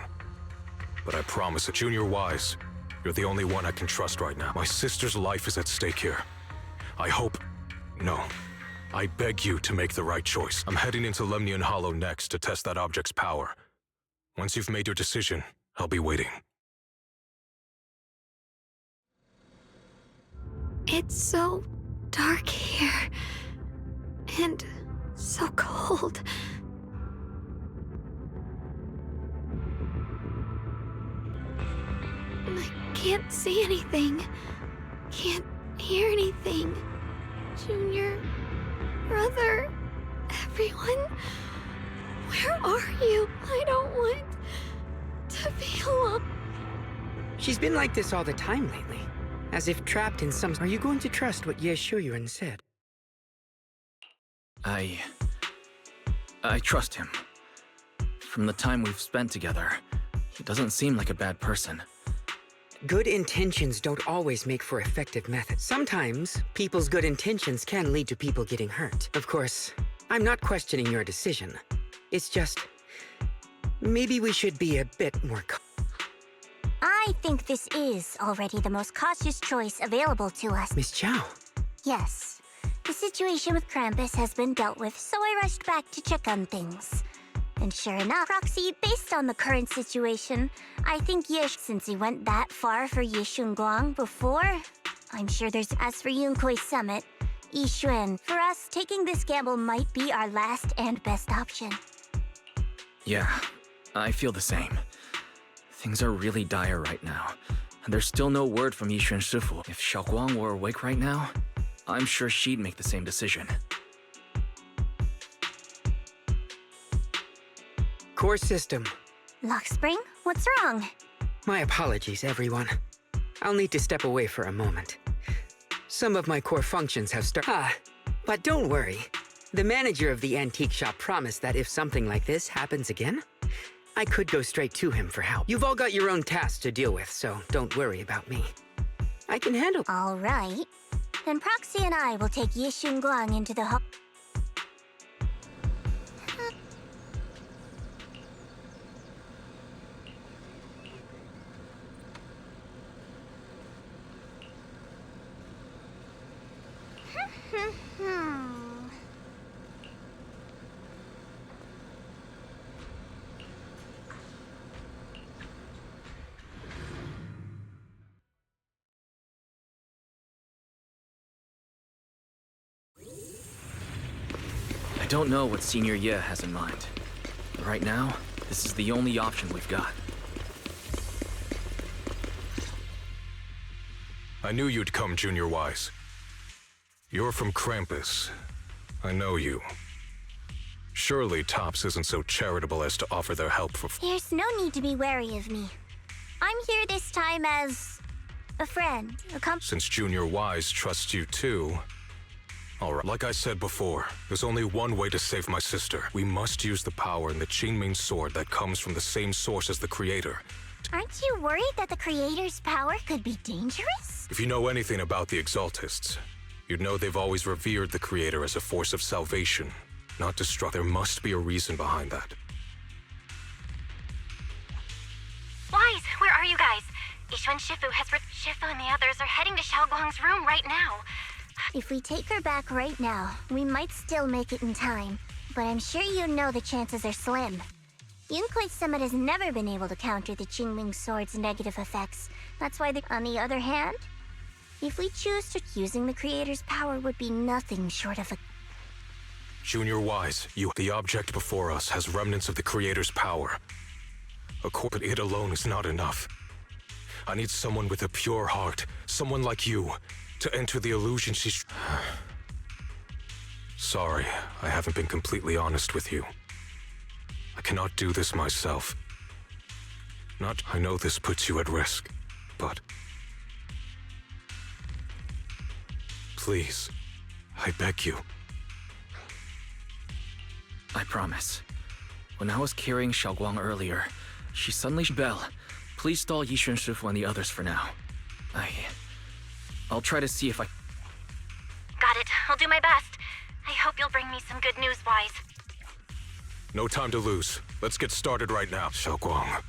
But I promise that Junior Wise, you're the only one I can trust right now. My sister's life is at stake here. I hope... No. I beg you to make the right choice. I'm heading into Lemnian Hollow next to test that object's power. Once you've made your decision, I'll be waiting. It's so dark here. And so cold. I can't see anything. Can't hear anything. Junior, brother, everyone, where are you? I don't want to be alone. She's been like this all the time lately. As if trapped in some... Are you going to trust what Ye Shuyuan said? I trust him. From the time we've spent together, he doesn't seem like a bad person. Good intentions don't always make for effective methods. Sometimes, people's good intentions can lead to people getting hurt. Of course, I'm not questioning your decision. It's just... maybe we should be a bit more I think this is already the most cautious choice available to us. Miss Zhao. Yes. The situation with Krampus has been dealt with, so I rushed back to check on things. And sure enough, Proxy, based on the current situation, I think since he went that far for Yixun Guang before, I'm sure there's... As for Yunquei Summit, Yixuan, for us, taking this gamble might be our last and best option. Yeah, I feel the same. Things are really dire right now, and there's still no word from Yixuan Shifu. If Xiao Guang were awake right now, I'm sure she'd make the same decision. Core system. Lockspring, what's wrong? My apologies, everyone. I'll need to step away for a moment. Some of my core functions have but don't worry. The manager of the antique shop promised that if something like this happens again, I could go straight to him for help. You've all got your own tasks to deal with, so don't worry about me. I can handle— All right. Then Proxy and I will take Yishun Guang into the I don't know what Senior Ye has in mind. But right now, this is the only option we've got. I knew you'd come, Junior Wise. You're from Krampus. I know you. Surely Tops isn't so charitable as to offer their help for— There's no need to be wary of me. I'm here this time as a friend, Since Junior Wise trusts you too— Alright, like I said before, there's only one way to save my sister. We must use the power in the Qingming sword that comes from the same source as the Creator. Aren't you worried that the Creator's power could be dangerous? If you know anything about the Exaltists, you'd know they've always revered the Creator as a force of salvation, not destruction. There must be a reason behind that. Wise, where are you guys? Ishu and Shifu Shifu and the others are heading to Xiaoguang's room right now. If we take her back right now, we might still make it in time. But I'm sure you know the chances are slim. Yunkui's summit has never been able to counter the Qingming sword's negative effects. That's why on the other hand, if we choose to, using the Creator's power would be nothing short of a— Junior Wise, the object before us has remnants of the Creator's power. But it alone is not enough. I need someone with a pure heart, someone like you, to enter the illusion she's— Sorry, I haven't been completely honest with you. I cannot do this myself. I know this puts you at risk, but— Please, I beg you. I promise. When I was carrying Xiaoguang earlier, she suddenly— Belle, please stall Yishun Shifu and the others for now. I'll try to see if I— Got it. I'll do my best. I hope you'll bring me some good news, Wise. No time to lose. Let's get started right now, Xiaoguang.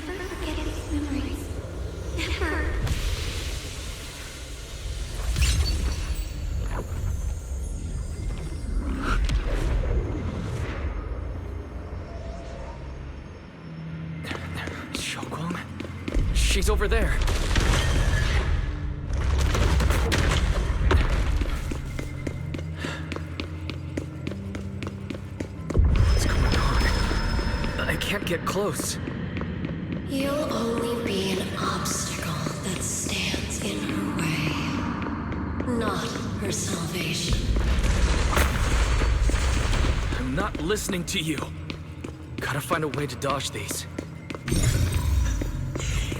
Never forget these memories. Never. Xiaoguang? She's over there. What's going on? I can't get close. You'll only be an obstacle that stands in her way, not her salvation. I'm not listening to you. Gotta find a way to dodge these.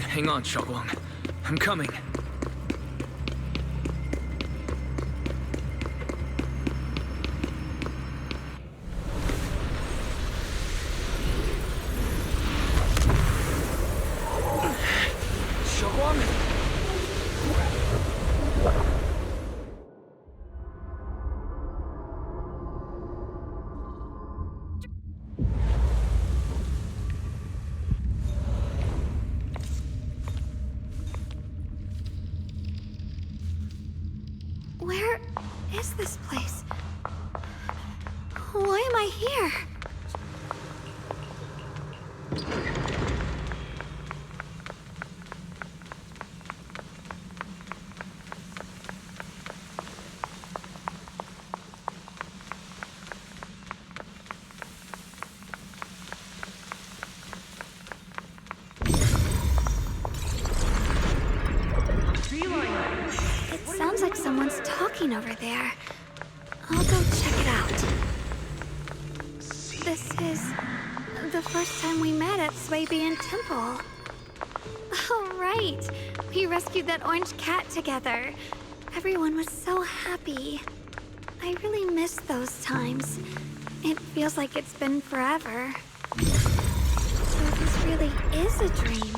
Hang on, Xiaoguang. I'm coming. this place? Why am I here? It sounds like someone's talking over there. I'll go check it out. This is the first time we met at Swabian Temple. Oh, right. We rescued that orange cat together. Everyone was so happy. I really miss those times. It feels like it's been forever. So this really is a dream.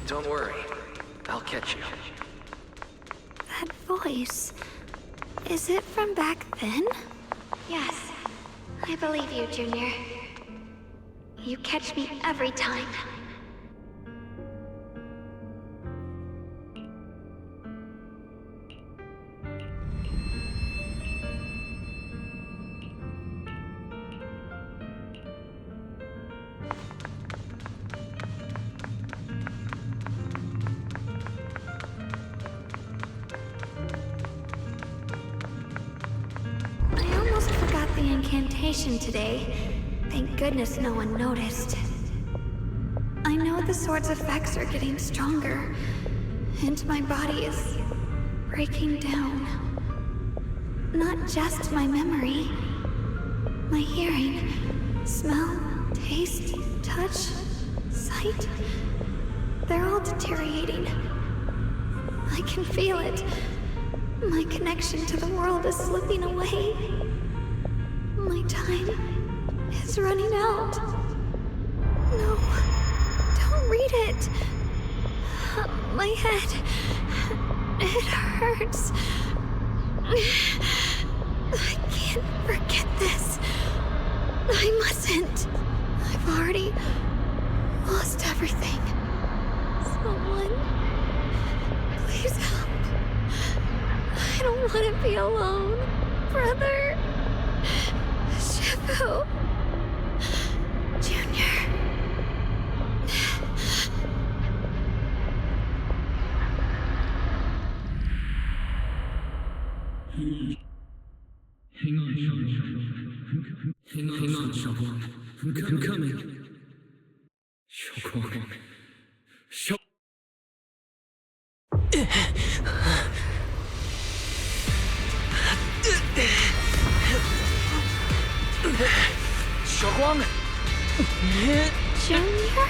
Don't worry. I'll catch you. That voice... is it from back then? Yes. I believe you, Junior. You catch me every time. Incantation today. Thank goodness no one noticed. I know the sword's effects are getting stronger, and my body is breaking down. Not just my memory. My hearing, smell, taste, touch, sight. They're all deteriorating. I can feel it. My connection to the world is slipping away. My time is running out. No, don't read it. My head, it hurts. I can't forget this. I mustn't. I've already lost everything. Someone, please help. I don't want to be alone, brother. Shifu. Junior. Hang on, Xiaoguang. I'm coming. Xiaoguang. Xiaoguang? Junior?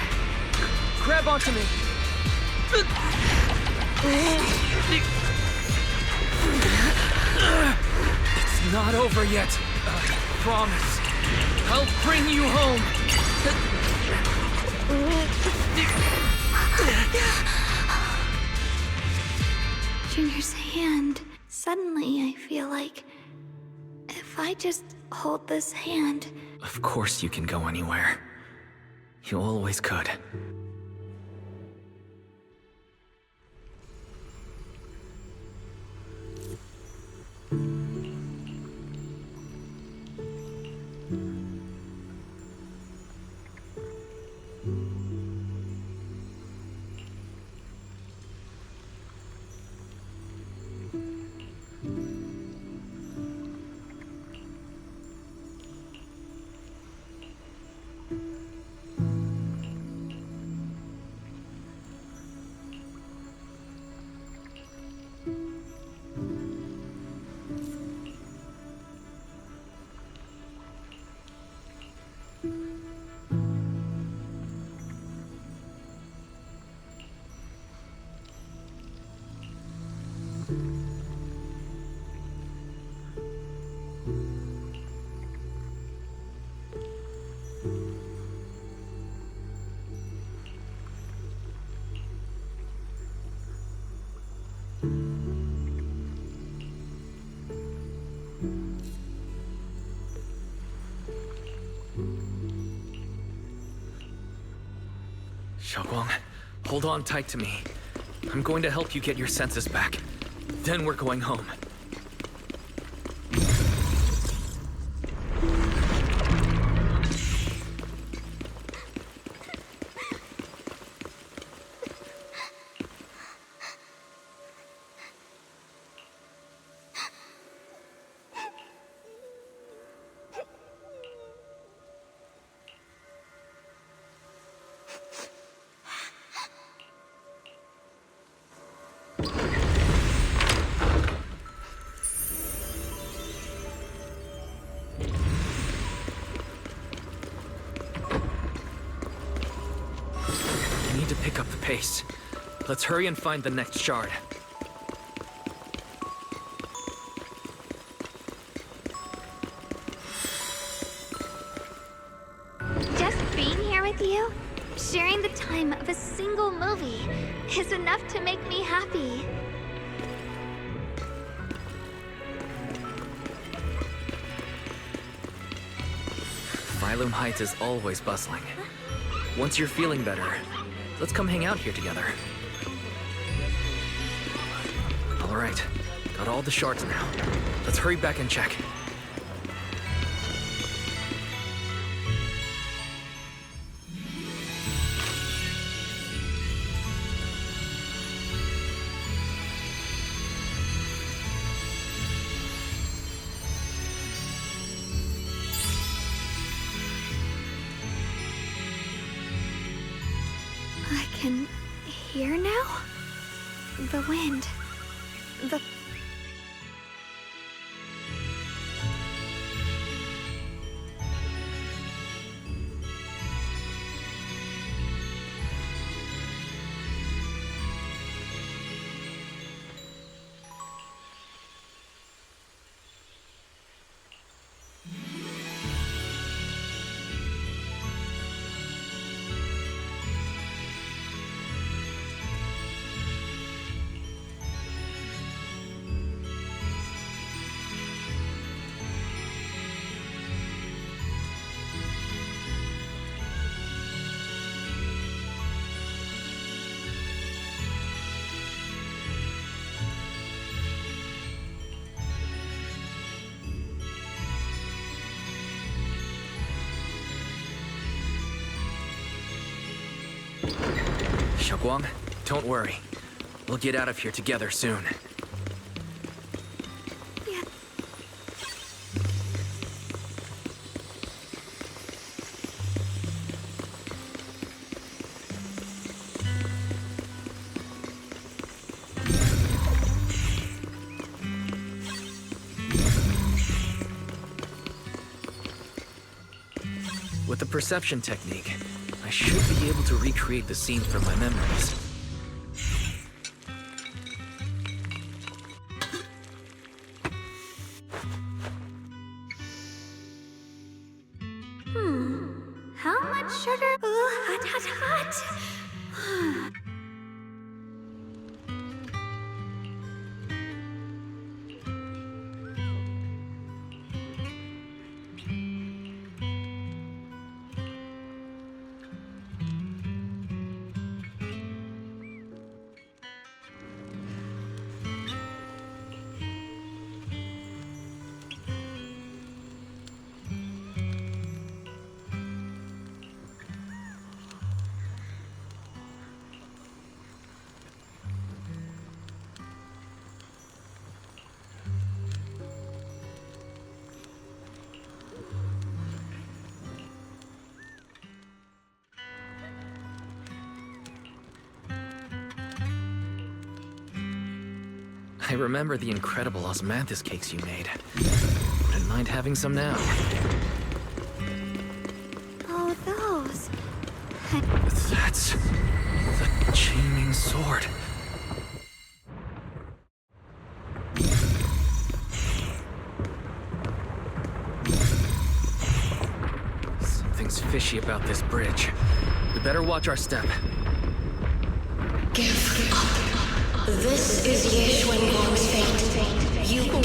Grab onto me. It's not over yet. Promise. I'll bring you home. Junior's hand. Suddenly, I feel like if I just hold this hand... Of course you can go anywhere. You always could. Xiaoguang, hold on tight to me. I'm going to help you get your senses back. Then we're going home. I need to pick up the pace. Let's hurry and find the next shard. Just being here with you, sharing the time of a single movie, is enough to make me happy. Phylum Heights is always bustling. Once you're feeling better, let's come hang out here together. All right, got all the shards now. Let's hurry back and check. I can hear now? The wind. The... Xiaoguang, don't worry. We'll get out of here together soon. With the perception technique, I should be able to recreate the scene from my memories. How much sugar? Ooh, hot, hot, hot. I remember the incredible osmanthus cakes you made. Wouldn't mind having some now. Oh, those. That's the chaining sword. Something's fishy about this bridge. We better watch our step. Give up. This is Yeshuan-Guang's fate. You, why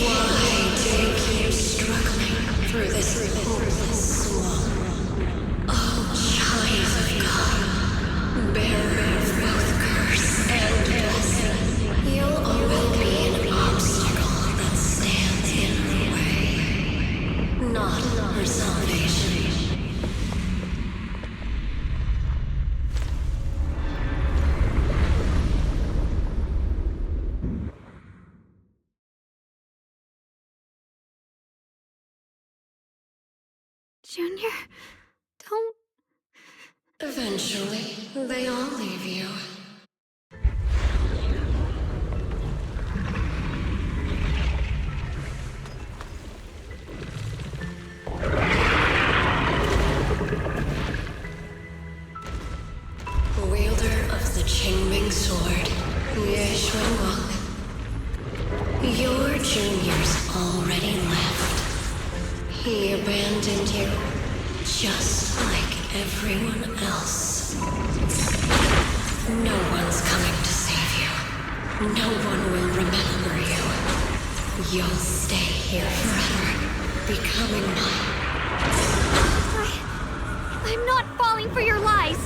do you keep struggling through this hopeless swamp? Oh, child of God, bear Junior, don't... Eventually, they all leave you. Wielder of the Qingming sword, Ye Xuanguang. Your junior's already left. He abandoned you, just like everyone else. No one's coming to save you. No one will remember you. You'll stay here forever, becoming mine. I'm not falling for your lies.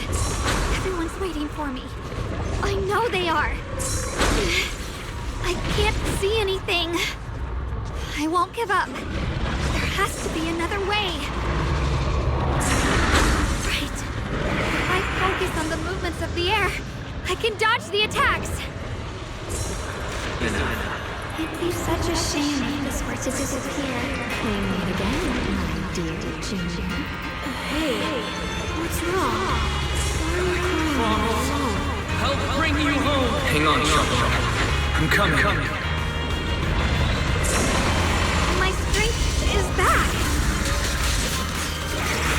Everyone's waiting for me. I know they are. I can't see anything. I won't give up. There has to be another way. Right. If I focus on the movements of the air, I can dodge the attacks. It'd be such a shame if this were to disappear. We meet again, my dear Junior. Hey, what's wrong? Why are you crying alone? I'll bring you home. Hang on, Zhao. I'm coming. My strength is back.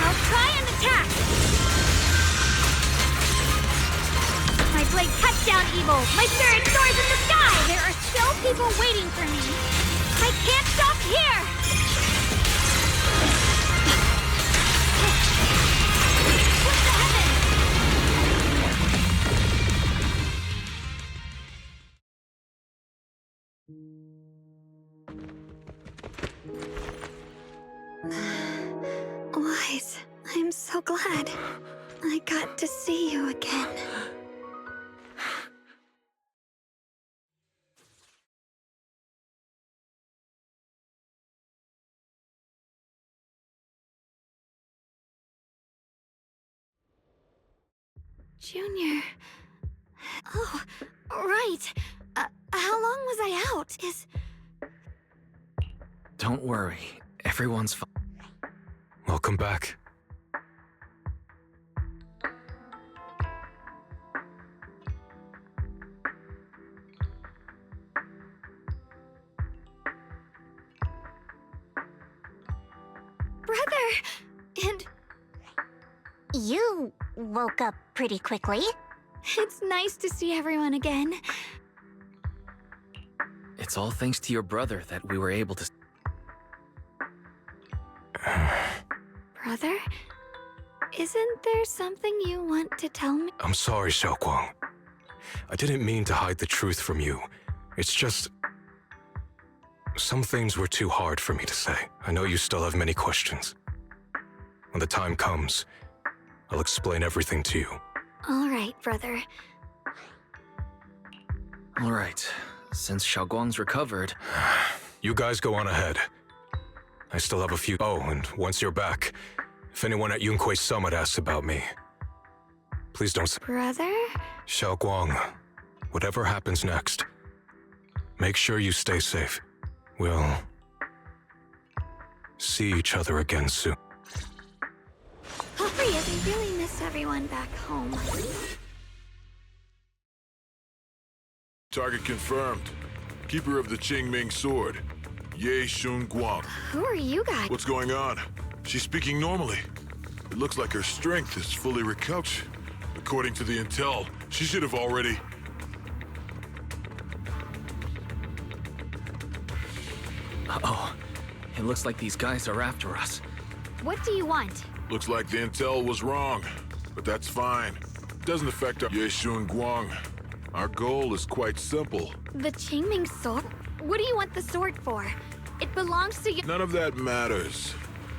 I'll try and attack. My blade cuts down evil. My spirit soars in the sky. There are still people waiting for me. I can't stop here. What the heavens? Wise, I'm so glad I got to see you again. Junior. Oh, right. How long was I out? Don't worry. Everyone's fine. Welcome back. Brother! And... You woke up pretty quickly. It's nice to see everyone again. It's all thanks to your brother that we were able to... Brother? Isn't there something you want to tell me? I'm sorry, Xiaoguang. I didn't mean to hide the truth from you. It's just... some things were too hard for me to say. I know you still have many questions. When the time comes, I'll explain everything to you. All right, brother. All right. Since Xiaoguang's recovered... You guys go on ahead. I still have a few... Oh, and once you're back, if anyone at Yunquei Summit asks about me, please don't... Brother? Xiaoguang, whatever happens next, make sure you stay safe. We'll... see each other again soon. Hurry, as I really miss everyone back home. Target confirmed. Keeper of the Qingming sword, Ye Xuanguang. Who are you guys? What's going on? She's speaking normally. It looks like her strength is fully recovered. According to the intel, she should have already... Uh-oh. It looks like these guys are after us. What do you want? Looks like the intel was wrong, but that's fine. Doesn't affect our Ye Xuanguang. Our goal is quite simple. The Qingming sword? What do you want the sword for? It belongs to you. None of that matters.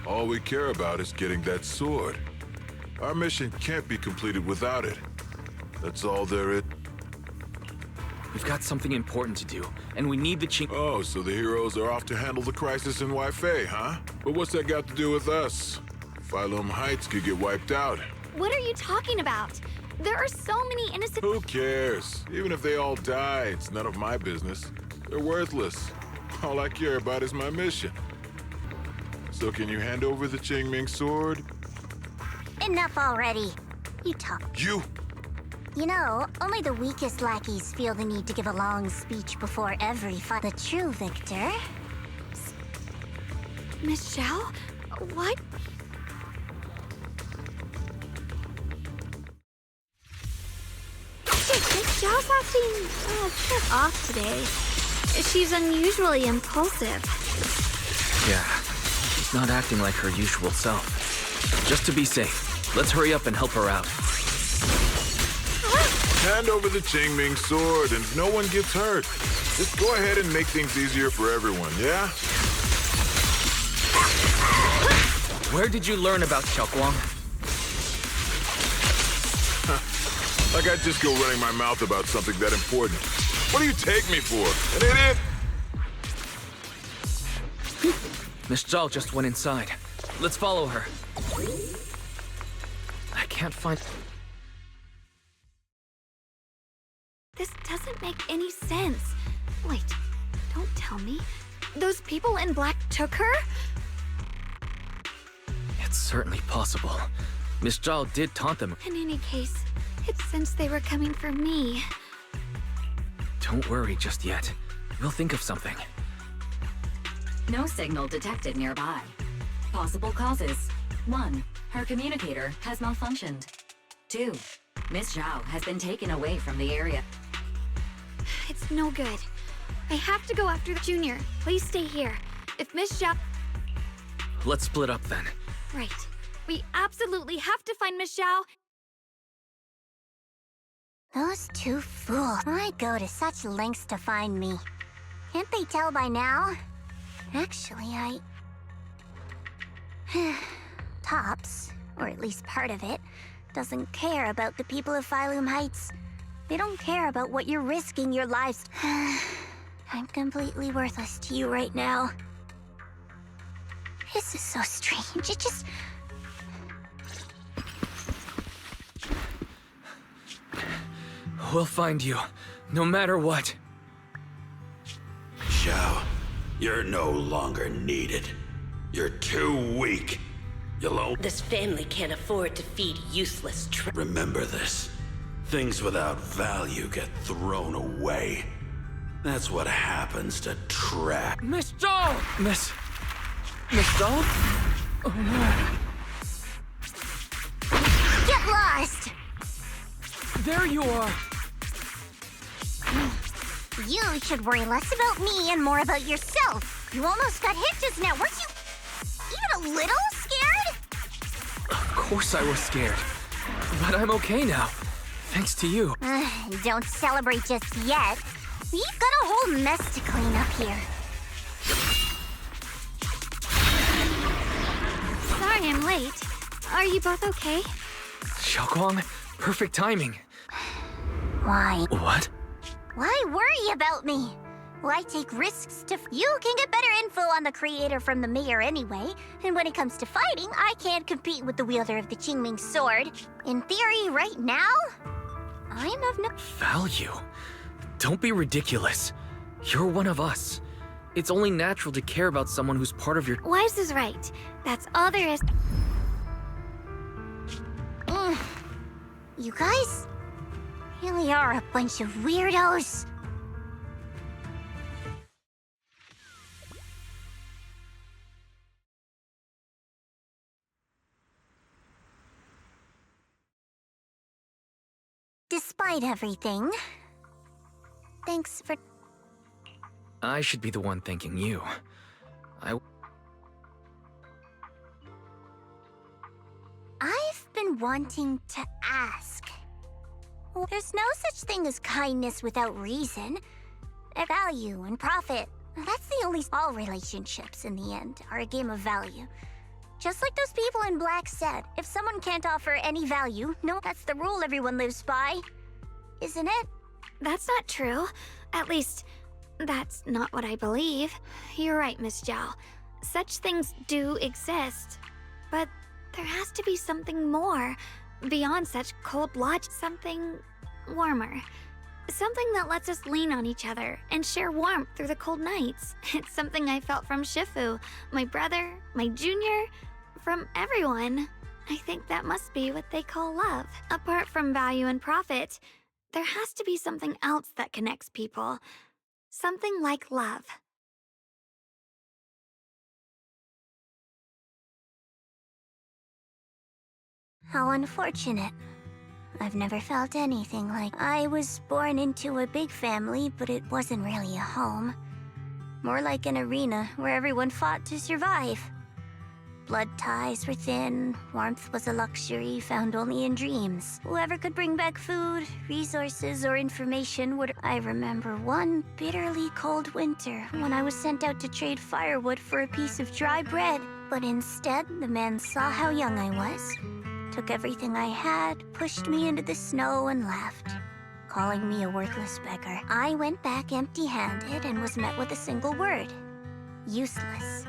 All we care about is getting that sword. Our mission can't be completed without it. That's all there is. We've got something important to do, and we need the Qing... Oh, so the heroes are off to handle the crisis in Weifei, huh? But what's that got to do with us? Phylum Heights could get wiped out. What are you talking about? There are so many innocent... Who cares? Even if they all die, it's none of my business. They're worthless. All I care about is my mission. So can you hand over the Qingming sword? Enough already. You talk. You! You know, only the weakest lackeys feel the need to give a long speech before every fight. The true victor. Miss Zhao? What? Miss Zhao's acting kind of off today. She's unusually impulsive. Yeah, she's not acting like her usual self. Just to be safe, let's hurry up and help her out. Hand over the Qingming sword and no one gets hurt. Just go ahead and make things easier for everyone, yeah? Where did you learn about Xiaoguang? Like I'd just go running my mouth about something that important. What do you take me for? An idiot? Miss Zhao just went inside. Let's follow her. I can't find... This doesn't make any sense. Wait, don't tell me. Those people in black took her? It's certainly possible. Miss Zhao did taunt them. In any case, it's since they were coming for me. Don't worry just yet. We'll think of something. No signal detected nearby. Possible causes. 1. Her communicator has malfunctioned. 2. Miss Zhao has been taken away from the area. It's no good. I have to go after the junior. Please stay here. If Miss Zhao... Let's split up then. Right. We absolutely have to find Miss Zhao. Those two fools. Why go to such lengths to find me? Can't they tell by now? Actually, Tops, or at least part of it, doesn't care about the people of Phylum Heights. They don't care about what you're risking your lives. I'm completely worthless to you right now. This is so strange. It just... We'll find you, no matter what. Zhao, you're no longer needed. You're too weak. This family can't afford to feed useless Remember this. Things without value get thrown away. That's what happens to trash. Miss Zhao! Miss Zhao? Oh no. Get lost! There you are! You should worry less about me and more about yourself. You almost got hit just now, weren't you even a little scared? Of course I was scared. But I'm okay now. Thanks to you. Don't celebrate just yet. We've got a whole mess to clean up here. Sorry I'm late. Are you both okay? Xiaoguang, perfect timing. Why? What? Why worry about me? Why take risks to... You can get better info on the creator from the mayor anyway, and when it comes to fighting, I can't compete with the wielder of the Qingming sword. In theory, right now, I'm of no... Value? Don't be ridiculous. You're one of us. It's only natural to care about someone who's part of your... Wise is right. That's all there is. You guys really are a bunch of weirdos. Despite everything, thanks for... I should be the one thanking you. I've been wanting to ask. Well, there's no such thing as kindness without reason. Value and profit. That's the only... All relationships, in the end, are a game of value. Just like those people in black said, if someone can't offer any value, no, that's the rule everyone lives by. Isn't it? That's not true. At least, that's not what I believe. You're right, Miss Zhao. Such things do exist. But there has to be something more. Beyond such cold logic, something warmer. Something that lets us lean on each other and share warmth through the cold nights. It's something I felt from Shifu, my brother, my junior, from everyone. I think that must be what they call love. Apart from value and profit, there has to be something else that connects people. Something like love. How unfortunate. I've never felt anything like... I was born into a big family, but it wasn't really a home. More like an arena where everyone fought to survive. Blood ties were thin, warmth was a luxury found only in dreams. Whoever could bring back food, resources, or information would... I remember one bitterly cold winter when I was sent out to trade firewood for a piece of dry bread. But instead, the man saw how young I was, took everything I had, pushed me into the snow, and left, calling me a worthless beggar. I went back empty-handed and was met with a single word: useless.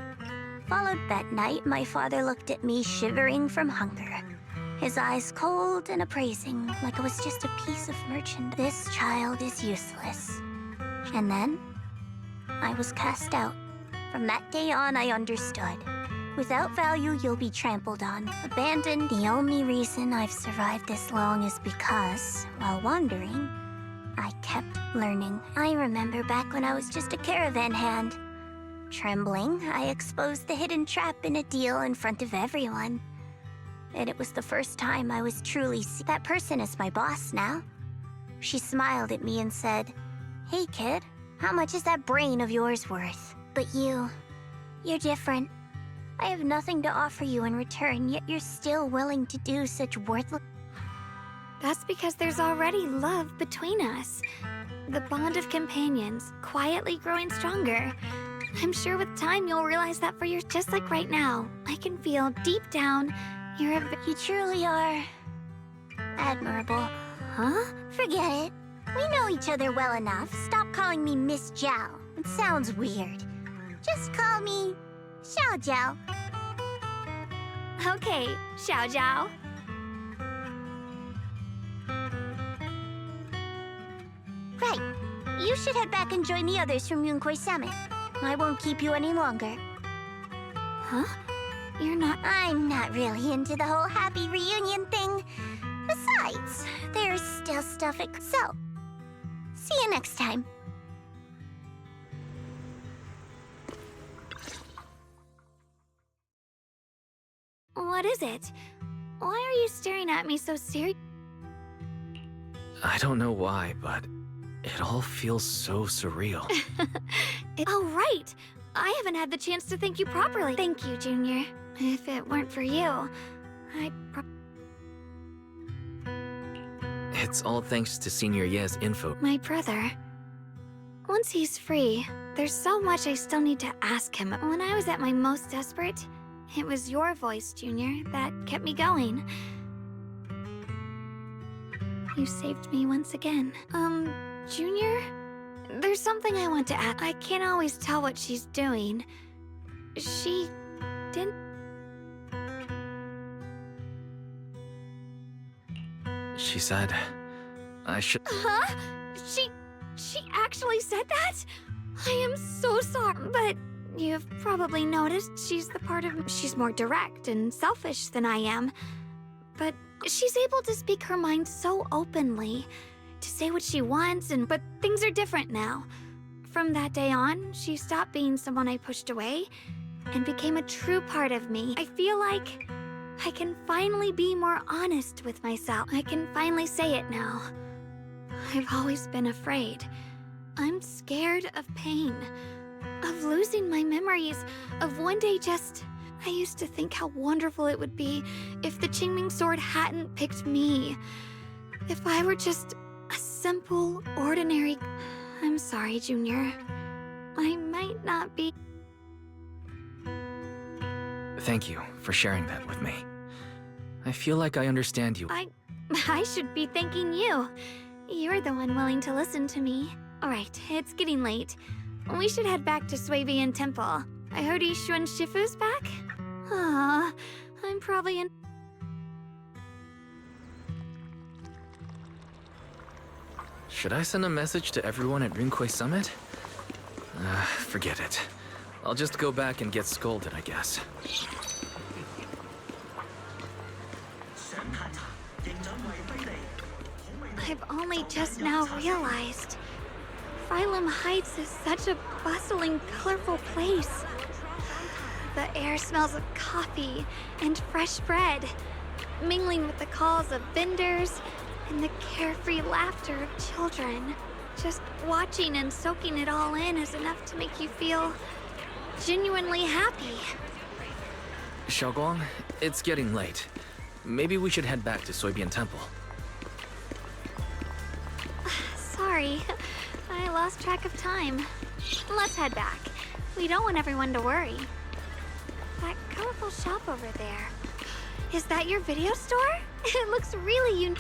Followed that night, my father looked at me shivering from hunger, his eyes cold and appraising, like I was just a piece of merchandise. This child is useless. And then, I was cast out. From that day on, I understood. Without value, you'll be trampled on, abandoned. The only reason I've survived this long is because, while wandering, I kept learning. I remember back when I was just a caravan hand. Trembling, I exposed the hidden trap in a deal in front of everyone. And it was the first time I was truly that person is my boss now. She smiled at me and said, "Hey kid, how much is that brain of yours worth?" But you're different. I have nothing to offer you in return, yet you're still willing to do such worthless... That's because there's already love between us. The bond of companions, quietly growing stronger. I'm sure with time you'll realize that for yours. Just like right now, I can feel deep down you're a... You truly are... admirable. Huh? Forget it. We know each other well enough. Stop calling me Miss Zhao. It sounds weird. Just call me... Xiao Jiao. Okay, Xiao Jiao. Right. You should head back and join the others from Yunquei Summit. I won't keep you any longer. Huh? You're not... I'm not really into the whole happy reunion thing. Besides, there's still stuff at... So, see you next time. What is it? Why are you staring at me so serious? I don't know why, but it all feels so surreal. Oh, right! I haven't had the chance to thank you properly. Thank you, Junior. If it weren't for you, It's all thanks to Senior Ye's info. My brother. Once he's free, there's so much I still need to ask him. When I was at my most desperate, it was your voice, Junior, that kept me going. You saved me once again. Junior? There's something I want to ask. I can't always tell what she's doing. She didn't... She said I should... Huh? She actually said that? I am so sorry, but you've probably noticed she's the part of... She's more direct and selfish than I am. But she's able to speak her mind so openly, to say what she wants, but things are different now. From that day on, she stopped being someone I pushed away and became a true part of me. I feel like I can finally be more honest with myself. I can finally say it now. I've always been afraid. I'm scared of pain, of losing my memories, of one day just... I used to think how wonderful it would be if the Qingming sword hadn't picked me. If I were just a simple, ordinary... I'm sorry, Junior. I might not be... Thank you for sharing that with me. I feel like I understand you. I should be thanking you. You're the one willing to listen to me. Alright, it's getting late. We should head back to Swabian Temple. I heard Ishu and Shifu's back? Aw, I'm probably in... Should I send a message to everyone at Rinkway Summit? Forget it. I'll just go back and get scolded, I guess. I've only just now realized. Phylum Heights is such a bustling, colorful place. The air smells of coffee and fresh bread, mingling with the calls of vendors and the carefree laughter of children. Just watching and soaking it all in is enough to make you feel genuinely happy. Xiaoguang, it's getting late. Maybe we should head back to Soybian Temple. Sorry, I lost track of time. Let's head back. We don't want everyone to worry. That colorful shop over there. Is that your video store? It looks really unique.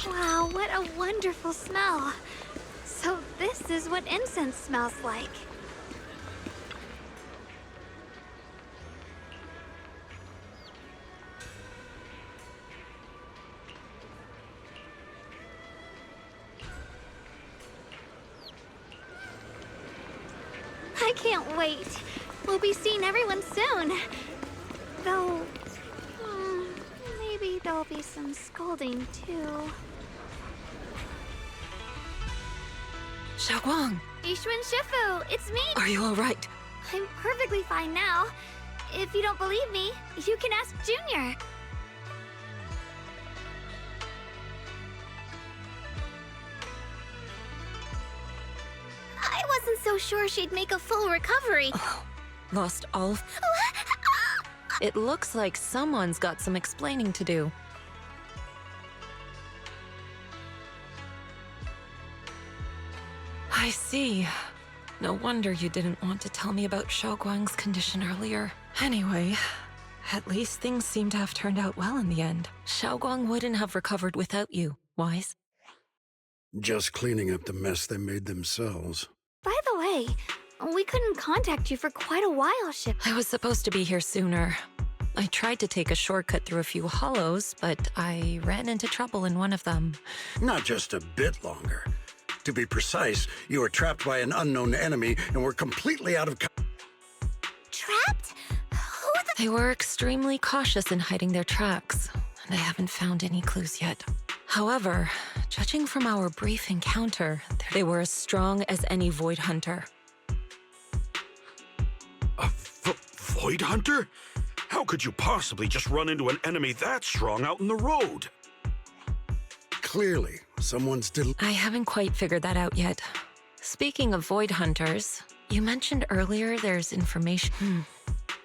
Wow, what a wonderful smell. So this is what incense smells like. I can't wait. We'll be seeing everyone soon. Though, maybe there'll be some scolding too. Xiaoguang! Ishu and Shifu, it's me! Are you alright? I'm perfectly fine now. If you don't believe me, you can ask Junior. I wasn't so sure she'd make a full recovery. Lost all... It looks like someone's got some explaining to do. I see. No wonder you didn't want to tell me about Xiaoguang's condition earlier. Anyway, at least things seem to have turned out well in the end. Xiaoguang wouldn't have recovered without you, Wise. Just cleaning up the mess they made themselves. By the way, we couldn't contact you for quite a while, Ship. I was supposed to be here sooner. I tried to take a shortcut through a few hollows, but I ran into trouble in one of them. Not just a bit longer. To be precise, you were trapped by an unknown enemy and were completely out of... Trapped? Who the... They were extremely cautious in hiding their tracks, and I haven't found any clues yet. However, judging from our brief encounter, they were as strong as any Void Hunter. A Void Hunter? How could you possibly just run into an enemy that strong out in the road? Clearly, someone's I haven't quite figured that out yet. Speaking of Void Hunters, you mentioned earlier there's information.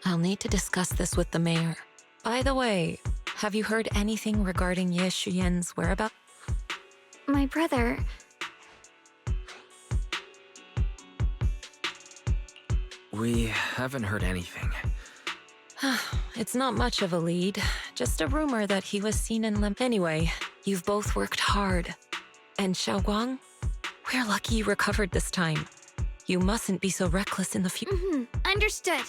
I'll need to discuss this with the mayor. By the way, have you heard anything regarding Ye Shuyan's whereabouts? My brother... We haven't heard anything. It's not much of a lead, just a rumor that he was seen in Lim. Anyway, you've both worked hard. And Xiaoguang, we're lucky you recovered this time. You mustn't be so reckless in the future. Understood.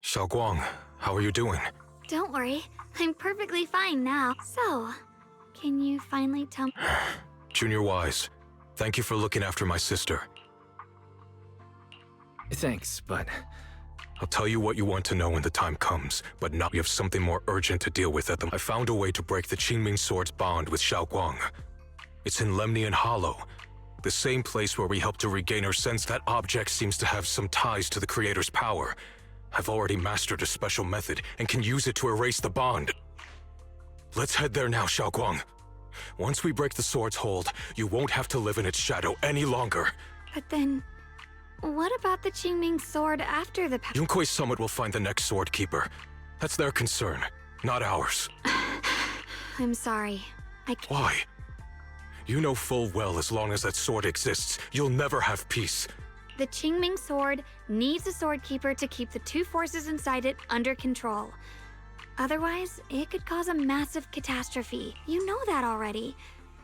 Xiaoguang, how are you doing? Don't worry. I'm perfectly fine now. So, can you finally tell me? Junior Wise, thank you for looking after my sister. Thanks, but... I'll tell you what you want to know when the time comes, but now we have something more urgent to deal with at the... I found a way to break the Qingming Sword's bond with Xiaoguang. It's in Lemnian Hollow, the same place where we helped to regain her sense. That object seems to have some ties to the Creator's power. I've already mastered a special method and can use it to erase the bond. Let's head there now, Xiaoguang. Once we break the sword's hold, you won't have to live in its shadow any longer. But then, what about the Qingming Sword after the... Yunkui's Summit will find the next Sword Keeper. That's their concern, not ours. I'm sorry. I can't... Why? You know full well as long as that sword exists, you'll never have peace. The Qingming Sword needs a Sword Keeper to keep the two forces inside it under control. Otherwise, it could cause a massive catastrophe. You know that already.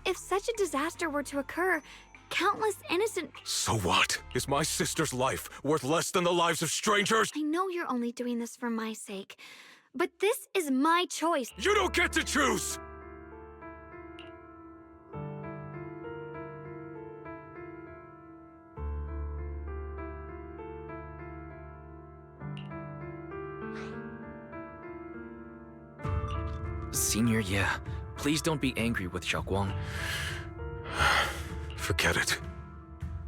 If such a disaster were to occur, countless innocent... So what? Is my sister's life worth less than the lives of strangers? I know you're only doing this for my sake, but this is my choice. You don't get to choose! Senior, yeah. Please don't be angry with Xiaoguang. Forget it.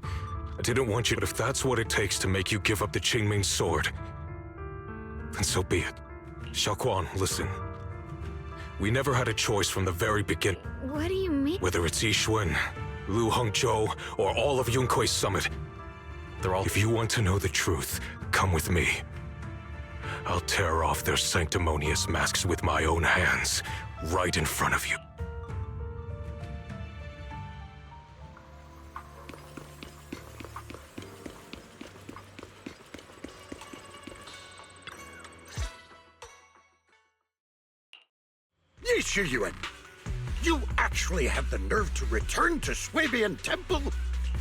I didn't want you, but if that's what it takes to make you give up the Qingming Sword, then so be it. Xiaoguang, listen. We never had a choice from the very beginning. What do you mean? Whether it's Yixuan, Lu Hongzhou, or all of Yunkui's Summit, they're all... If you want to know the truth, come with me. I'll tear off their sanctimonious masks with my own hands, right in front of you. Yuan, you actually have the nerve to return to Swabian Temple?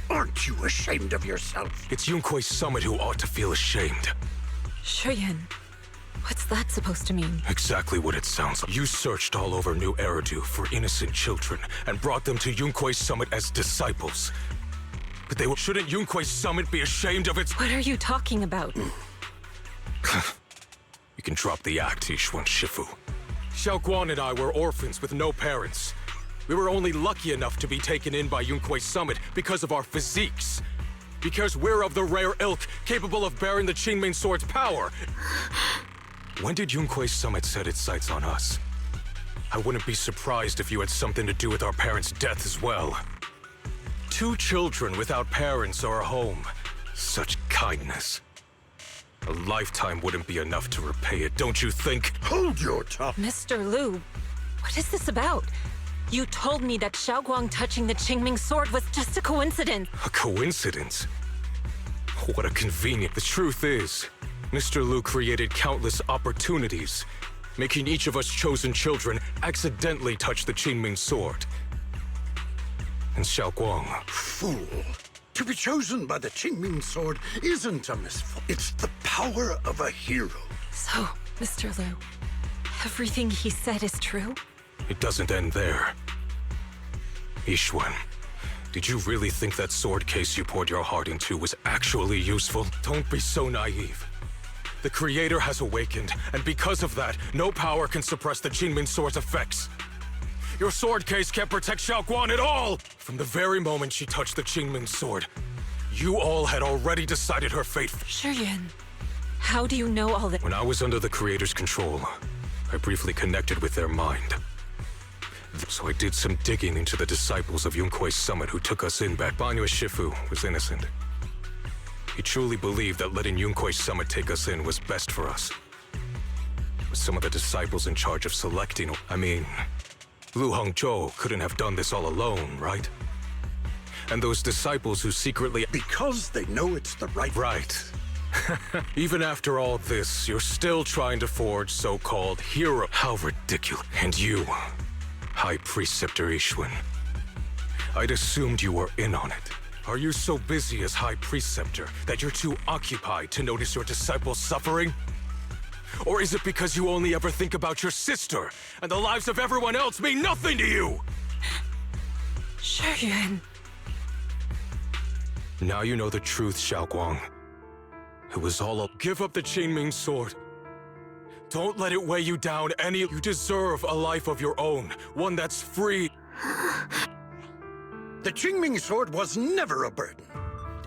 Aren't you ashamed of yourself? It's Yunkui's Summit who ought to feel ashamed. Shuyan, what's that supposed to mean? Exactly what it sounds like. You searched all over New Eridu for innocent children and brought them to Yunkui's Summit as disciples. But they shouldn't Yunkui's Summit be ashamed of its... What are you talking about? You can drop the act, Yixuan Shifu. Xiaoguang and I were orphans with no parents. We were only lucky enough to be taken in by Yunkui's Summit because of our physiques. Because we're of the rare ilk capable of bearing the Qingming Sword's power. When did Yunkui's Summit set its sights on us? I wouldn't be surprised if you had something to do with our parents' death as well. 2 children without parents or a home. Such kindness. A lifetime wouldn't be enough to repay it, don't you think? Hold your tongue! Mr. Lu, what is this about? You told me that Xiaoguang touching the Qingming Sword was just a coincidence. A coincidence? What a convenient... The truth is, Mr. Lu created countless opportunities, making each of us chosen children accidentally touch the Qingming Sword. And Xiaoguang... Fool! To be chosen by the Qingming Sword isn't a misfortune. It's the power of a hero. So, Mr. Lu, everything he said is true? It doesn't end there. Yixuan, did you really think that sword case you poured your heart into was actually useful? Don't be so naive. The Creator has awakened, and because of that, no power can suppress the Qingming Sword's effects. Your sword case can't protect Xiaoguang at all! From the very moment she touched the Qingming Sword, you all had already decided her fate. Shuyan, how do you know all that? When I was under the Creator's control, I briefly connected with their mind. So I did some digging into the disciples of Yunkui's Summit who took us in back. Banyue Shifu was innocent. He truly believed that letting Yunkui's Summit take us in was best for us. With some of the disciples in charge of selecting... I mean, Lu Hongzhou couldn't have done this all alone, right? And those disciples who secretly... Because they know it's the right... Right. Even after all this, you're still trying to forge so-called hero... How ridiculous. And you, High Preceptor Yixuan, I'd assumed you were in on it. Are you so busy as High Preceptor that you're too occupied to notice your disciples suffering? Or is it because you only ever think about your sister, and the lives of everyone else mean nothing to you? Shuyan. Now you know the truth, Xiaoguang. It was all up. Give up the Qingming sword. Don't let it weigh you down any. You deserve a life of your own, one that's free. The Qingming sword was never a burden.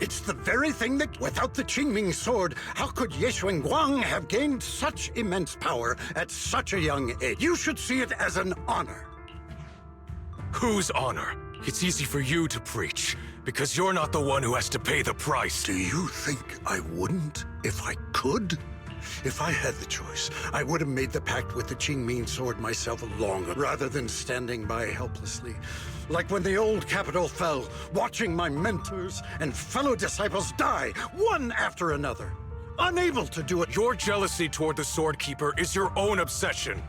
It's the very thing that, without the Qingming sword, how could Ye Guang have gained such immense power at such a young age? You should see it as an honor. Whose honor? It's easy for you to preach, because you're not the one who has to pay the price. Do you think I wouldn't if I could? If I had the choice, I would have made the pact with the Qingming sword myself long ago, rather than standing by helplessly. Like when the old capital fell, watching my mentors and fellow disciples die, one after another, unable to do it. Your jealousy toward the Sword Keeper is your own obsession.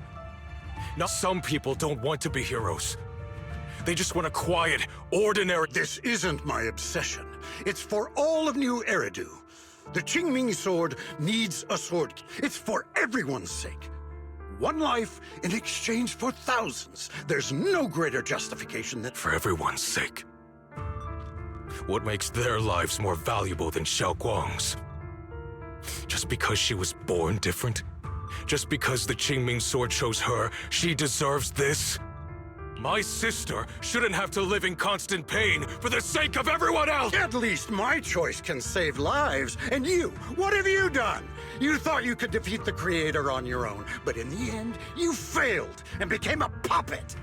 Now, some people don't want to be heroes. They just want a quiet, ordinary... This isn't my obsession. It's for all of New Eridu. The Qingming sword needs a sword. It's for everyone's sake. One life in exchange for thousands. There's no greater justification than... For everyone's sake. What makes their lives more valuable than Xiaoguang's? Just because she was born different? Just because the Qingming sword chose her, she deserves this? My sister shouldn't have to live in constant pain for the sake of everyone else! At least my choice can save lives. And you, what have you done? You thought you could defeat the Creator on your own, but in the end, you failed and became a puppet.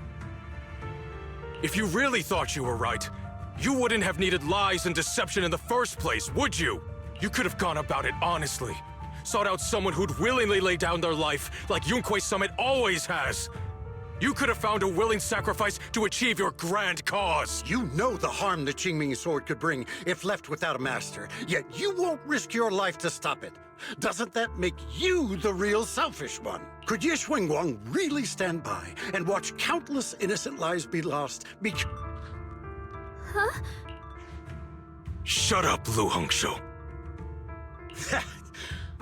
If you really thought you were right, you wouldn't have needed lies and deception in the first place, would you? You could have gone about it honestly. Sought out someone who'd willingly lay down their life like Yunquei Summit always has. You could have found a willing sacrifice to achieve your grand cause. You know the harm the Qingming sword could bring if left without a master, yet you won't risk your life to stop it. Doesn't that make you the real selfish one? Could Ye Guang really stand by and watch countless innocent lives be lost Huh? Shut up, Lu Hongshou.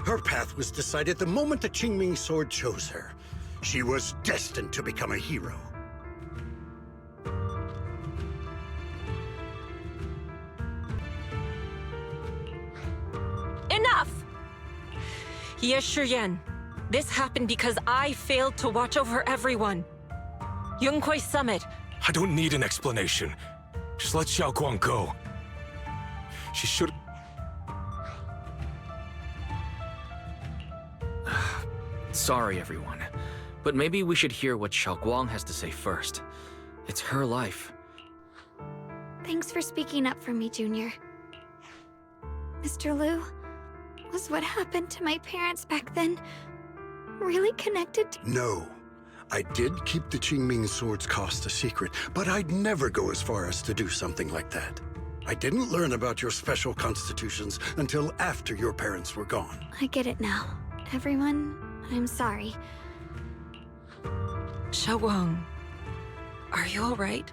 Her path was decided the moment the Qingming sword chose her. She was destined to become a hero. Enough! Ye Shiyan, this happened because I failed to watch over everyone. Yunquei Summit. I don't need an explanation. Just let Xiaoguang go. She should... Sorry, everyone. But maybe we should hear what Xiaoguang has to say first. It's her life. Thanks for speaking up for me, Junior. Mr. Liu, was what happened to my parents back then really connected to... No. I did keep the Qingming sword's cost a secret, but I'd never go as far as to do something like that. I didn't learn about your special constitutions until after your parents were gone. I get it now. Everyone, I'm sorry. Xiaoguang, are you all right?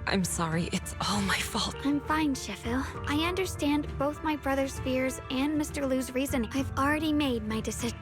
I'm sorry, it's all my fault. I'm fine, Shifu. I understand both my brother's fears and Mr. Liu's reasoning. I've already made my decision.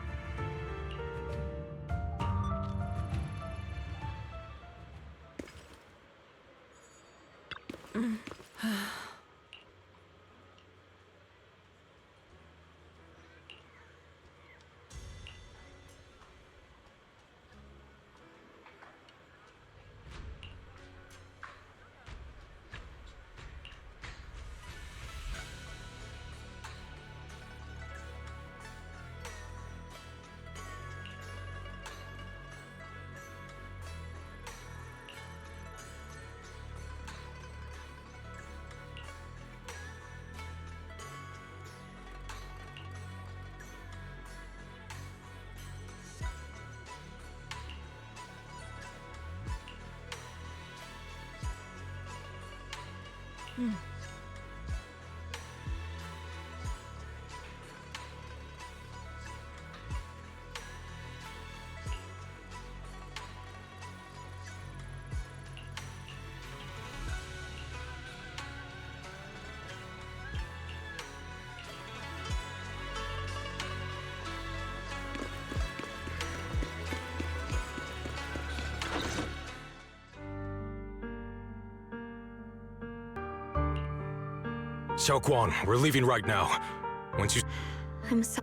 Xiaoguang, we're leaving right now. Once you...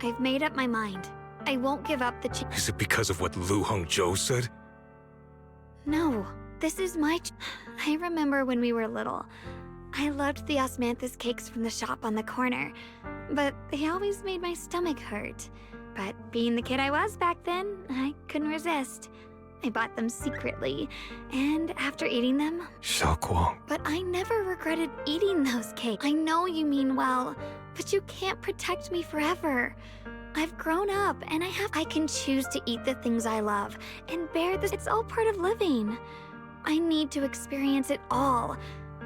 I've made up my mind. I won't give up the Is it because of what Lu Hongzhou said? No, this is my I remember when we were little. I loved the osmanthus cakes from the shop on the corner, but they always made my stomach hurt. But being the kid I was back then, I couldn't resist. I bought them secretly, and after eating them... Xiaoguang. But I never regretted eating those cakes. I know you mean well, but you can't protect me forever. I've grown up, and I can choose to eat the things I love, and bear this. It's all part of living. I need to experience it all.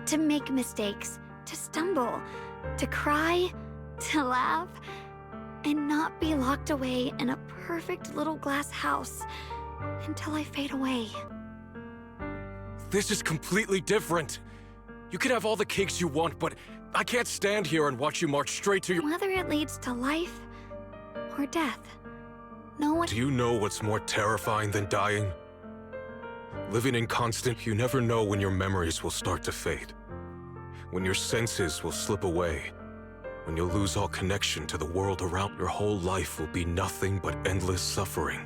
To make mistakes, to stumble, to cry, to laugh, and not be locked away in a perfect little glass house until I fade away. This is completely different. You can have all the cakes you want, but I can't stand here and watch you march straight to your... Whether it leads to life or death, no one... Do you know what's more terrifying than dying? Living in constant, you never know when your memories will start to fade. When your senses will slip away. When you'll lose all connection to the world around, your whole life will be nothing but endless suffering.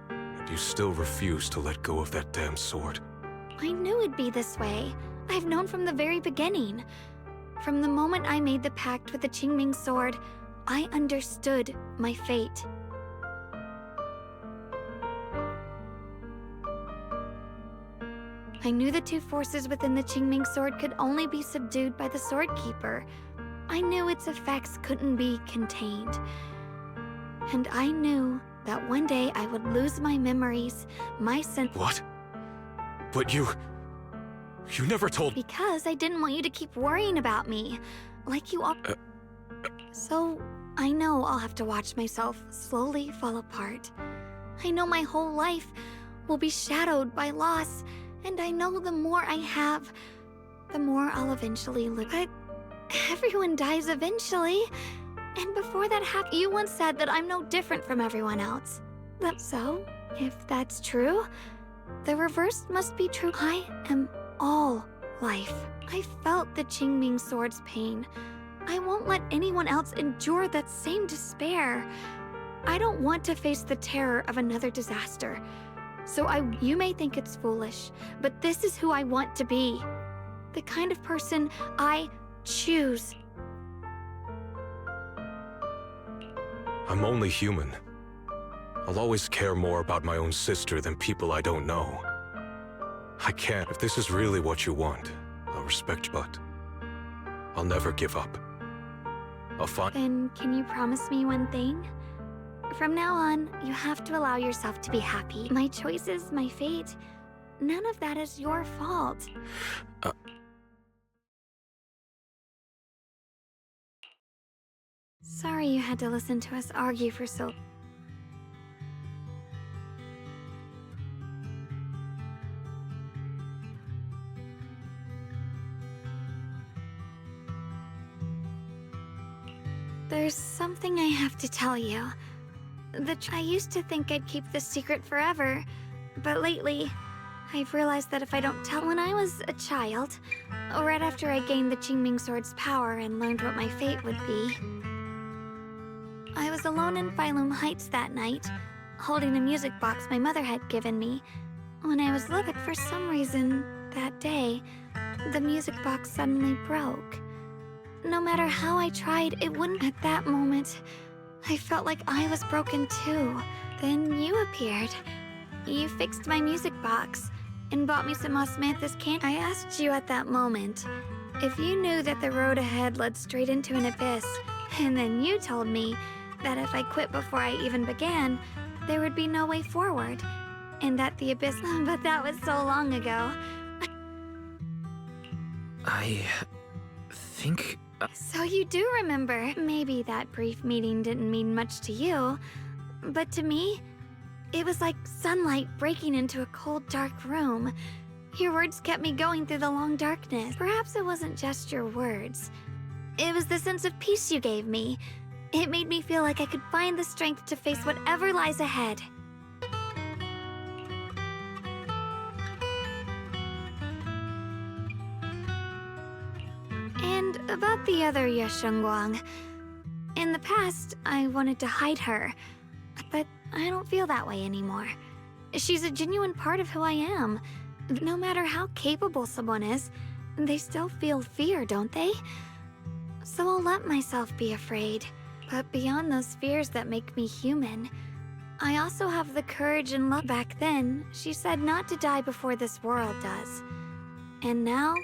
And you still refuse to let go of that damn sword. I knew it'd be this way. I've known from the very beginning. From the moment I made the pact with the Qingming sword, I understood my fate. I knew the two forces within the Qingming sword could only be subdued by the Sword Keeper. I knew its effects couldn't be contained. And I knew that one day I would lose my memories, my sense... What? But you never told... Because I didn't want you to keep worrying about me, like you all... So, I know I'll have to watch myself slowly fall apart. I know my whole life will be shadowed by loss, and I know the more I have, the more I'll eventually lose. But everyone dies eventually. And before that happened, you once said that I'm no different from everyone else. So, if that's true, the reverse must be true. I am all life. I felt the Qingming sword's pain. I won't let anyone else endure that same despair. I don't want to face the terror of another disaster. So you may think it's foolish, but this is who I want to be. The kind of person I choose. I'm only human. I'll always care more about my own sister than people I don't know. I can't. If this is really what you want, I'll respect, but I'll never give up. I'll find... Then can you promise me one thing? From now on, you have to allow yourself to be happy. My choices, my fate, none of that is your fault. Sorry you had to listen to us argue for so... There's something I have to tell you. I used to think I'd keep this secret forever, but lately, I've realized that if I don't tell... When I was a child, right after I gained the Qingming sword's power and learned what my fate would be, I was alone in Phaethon Heights that night, holding a music box my mother had given me. When I was little, for some reason, that day, the music box suddenly broke. No matter how I tried, it wouldn't. At that moment, I felt like I was broken too. Then you appeared. You fixed my music box and bought me some osmanthus candy. I asked you at that moment if you knew that the road ahead led straight into an abyss, and then you told me that if I quit before I even began, there would be no way forward, and that the abyss... But that was so long ago. I think... So you do remember. Maybe that brief meeting didn't mean much to you, but to me, it was like sunlight breaking into a cold, dark room. Your words kept me going through the long darkness. Perhaps it wasn't just your words. It was the sense of peace you gave me. It made me feel like I could find the strength to face whatever lies ahead. And about the other Yeshengguang. In the past, I wanted to hide her, but I don't feel that way anymore. She's a genuine part of who I am. No matter how capable someone is, they still feel fear, don't they? So I'll let myself be afraid. But beyond those fears that make me human, I also have the courage and love. Back then, she said not to die before this world does. And now,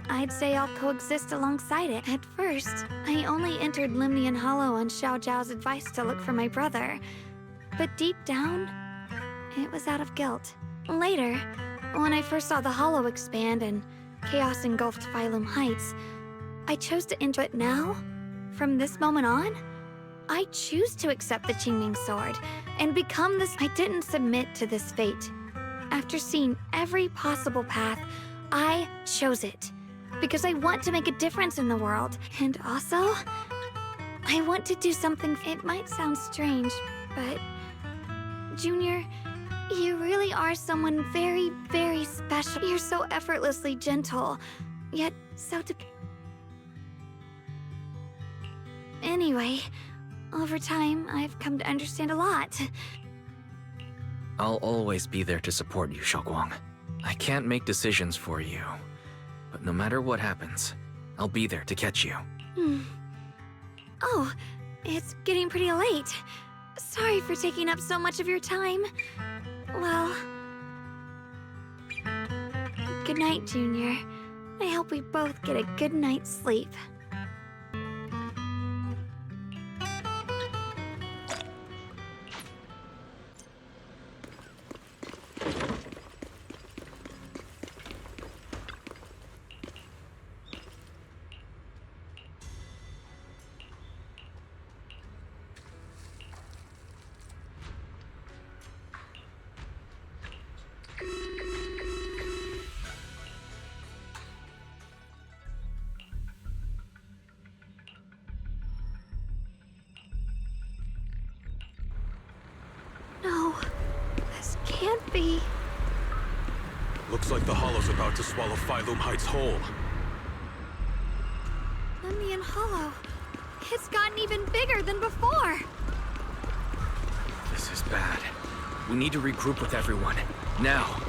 I'd say I'll coexist alongside it. At first, I only entered Limnian Hollow on Xiao Zhao's advice to look for my brother. But deep down, it was out of guilt. Later, when I first saw the Hollow expand and chaos engulfed Phylum Heights, I chose to enter it. Now, from this moment on, I choose to accept the Qingming Sword and become this. I didn't submit to this fate. After seeing every possible path, I chose it. Because I want to make a difference in the world. And also, I want to do something. It might sound strange, but Junior, you really are someone very, very special. You're so effortlessly gentle, yet so Anyway, over time, I've come to understand a lot. I'll always be there to support you, Xiaoguang. I can't make decisions for you, but no matter what happens, I'll be there to catch you. Oh, it's getting pretty late. Sorry for taking up so much of your time. Well, good night, Junior. I hope we both get a good night's sleep. No, this can't be. Looks like the Hollow's about to swallow Phylum Heights whole. Limnian Hollow. It's gotten even bigger than before. This is bad. We need to regroup with everyone. Now.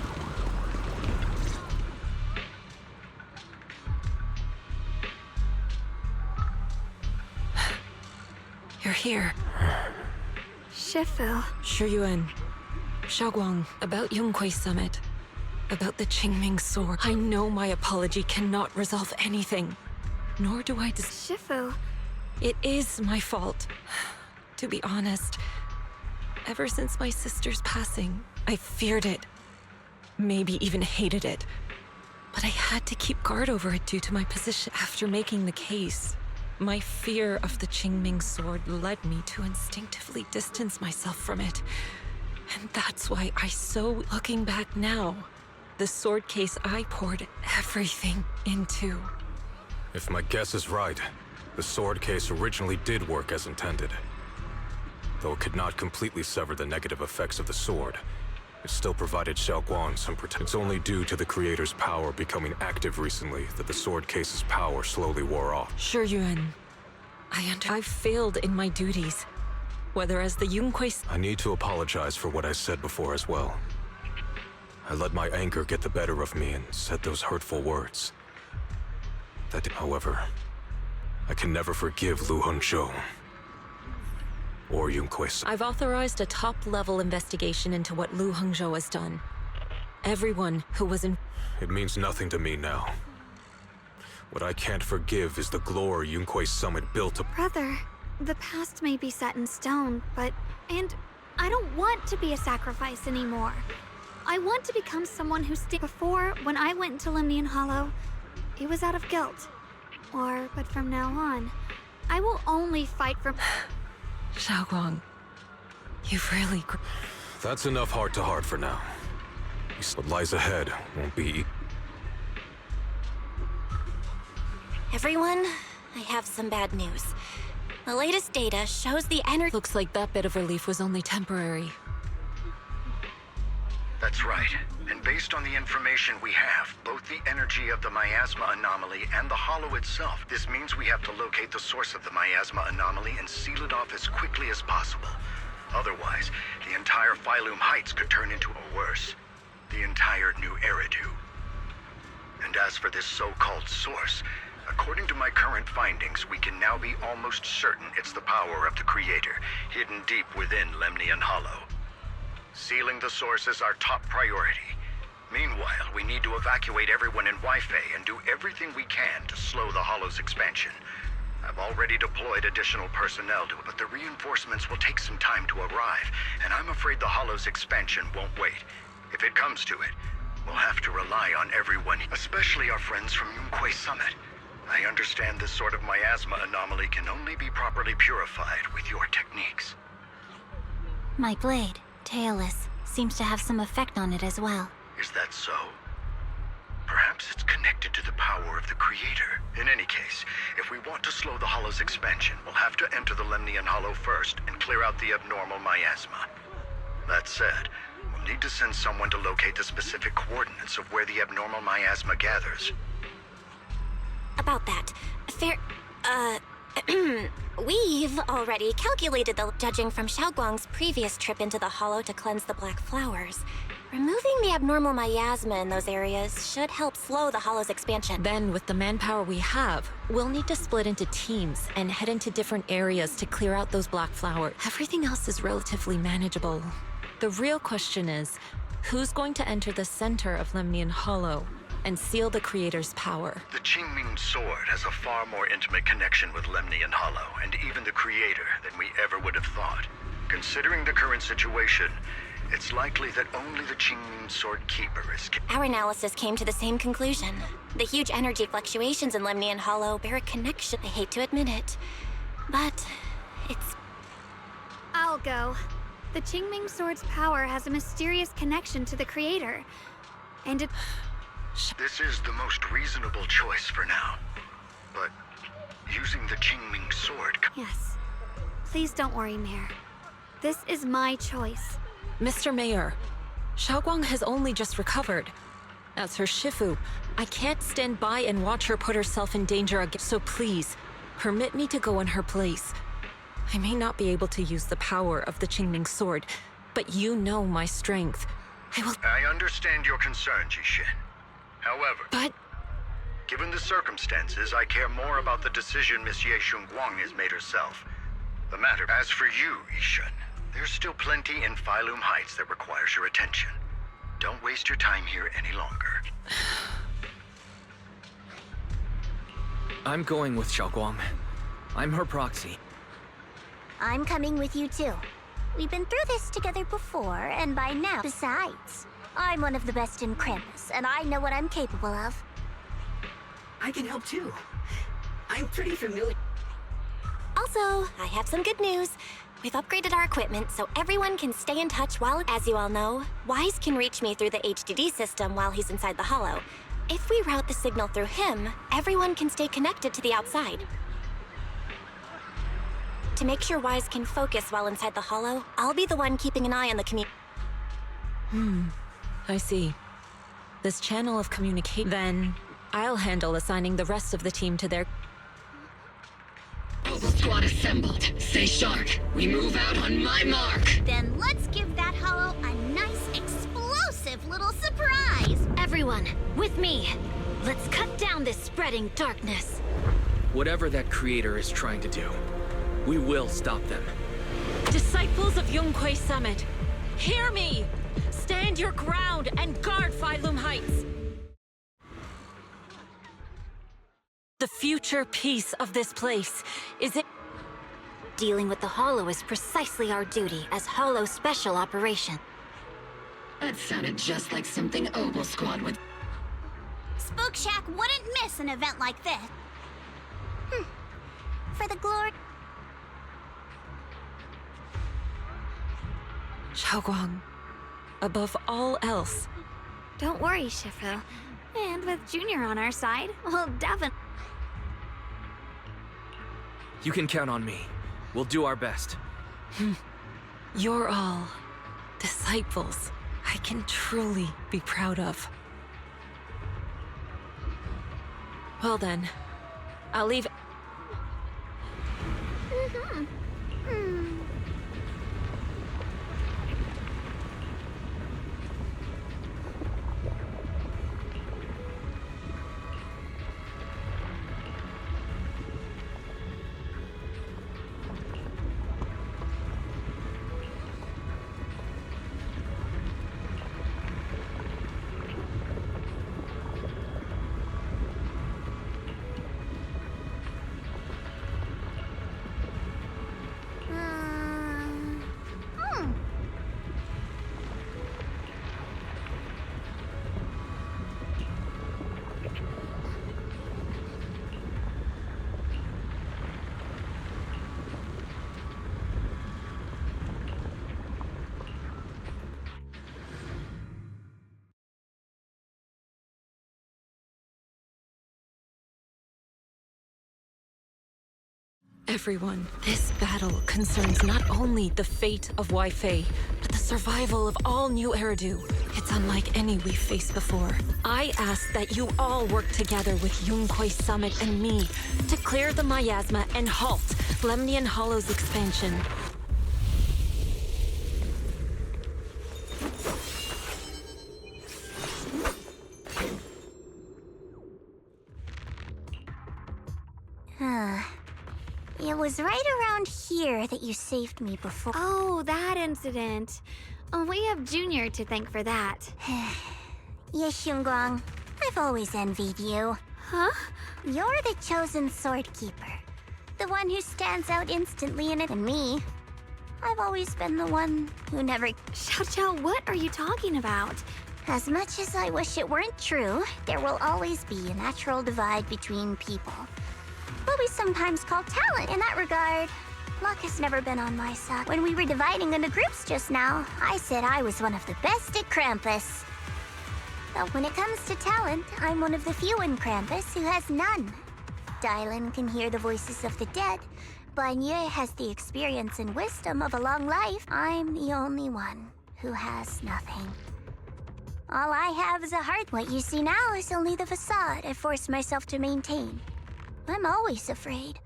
You're here. Shifu. Shiyuan. Xiaoguang, about Yunkui's summit. About the Qingming Sword. I know my apology cannot resolve anything. Nor do I Shifu. It is my fault. To be honest, ever since my sister's passing, I feared it. Maybe even hated it. But I had to keep guard over it due to my position. After making the case, my fear of the Qingming Sword led me to instinctively distance myself from it. And that's why looking back now, the sword case I poured everything into. If my guess is right, the sword case originally did work as intended. Though it could not completely sever the negative effects of the sword, it still provided Xiaoguang some protection. It's only due to the creator's power becoming active recently that the sword case's power slowly wore off. Shiyuan, I've failed in my duties. Whether as the Yunkui's... I need to apologize for what I said before as well. I let my anger get the better of me and said those hurtful words. However, I can never forgive Lu Hongzhou or Yunkui's. I've authorized a top-level investigation into what Lu Hongzhou has done. Everyone who was in... It means nothing to me now. What I can't forgive is the glory Yunkui's summit built up. Brother, the past may be set in stone, and I don't want to be a sacrifice anymore. I want to become someone who Before, when I went into Limnian Hollow, it was out of guilt. But from now on, I will only fight for... Xiaoguang, you've really... That's enough heart-to-heart for now. What lies ahead won't be... Everyone, I have some bad news. The latest data shows the energy... Looks like that bit of relief was only temporary. That's right. And based on the information we have, both the energy of the miasma anomaly and the hollow itself, this means we have to locate the source of the miasma anomaly and seal it off as quickly as possible. Otherwise, the entire Phylum Heights could turn into a worse, the entire New Eridu. And as for this so-called source, according to my current findings, we can now be almost certain it's the power of the Creator, hidden deep within Lemnian Hollow. Sealing the source is our top priority. Meanwhile, we need to evacuate everyone in Wi-Fi and do everything we can to slow the Hollow's expansion. I've already deployed additional personnel to it, but the reinforcements will take some time to arrive, and I'm afraid the Hollow's expansion won't wait. If it comes to it, we'll have to rely on everyone, especially our friends from Yunquay Summit. I understand this sort of miasma anomaly can only be properly purified with your techniques. My blade, tailless, seems to have some effect on it as well. Is that so? Perhaps it's connected to the power of the Creator. In any case, if we want to slow the Hollow's expansion, we'll have to enter the Lemnian Hollow first and clear out the abnormal miasma. That said, we'll need to send someone to locate the specific coordinates of where the abnormal miasma gathers. About that, we've already calculated the judging from Xiaoguang's previous trip into the Hollow to cleanse the Black Flowers. Removing the abnormal miasma in those areas should help slow the Hollow's expansion. Then, with the manpower we have, we'll need to split into teams and head into different areas to clear out those black flowers. Everything else is relatively manageable. The real question is, who's going to enter the center of Lemnian Hollow and seal the Creator's power? The Qingming Sword has a far more intimate connection with Lemnian Hollow, and even the Creator, than we ever would have thought. Considering the current situation, it's likely that only the Qingming Sword Keeper is... Our analysis came to the same conclusion. The huge energy fluctuations in Lemnian Hollow bear a connection. I hate to admit it, but it's... I'll go. The Qingming Sword's power has a mysterious connection to the Creator, and it... This is the most reasonable choice for now. But using the Qingming Sword... Yes. Please don't worry, Mayor. This is my choice. Mr. Mayor, Xiaoguang has only just recovered. As her Shifu, I can't stand by and watch her put herself in danger again. So please, permit me to go in her place. I may not be able to use the power of the Qingming Sword, but you know my strength. I understand your concern, Jishin. However, given the circumstances, I care more about the decision Miss Ye Shunguang has made herself. The matter, as for you, Yishun, there's still plenty in Phylum Heights that requires your attention. Don't waste your time here any longer. I'm going with Xiaoguang. I'm her proxy. I'm coming with you too. We've been through this together before, and by now... Besides, I'm one of the best in Krampus, and I know what I'm capable of. I can help too. I'm pretty familiar. Also, I have some good news. We've upgraded our equipment so everyone can stay in touch while, as you all know, Wise can reach me through the HDD system while he's inside the Hollow. If we route the signal through him, everyone can stay connected to the outside. To make sure Wise can focus while inside the Hollow, I'll be the one keeping an eye on the community. I see. This channel of communication... Then, I'll handle assigning the rest of the team to their... Squad assembled. Stay sharp. We move out on my mark. Then let's give that Hollow a nice, explosive little surprise! Everyone, with me! Let's cut down this spreading darkness. Whatever that Creator is trying to do, we will stop them. Disciples of Yunquay Summit, hear me! Stand your ground and guard Phylum Heights! The future peace of this place is it. Dealing with the Hollow is precisely our duty as Hollow Special Operation. That sounded just like something Obel Squad would... Spook Shack wouldn't miss an event like this. For the glory... Xiaoguang, above all else. Don't worry, Shifu. And with Junior on our side, we'll definitely... You can count on me. We'll do our best. You're all disciples. I can truly be proud of. Well then, I'll leave. Everyone, this battle concerns not only the fate of Wi-Fei, but the survival of all New Eridu. It's unlike any we've faced before. I ask that you all work together with Yunquei Summit and me to clear the miasma and halt Lemnian Hollow's expansion. It was right around here that you saved me before. Oh, that incident. Oh, we have Junior to thank for that. Yes, Xinguang. I've always envied you. Huh? You're the chosen sword keeper. The one who stands out instantly in it. And me, I've always been the one who never... Zhao, what are you talking about? As much as I wish it weren't true, there will always be a natural divide between people. What we sometimes call talent. In that regard, luck has never been on my side. When we were dividing into groups just now, I said I was one of the best at Krampus. But when it comes to talent, I'm one of the few in Krampus who has none. Dylan can hear the voices of the dead. Banye has the experience and wisdom of a long life. I'm the only one who has nothing. All I have is a heart. What you see now is only the facade I've forced myself to maintain. I'm always afraid.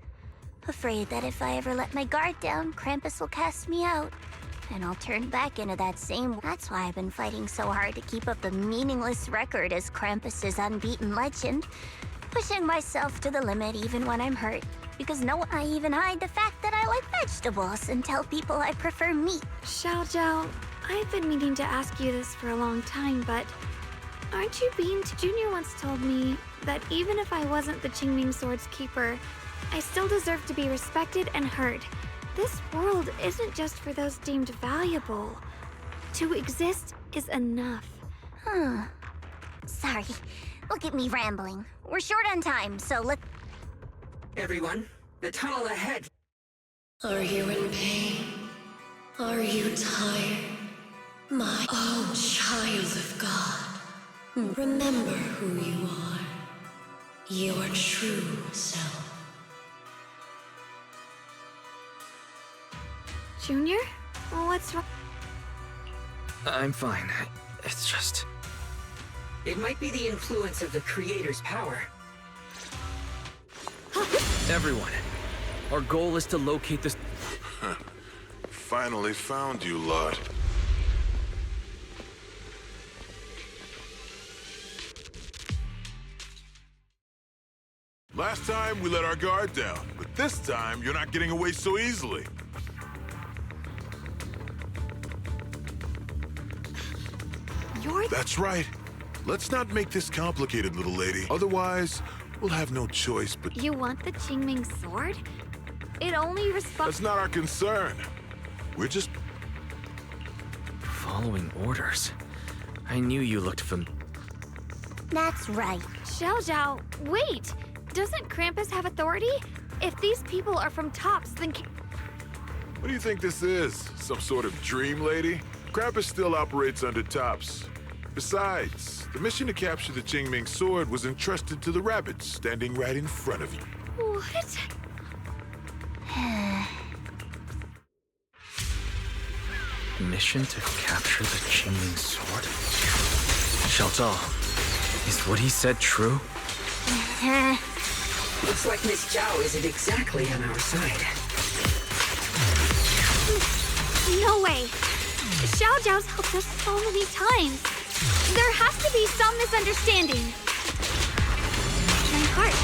Afraid that if I ever let my guard down, Krampus will cast me out. And I'll turn back into that same... That's why I've been fighting so hard to keep up the meaningless record as Krampus's unbeaten legend. Pushing myself to the limit even when I'm hurt. Because I even hide the fact that I like vegetables and tell people I prefer meat. Zhao, I've been meaning to ask you this for a long time, but... Aren't you being... Junior once told me that even if I wasn't the Qingming Sword's keeper, I still deserve to be respected and heard. This world isn't just for those deemed valuable. To exist is enough. Sorry. Look at me rambling. We're short on time, so let's... Everyone, the tunnel ahead. Are you in pain? Are you tired? My own child of God. Remember who you are. Your true self. Junior? What's wrong? I'm fine. It's just... It might be the influence of the Creator's power. Everyone, our goal is to locate this... Finally found you, lot. Last time, we let our guard down, but this time, you're not getting away so easily. That's right. Let's not make this complicated, little lady. Otherwise, we'll have no choice but... You want the Qingming Sword? It only responds... That's not our concern. We're just... Following orders. I knew you looked That's right. Zhao, wait! Doesn't Krampus have authority? If these people are from Tops, then... What do you think this is? Some sort of dream lady? Krampus still operates under Tops. Besides, the mission to capture the Qingming Sword was entrusted to the rabbits standing right in front of you. What? Mission to capture the Qingming sword? Zhao, is what he said true? Looks like Miss Zhao isn't exactly on our side. No way! Xiao Zhao's helped us so many times. There has to be some misunderstanding. My heart.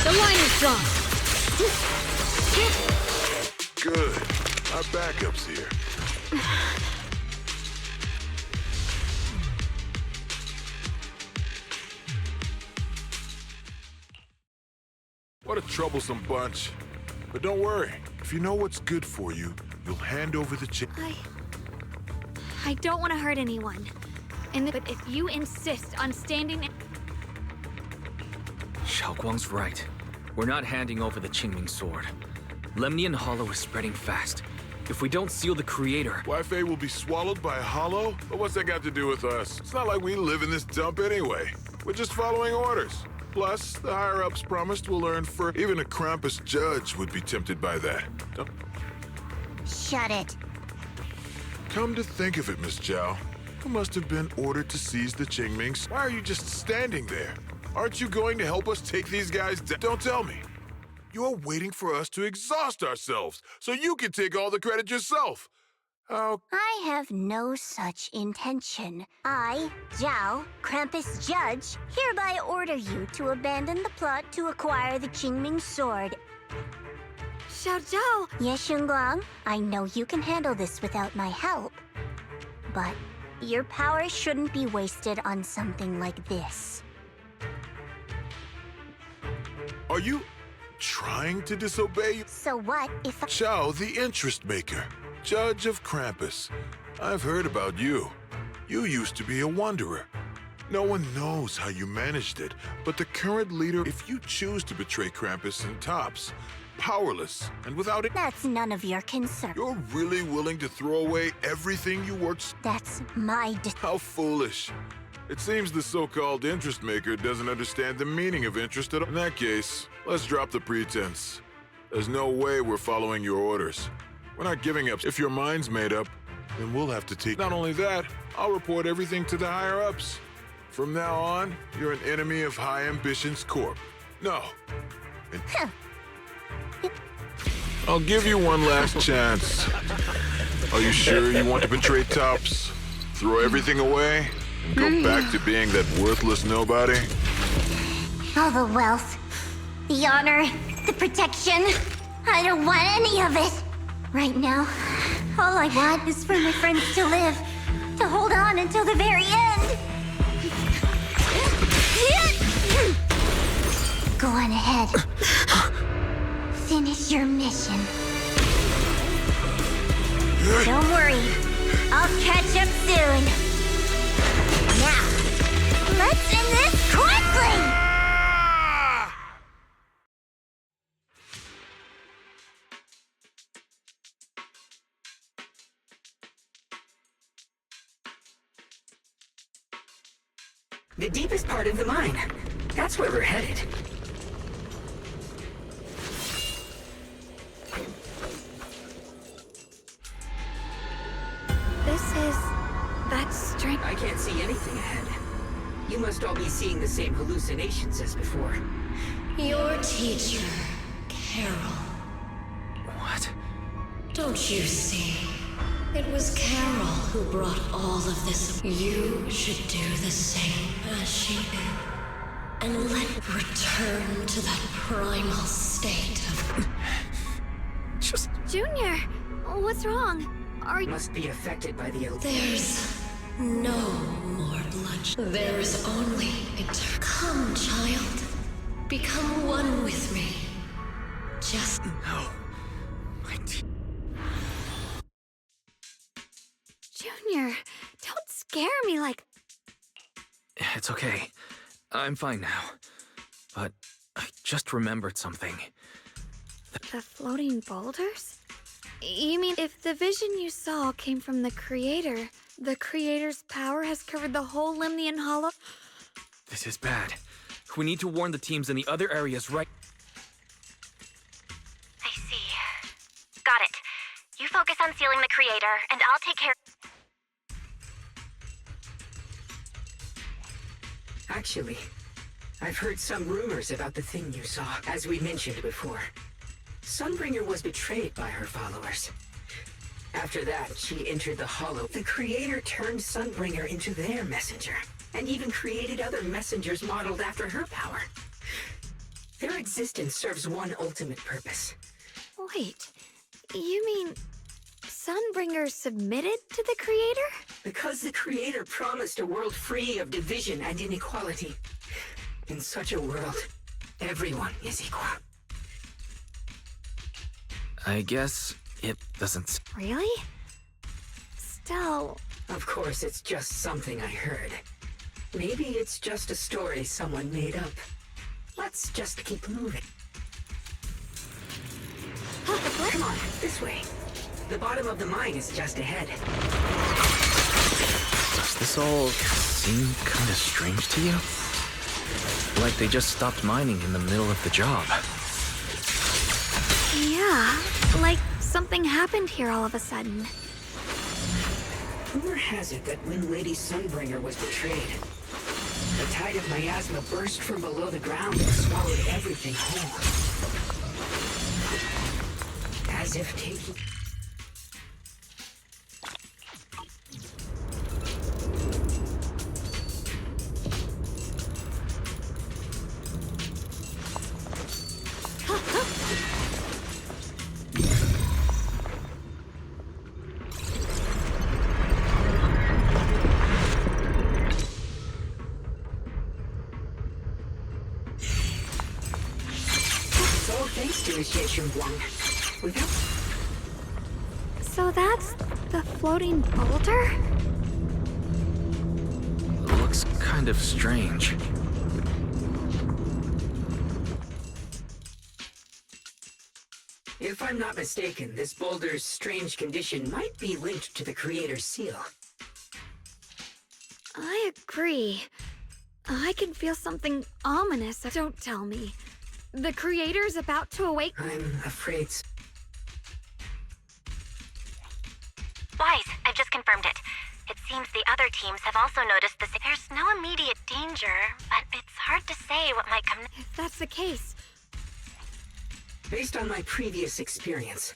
The line is drawn. Good. Our backup's here. What a troublesome bunch. But don't worry. If you know what's good for you, you'll hand over the chick. I don't want to hurt anyone. But if you insist on standing... Xiaoguang's right. We're not handing over the Qingming sword. Lemnian Hollow is spreading fast. If we don't seal the creator... Wi-Fi will be swallowed by a hollow? But what's that got to do with us? It's not like we live in this dump anyway. We're just following orders. Plus, the higher-ups promised we'll earn for... Even a Krampus judge would be tempted by that. Shut it. Come to think of it, Miss Zhao, you must have been ordered to seize the Qingming. Why are you just standing there? Aren't you going to help us take these guys down? Don't tell me. You're waiting for us to exhaust ourselves so you can take all the credit yourself. How? I have no such intention. I, Zhao, Krampus Judge, hereby order you to abandon the plot to acquire the Qingming sword. Xiao Zhao! Yes, Shunguang, I know you can handle this without my help. But your power shouldn't be wasted on something like this. Are you trying to disobey? So what if I... Zhao, the interest maker, judge of Krampus. I've heard about you. You used to be a wanderer. No one knows how you managed it, but the current leader, if you choose to betray Krampus and Tops, powerless and without it... That's none of your concern. You're really willing to throw away everything you worked... That's my... How foolish. It seems the so-called interest maker doesn't understand the meaning of interest at all. In that case, let's drop the pretense. There's no way we're following your orders. We're not giving up. If your mind's made up, then we'll have to take... Not only that, I'll report everything to the higher-ups. From now on, you're an enemy of High Ambitions Corp. No. I'll give you one last chance. Are you sure you want to betray Tops? Throw everything away? And go back to being that worthless nobody? All the wealth, the honor, the protection. I don't want any of it. Right now, all I want is for my friends to live, to hold on until the very end. Go on ahead. Finish your mission. Don't worry, I'll catch up soon. Now, let's end this quickly! The deepest part of the mine. That's where we're headed. This is... that strength... I can't see anything ahead. You must all be seeing the same hallucinations as before. Your teacher, Carol. What? Don't you see? It was Carol who brought all of this. You should do the same as she did. And return to that primal state of... Just... Junior, what's wrong? You must be affected by the... There's no more bloodshed. There is only Come, child. Become one with me. Just... No. Junior, don't scare me like... It's okay. I'm fine now. But I just remembered something. The floating boulders? You mean if the vision you saw came from the Creator's power has covered the whole Limnian Hollow? This is bad. We need to warn the teams in the other areas right... I see. Got it. You focus on sealing the Creator, and I'll take care... Actually, I've heard some rumors about the thing you saw, as we mentioned before. Sunbringer was betrayed by her followers. After that, she entered the Hollow. The Creator turned Sunbringer into their messenger, and even created other messengers modeled after her power. Their existence serves one ultimate purpose. Wait, you mean Sunbringer submitted to the Creator? Because the Creator promised a world free of division and inequality. In such a world, everyone is equal. I guess it doesn't... Really? Still... Of course, it's just something I heard. Maybe it's just a story someone made up. Let's just keep moving. Come on, this way. The bottom of the mine is just ahead. Does this all seem kinda strange to you? Like they just stopped mining in the middle of the job. Yeah, like something happened here all of a sudden. Rumor has it that when Lady Sunbringer was betrayed, the tide of miasma burst from below the ground and swallowed everything whole. As if taking... So that's the floating boulder? Looks kind of strange. If I'm not mistaken, this boulder's strange condition might be linked to the Creator's seal. I agree. I can feel something ominous. Don't tell me. The Creator's about to awake. I'm afraid. Wise, I've just confirmed it. It seems the other teams have also noticed this. There's no immediate danger, but it's hard to say what might come. If that's the case... Based on my previous experience,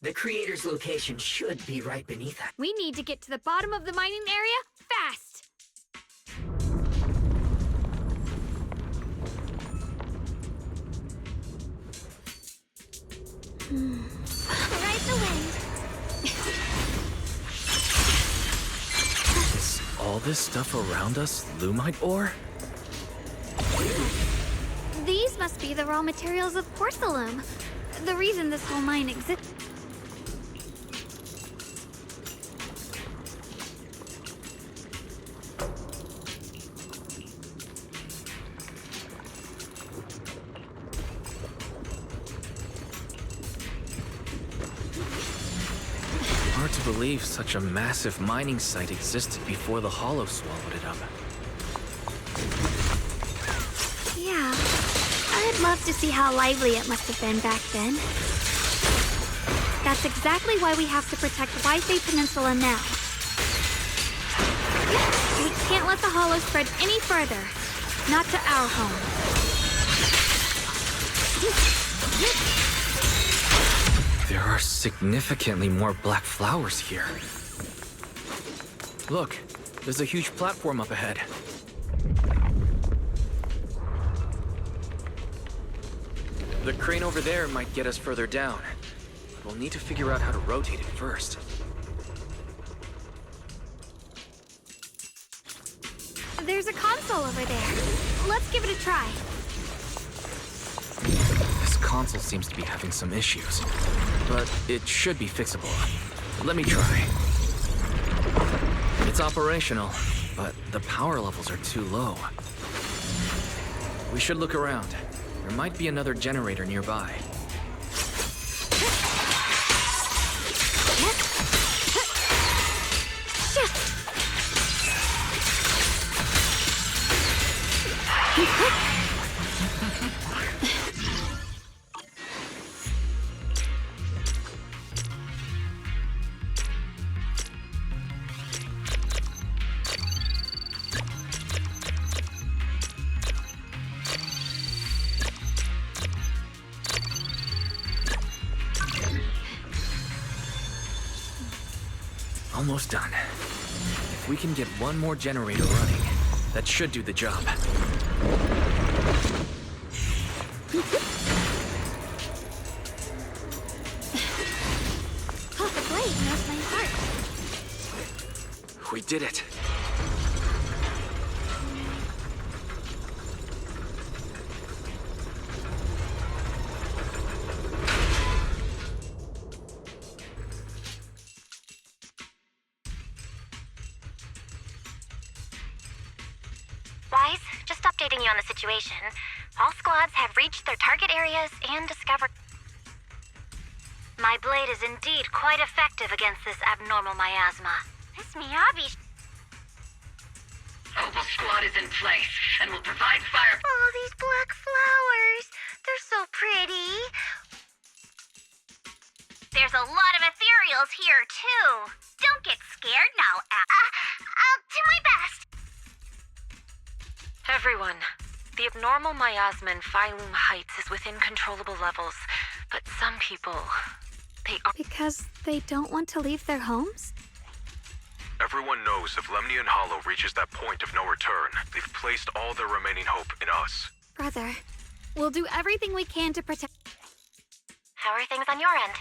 the Creator's location should be right beneath us. We need to get to the bottom of the mining area fast! Ride the wind. Is all this stuff around us Lumite ore? These must be the raw materials of Porcelain. The reason this whole mine exists. Hard to believe such a massive mining site existed before the Hollow swallowed it up. Yeah, I'd love to see how lively it must have been back then. That's exactly why we have to protect Wi-Fi Peninsula now. We can't let the Hollow spread any further. Not to our home. There are significantly more black flowers here. Look, there's a huge platform up ahead. The crane over there might get us further down. But we'll need to figure out how to rotate it first. There's a console over there. Let's give it a try. This console seems to be having some issues, but it should be fixable. Let me try. It's operational, but the power levels are too low. We should look around. There might be another generator nearby. Almost done. If we can get one more generator running, that should do the job. Oh, the blade knows my heart. We did it. Wise, just updating you on the situation. All squads have reached their target areas and discovered... My blade is indeed quite effective against this abnormal miasma. This Miyabi... Opal Squad is in place and will provide fire. Oh, these black flowers. They're so pretty. There's a lot of ethereals here, too. Don't get scared now, I'll do my best. Everyone, the abnormal miasma in Phylum Heights is within controllable levels, but some people, they are... Because they don't want to leave their homes? Everyone knows if Lemnian Hollow reaches that point of no return, they've placed all their remaining hope in us. Brother, we'll do everything we can to protect... How are things on your end?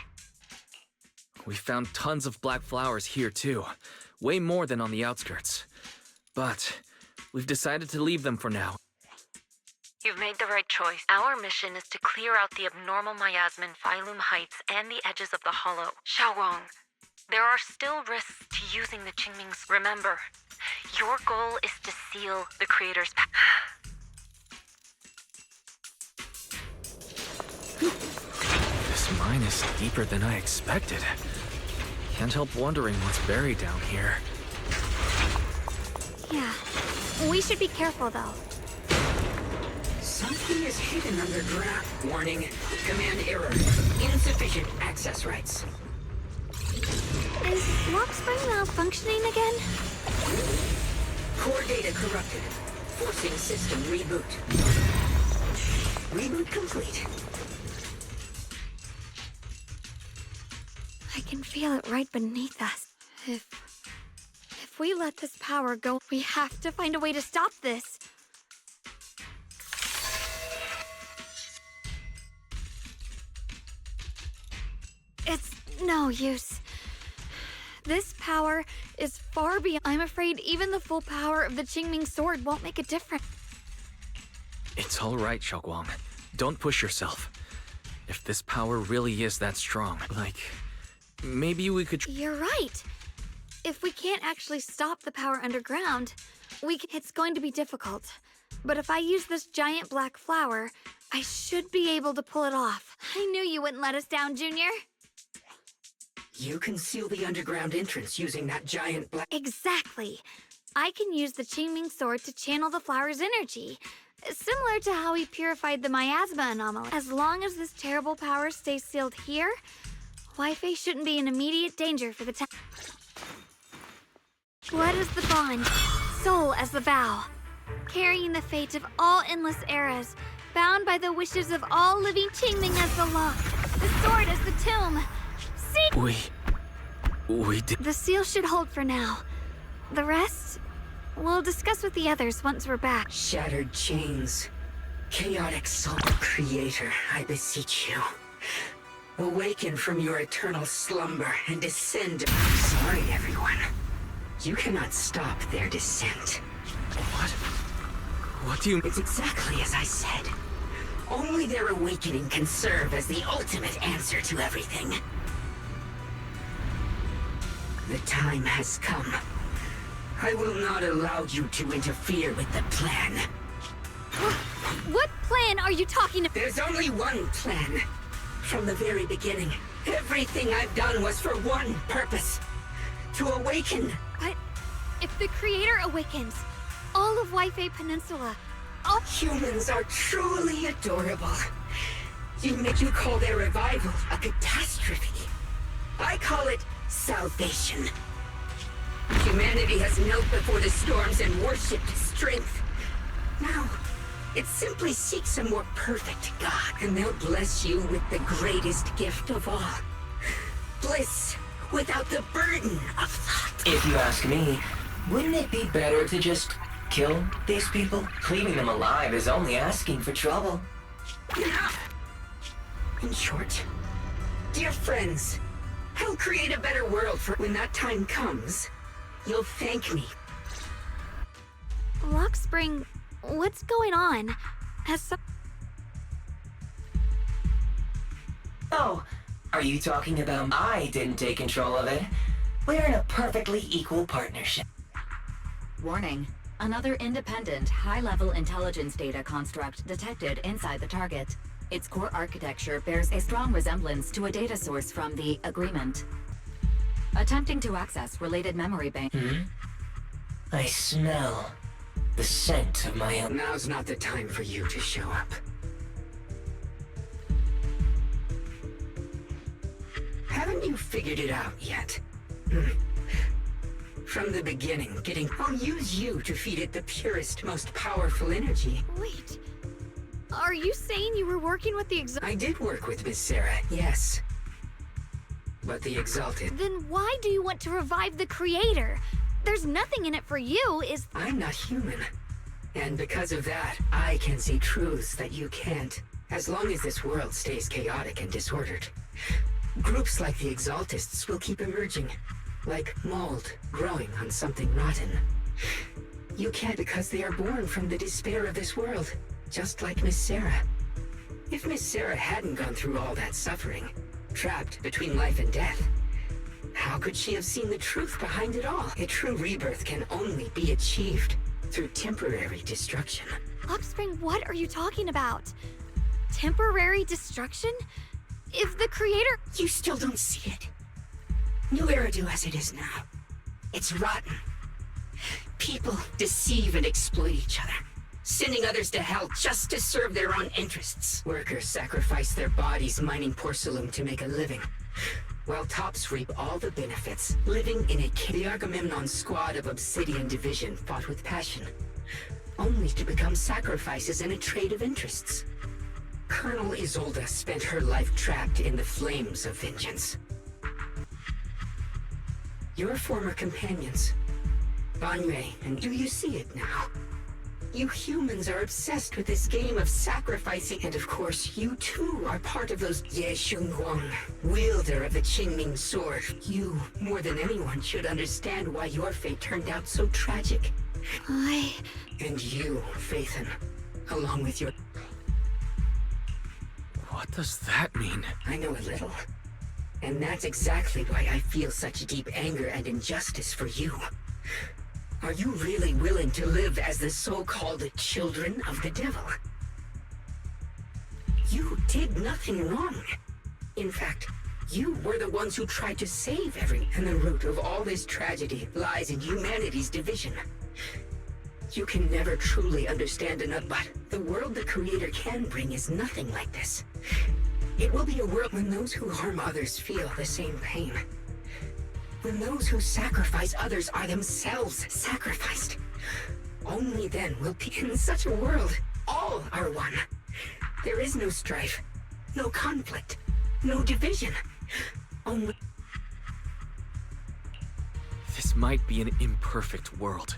We found tons of black flowers here too. Way more than on the outskirts. But we've decided to leave them for now. You've made the right choice. Our mission is to clear out the abnormal miasma in Phylum Heights and the edges of the Hollow. Xiaowang, there are still risks to using the Qingming's. Remember, your goal is to seal the Creator's path. This mine is deeper than I expected. Can't help wondering what's buried down here. Yeah, we should be careful though. Something is hidden underground. Warning. Command error. Insufficient access rights. Is Lockspring malfunctioning again? Core data corrupted. Forcing system reboot. Reboot complete. I can feel it right beneath us. If we let this power go, we have to find a way to stop this. It's no use. This power is far beyond. I'm afraid even the full power of the Qingming sword won't make a difference. It's all right, Xiaoguang. Don't push yourself. If this power really is that strong, maybe we could... You're right. If we can't actually stop the power underground, it's going to be difficult. But if I use this giant black flower, I should be able to pull it off. I knew you wouldn't let us down, Junior. You can seal the underground entrance using that giant black... Exactly. I can use the Qingming sword to channel the flower's energy. Similar to how we purified the miasma anomaly. As long as this terrible power stays sealed here, Wi-Fi shouldn't be in immediate danger for the time. Blood as the bond, soul as the vow. Carrying the fate of all endless eras, bound by the wishes of all living Qingming as the law. The sword as the tomb. See? We did... The seal should hold for now. The rest, we'll discuss with the others once we're back. Shattered chains. Chaotic soul creator, I beseech you. Awaken from your eternal slumber and descend. Sorry, everyone. You cannot stop their descent. What do you... It's exactly as I said. Only their awakening can serve as the ultimate answer to everything. The time has come. I will not allow you to interfere with the plan. What plan are you talking about? There's only one plan. From the very beginning, everything I've done was for one purpose. To awaken. But if the Creator awakens, all of Wi-Fi Peninsula, Oh, humans are truly adorable. You call their revival a catastrophe. I call it salvation. Humanity has knelt before the storms and worshipped strength. Now, it simply seeks a more perfect God, and they'll bless you with the greatest gift of all. Bliss without the burden of thought. If you ask me, wouldn't it be better to just kill these people? Leaving them alive is only asking for trouble. In short, dear friends, I'll create a better world for when that time comes. You'll thank me. Lockspring, what's going on? Oh, are you talking about I didn't take control of it? We're in a perfectly equal partnership. Warning. Another independent, high-level intelligence data construct detected inside the target. Its core architecture bears a strong resemblance to a data source from the Agreement. Attempting to access related memory bank. I smell the scent of my own. Now's not the time for you to show up. Haven't you figured it out yet? From the beginning, I'll use you to feed it the purest, most powerful energy. Wait, are you saying you were working with the I did work with Miss Sarah, yes. But the Exalted... Then why do you want to revive the Creator? There's nothing in it for you, I'm not human. And because of that, I can see truths that you can't. As long as this world stays chaotic and disordered, groups like the Exaltists will keep emerging. Like mold growing on something rotten. You can't because they are born from the despair of this world. Just like Miss Sarah. If Miss Sarah hadn't gone through all that suffering, trapped between life and death, how could she have seen the truth behind it all? A true rebirth can only be achieved through temporary destruction. Lockspring, what are you talking about? Temporary destruction? If the Creator... You still don't see it. New Eridu as it is now. It's rotten. People deceive and exploit each other, sending others to hell just to serve their own interests. Workers sacrifice their bodies mining porcelain to make a living, while tops reap all the benefits, living in the Agamemnon squad of Obsidian Division fought with passion, only to become sacrifices in a trade of interests. Colonel Isolde spent her life trapped in the flames of vengeance. Your former companions, Banyue, and do you see it now? You humans are obsessed with this game of sacrificing, and of course, you too are part of those Ye Shunguang, wielder of the Qingming sword. You, more than anyone, should understand why your fate turned out so tragic. And you, Phaethon, along with your... What does that mean? I know a little. And that's exactly why I feel such deep anger and injustice for you. Are you really willing to live as the so-called children of the devil? You did nothing wrong. In fact, you were the ones who tried to save everyone. And the root of all this tragedy lies in humanity's division. You can never truly understand enough, but the world the Creator can bring is nothing like this. It will be a world when those who harm others feel the same pain. When those who sacrifice others are themselves sacrificed. Only then will be in such a world, all are one. There is no strife, no conflict, no division. Only... This might be an imperfect world,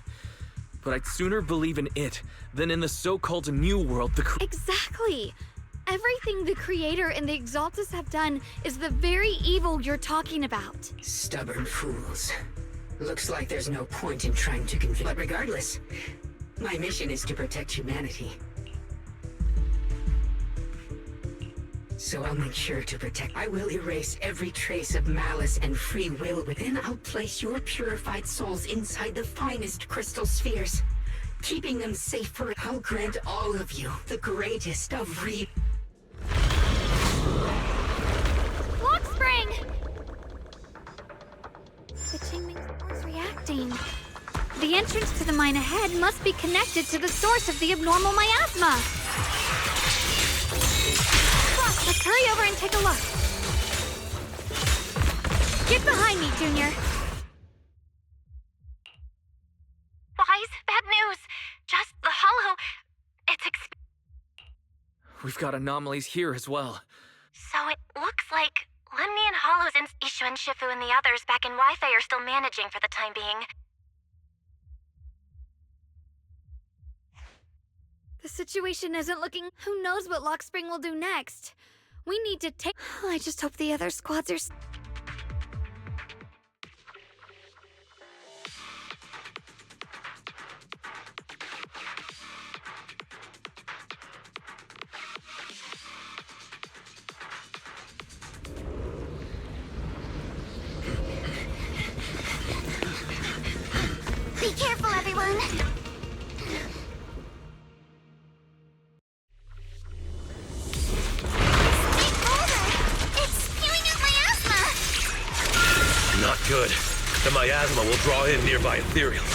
but I'd sooner believe in it than in the so-called new world Exactly! Everything the Creator and the Exaltus have done is the very evil you're talking about. Stubborn fools. Looks like there's no point in trying to convince. But regardless, my mission is to protect humanity. So I'll make sure to protect. I will erase every trace of malice and free will within. I'll place your purified souls inside the finest crystal spheres, keeping them safe for... I'll grant all of you the greatest of Lockspring! The Qingming Sword's reacting. The entrance to the mine ahead must be connected to the source of the abnormal miasma. Let's hurry over and take a look. Get behind me, Junior. Wise, bad news. Just the hollow. It's We've got anomalies here as well. So it looks like Lemni and Hollows and Ishu and Shifu and the others back in Wi-Fi are still managing for the time being. The situation isn't looking... Who knows what Lockspring will do next? We need to take... I just hope the other squads are... Be careful, everyone! Not good. The miasma will draw in nearby ethereals.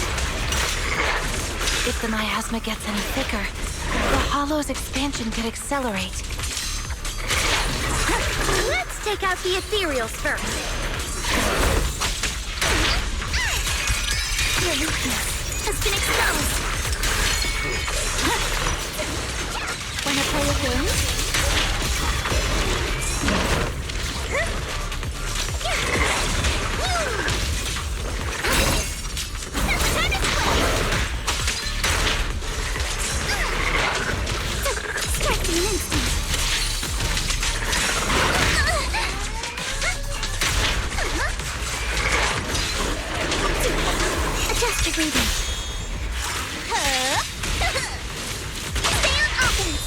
If the miasma gets any thicker, the hollow's expansion could accelerate. Let's take out the ethereals first. Your weakness has been exposed. Wanna play a game? Adjust your breathing. Stay on offense.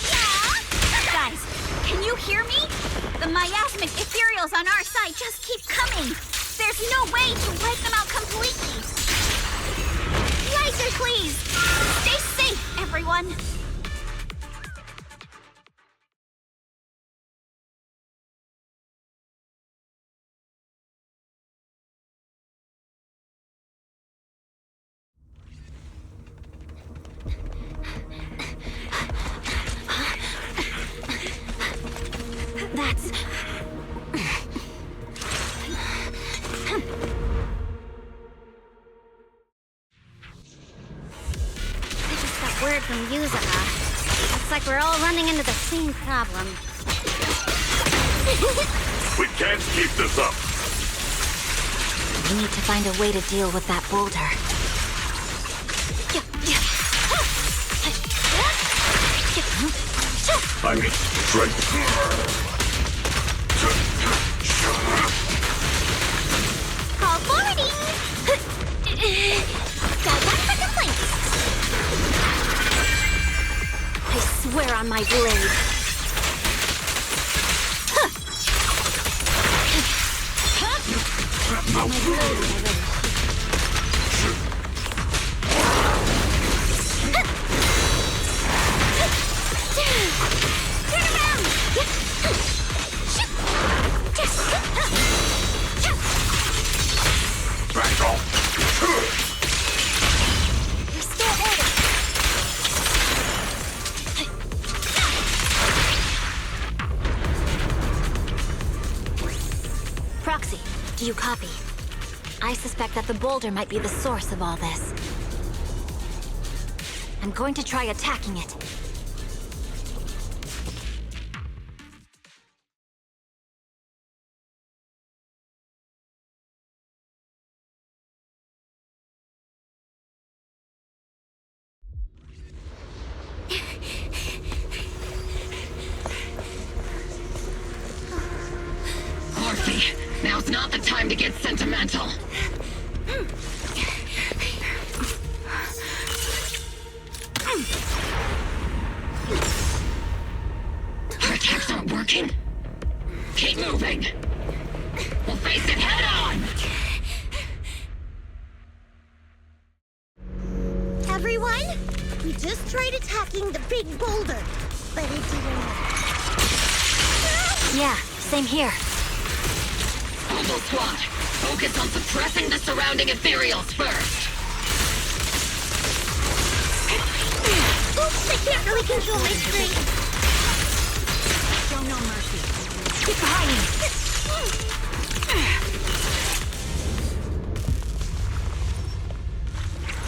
Yeah. Guys, can you hear me? The miasmic ethereals on our side just keep coming. There's no way to wipe them out completely. Lasers, please. Stay safe, everyone. That's... I just got word from Yuzaha. Looks like we're all running into the same problem. We can't keep this up. We need to find a way to deal with that boulder. I mean, strength. Call forwarding! Got one for complaints. I swear on my blade. My blade. Turn around! Back off. Restore order. Proxy, do you copy? I suspect that the boulder might be the source of all this. I'm going to try attacking it. Now's not the time to get sentimental. Our attacks aren't working. Keep moving. We'll face it head on. Everyone, we just tried attacking the big boulder, but it didn't work. Yeah, same here. Hobo Squad, focus on suppressing the surrounding ethereals first. control my strength. Show no mercy. Get behind me.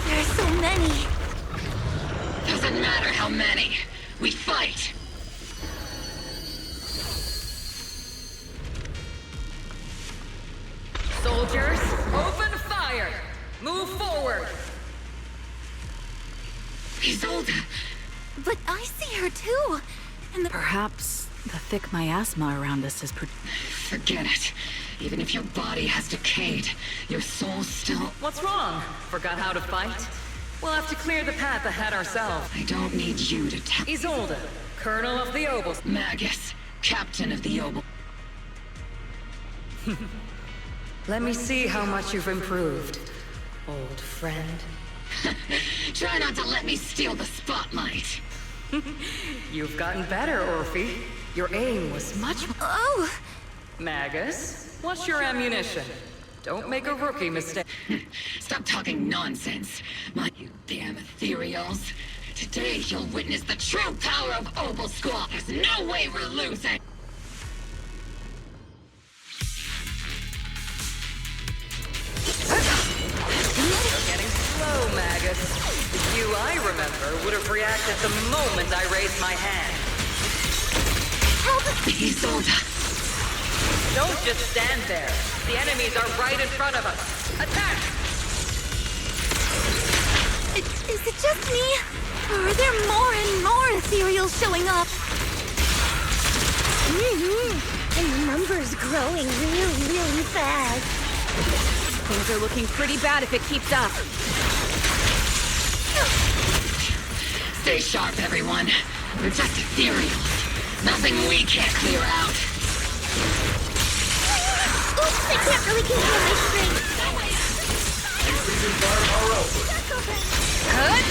There are so many. Doesn't matter how many. We fight. Soldiers, open fire! Move forward! Isolde! But I see her too. And Perhaps the thick miasma around us is Forget it. Even if your body has decayed, your soul still... What's wrong? Forgot how to fight? We'll have to clear the path ahead ourselves. I don't need you to tell... Isolde, Colonel of the Obels. Magus, Captain of the Obel. Let me see how much you've improved, old friend. Try not to let me steal the spotlight. You've gotten better, Orphe. Your aim was much... Oh! Magus, what's your ammunition? Don't make a rookie mistake. Stop talking nonsense, you damn ethereals. Today you'll witness the true power of Obel Squall. There's no way we're losing. You're getting slow, Magus. The you I remember would have reacted the moment I raised my hand. Help! Isolde! Don't just stand there. The enemies are right in front of us. Attack! Is it just me? Or are there more and more ethereals showing up? The number's growing really fast. Things are looking pretty bad if it keeps up. Stay sharp, everyone. They're just ethereals. Nothing we can't clear out. Oops, I can't really control my strength. Increasing firepower output. Cut!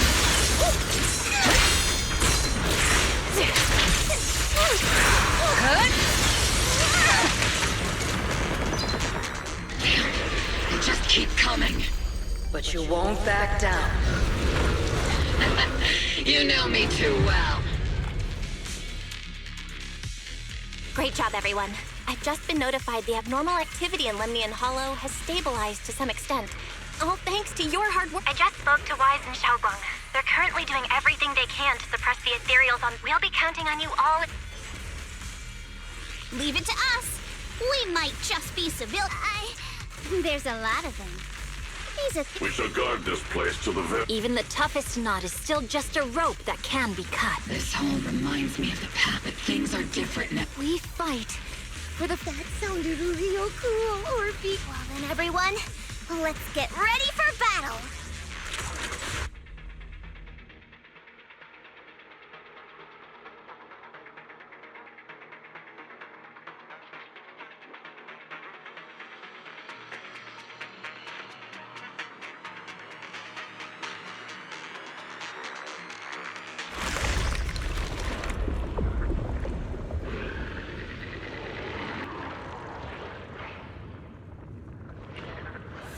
Cut! They just keep coming. But you won't back down. You know me too well. Great job, everyone. I've just been notified the abnormal activity in Lemnian Hollow has stabilized to some extent. All thanks to your hard work. I just spoke to Wise and Xiaoguang. They're currently doing everything they can to suppress the ethereals on... We'll be counting on you all... Leave it to us. We might just be civil. There's a lot of them. We shall guard this place till the very... Even the toughest knot is still just a rope that can be cut. This hole reminds me of the path, but things are different now. We fight for the... That sounded real cool, Orphe. Well then, everyone, let's get ready for battle.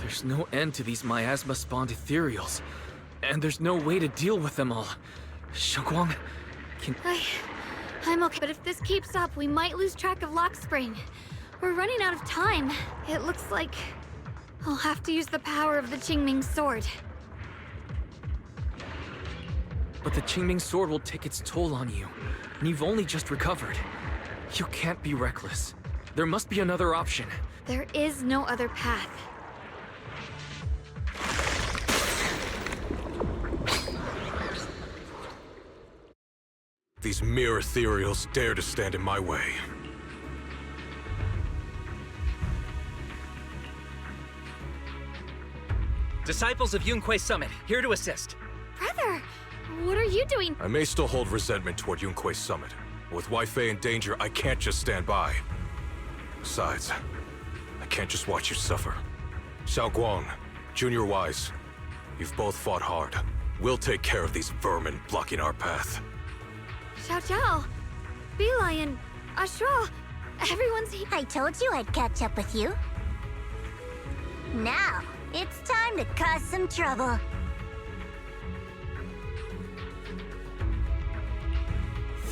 There's no end to these miasma-spawned ethereals. And there's no way to deal with them all. Xiaoguang, can... I'm okay, but if this keeps up, we might lose track of Lock Spring. We're running out of time. It looks like I'll have to use the power of the Qingming sword. But the Qingming sword will take its toll on you. And you've only just recovered. You can't be reckless. There must be another option. There is no other path. These mere ethereals dare to stand in my way. Disciples of Yunquei Summit, here to assist. Brother, what are you doing? I may still hold resentment toward Yunquei Summit. But with Wei-Fei in danger, I can't just stand by. Besides, I can't just watch you suffer. Xiaoguang, Junior Wise, you've both fought hard. We'll take care of these vermin blocking our path. Xiao Zhao, Beelion, Astral, everyone's here. I told you I'd catch up with you. Now, it's time to cause some trouble.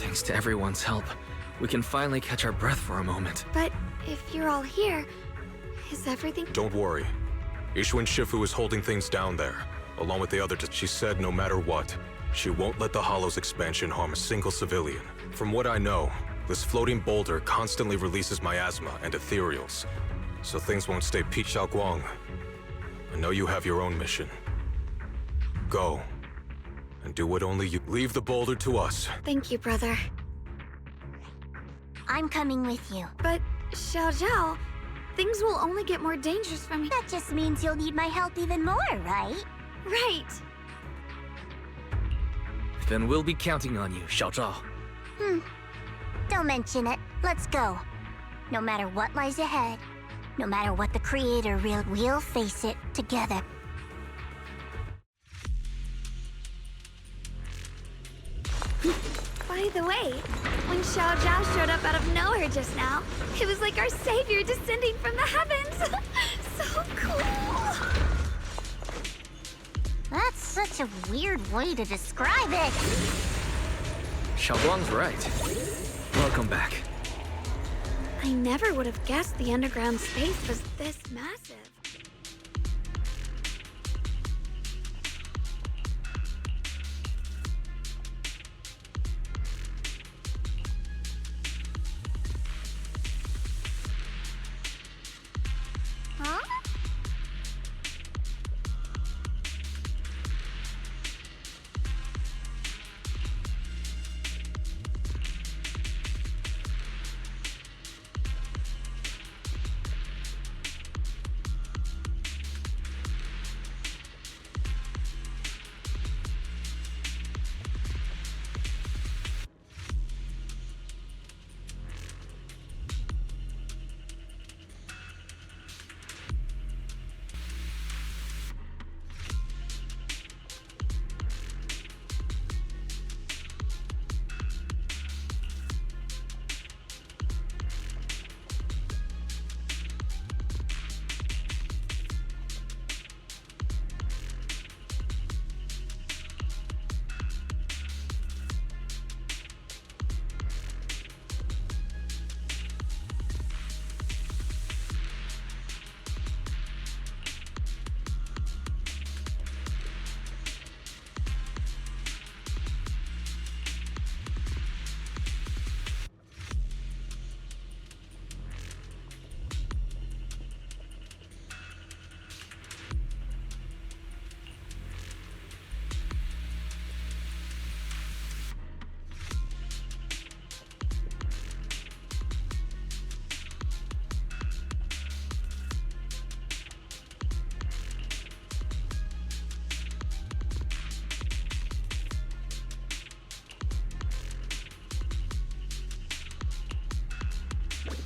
Thanks to everyone's help, we can finally catch our breath for a moment. But if you're all here, is everything... Don't worry. Ishun Shifu is holding things down there, along with the other. She said no matter what, she won't let the Hollow's expansion harm a single civilian. From what I know, this floating boulder constantly releases miasma and ethereals, so things won't stay peaceful. Xiaoguang, I know you have your own mission. Go, and do what only you... Leave the boulder to us. Thank you, brother. I'm coming with you. But, Zhao, things will only get more dangerous from here. That just means you'll need my help even more, right? Right. Then we'll be counting on you, Zhao. Don't mention it. Let's go. No matter what lies ahead, no matter what the Creator willed, we'll face it together. By the way, when Zhao showed up out of nowhere just now, it was like our savior descending from the heavens. So cool. That's such a weird way to describe it. Xiaoguang's right. Welcome back. I never would have guessed the underground space was this massive. Huh?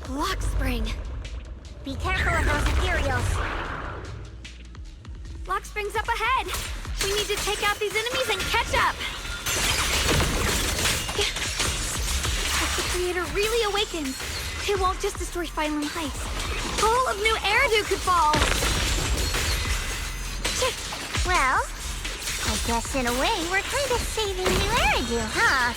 Lock spring. Be careful of those ethereals. Lock spring's up ahead. We need to take out these enemies and catch up. If the Creator really awakens, it won't just destroy Phaethon Heights. All of New Eridu could fall. Well, I guess in a way we're kind of saving New Eridu, huh?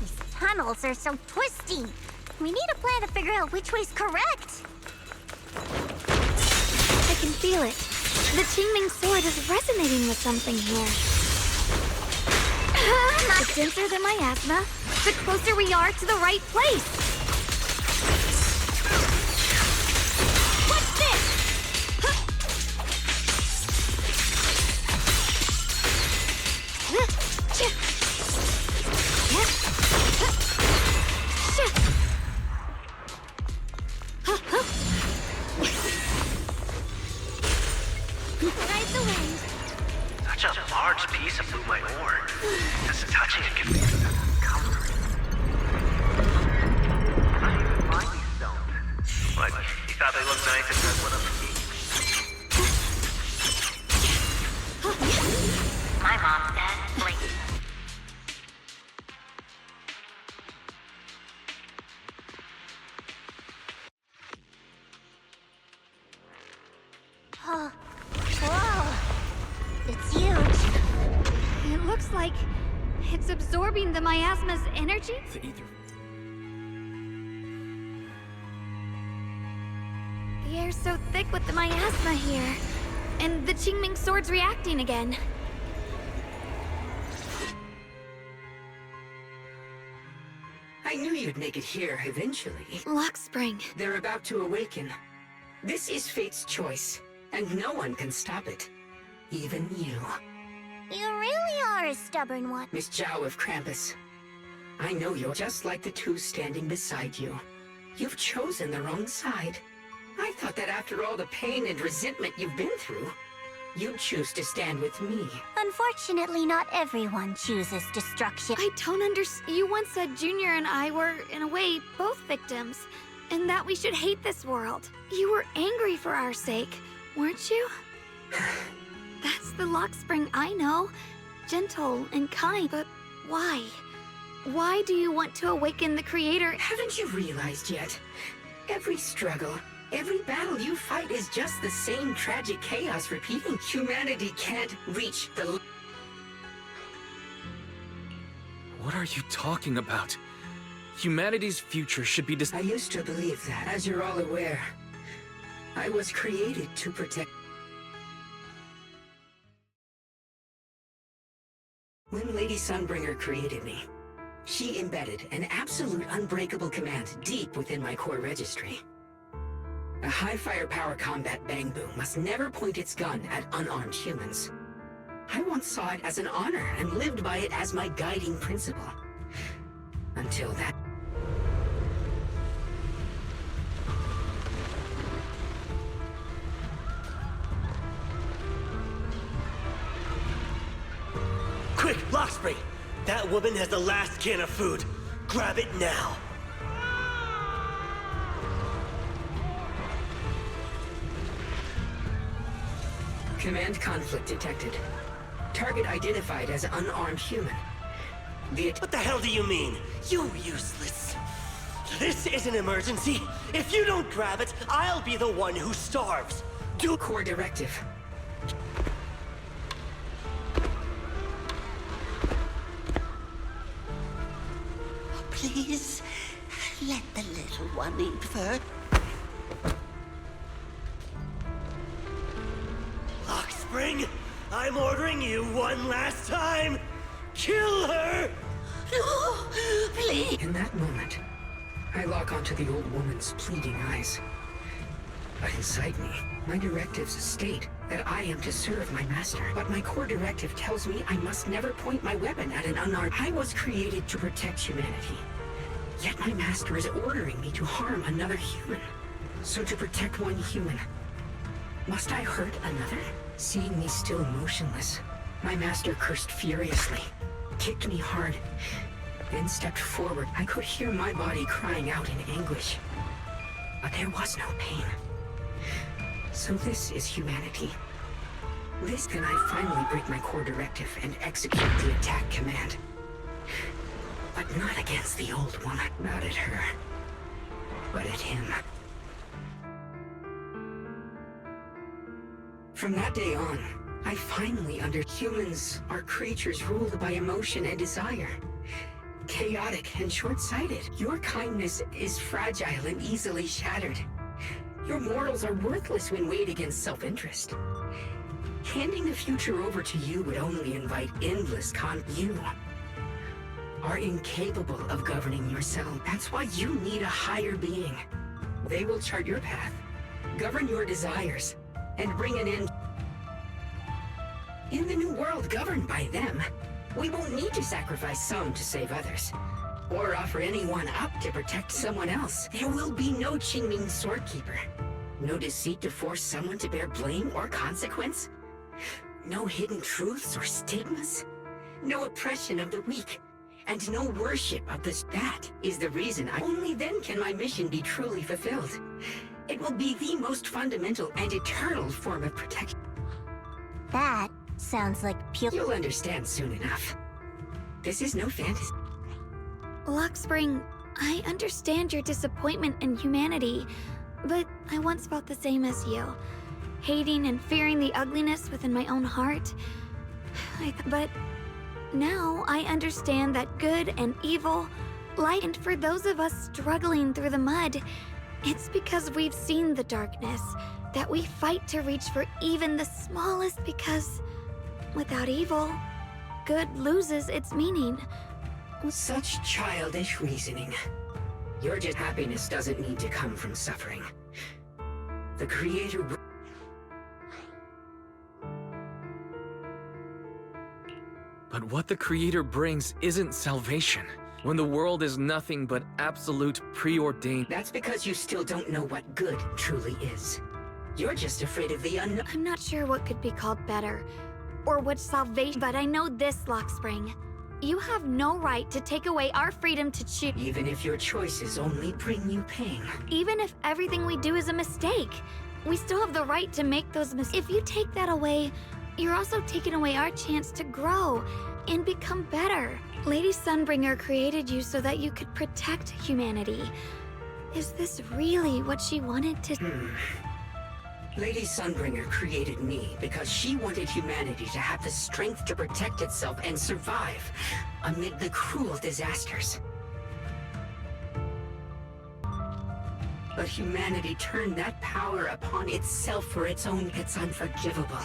These tunnels are so twisty. We need a plan to figure out which way's correct. I can feel it. The Qingming sword is resonating with something here. The denser the miasma, the closer we are to the right place. What's this? Ride the wind. Such a large piece of blew my oar. Just touching it can be comforting. How do you find these stones? What, you thought they looked nice and just went up to me? My mom's dead. Blink. Oh, whoa. looks like it's absorbing the miasma's energy? The ether. The air's so thick with the miasma here. And the Qingming sword's reacting again. I knew you'd make it here eventually. Lockspring. They're about to awaken. This is fate's choice, and no one can stop it. Even you. You really are a stubborn one. Miss Zhao of Krampus. I know you're just like the two standing beside you. You've chosen the wrong side. I thought that after all the pain and resentment you've been through, you'd choose to stand with me. Unfortunately, not everyone chooses destruction. I don't understand. You once said Junior and I were, in a way, both victims. And that we should hate this world. You were angry for our sake, weren't you? That's the Lockspring I know. Gentle and kind, but why? Why do you want to awaken the Creator? Haven't you realized yet? Every struggle, every battle you fight is just the same tragic chaos repeating. Humanity can't reach the... What are you talking about? Humanity's future should be I used to believe that, as you're all aware. I was created to protect... When Lady Sunbringer created me, she embedded an absolute unbreakable command deep within my core registry. A high firepower combat bang boom must never point its gun at unarmed humans. I once saw it as an honor and lived by it as my guiding principle. Until that... Quick, Lockspring! That woman has the last can of food. Grab it now. Command conflict detected. Target identified as unarmed human. What the hell do you mean? You useless. This is an emergency. If you don't grab it, I'll be the one who starves. Do core directive. Please, let the little one eat first. Lockspring, I'm ordering you one last time. Kill her! No, please. In that moment, I lock onto the old woman's pleading eyes. But inside me, my directives state that I am to serve my master. But my core directive tells me I must never point my weapon at an unarmed... I was created to protect humanity. Yet my master is ordering me to harm another human. So to protect one human, must I hurt another? Seeing me still motionless, my master cursed furiously, kicked me hard, then stepped forward. I could hear my body crying out in anguish. But there was no pain. So this is humanity. This can I finally break my core directive and execute the attack command. But not against the old woman. Not at her. But at him. From that day on, I finally humans are creatures ruled by emotion and desire. Chaotic and short-sighted. Your kindness is fragile and easily shattered. Your morals are worthless when weighed against self-interest. Handing the future over to you would only invite endless You are incapable of governing yourself. That's why you need a higher being. They will chart your path, govern your desires, and bring an end. In the new world governed by them, we won't need to sacrifice some to save others, or offer anyone up to protect someone else. There will be no Qingming Swordkeeper. No deceit to force someone to bear blame or consequence. No hidden truths or stigmas. No oppression of the weak. And no worship of the... That is the reason only then can my mission be truly fulfilled. It will be the most fundamental and eternal form of protection. That sounds like pure... You'll understand soon enough. This is no fantasy. Lockspring, I understand your disappointment in humanity, but I once felt the same as you. Hating and fearing the ugliness within my own heart. But Now I understand that good and evil, light, and for those of us struggling through the mud, it's because we've seen the darkness that we fight to reach for even the smallest, because without evil, good loses its meaning. Such childish reasoning. Your just happiness doesn't need to come from suffering. The Creator... But what the Creator brings isn't salvation, when the world is nothing but absolute preordained. That's because you still don't know what good truly is. You're just afraid of the unknown. I'm not sure what could be called better, or what salvation, but I know this, Lockspring. You have no right to take away our freedom to choose. Even if your choices only bring you pain. Even if everything we do is a mistake, we still have the right to make those mistakes. If you take that away, you're also taking away our chance to grow and become better. Lady Sunbringer created you so that you could protect humanity. Is this really what she wanted to... Lady Sunbringer created me because she wanted humanity to have the strength to protect itself and survive amid the cruel disasters. But humanity turned that power upon itself for its own. It's unforgivable.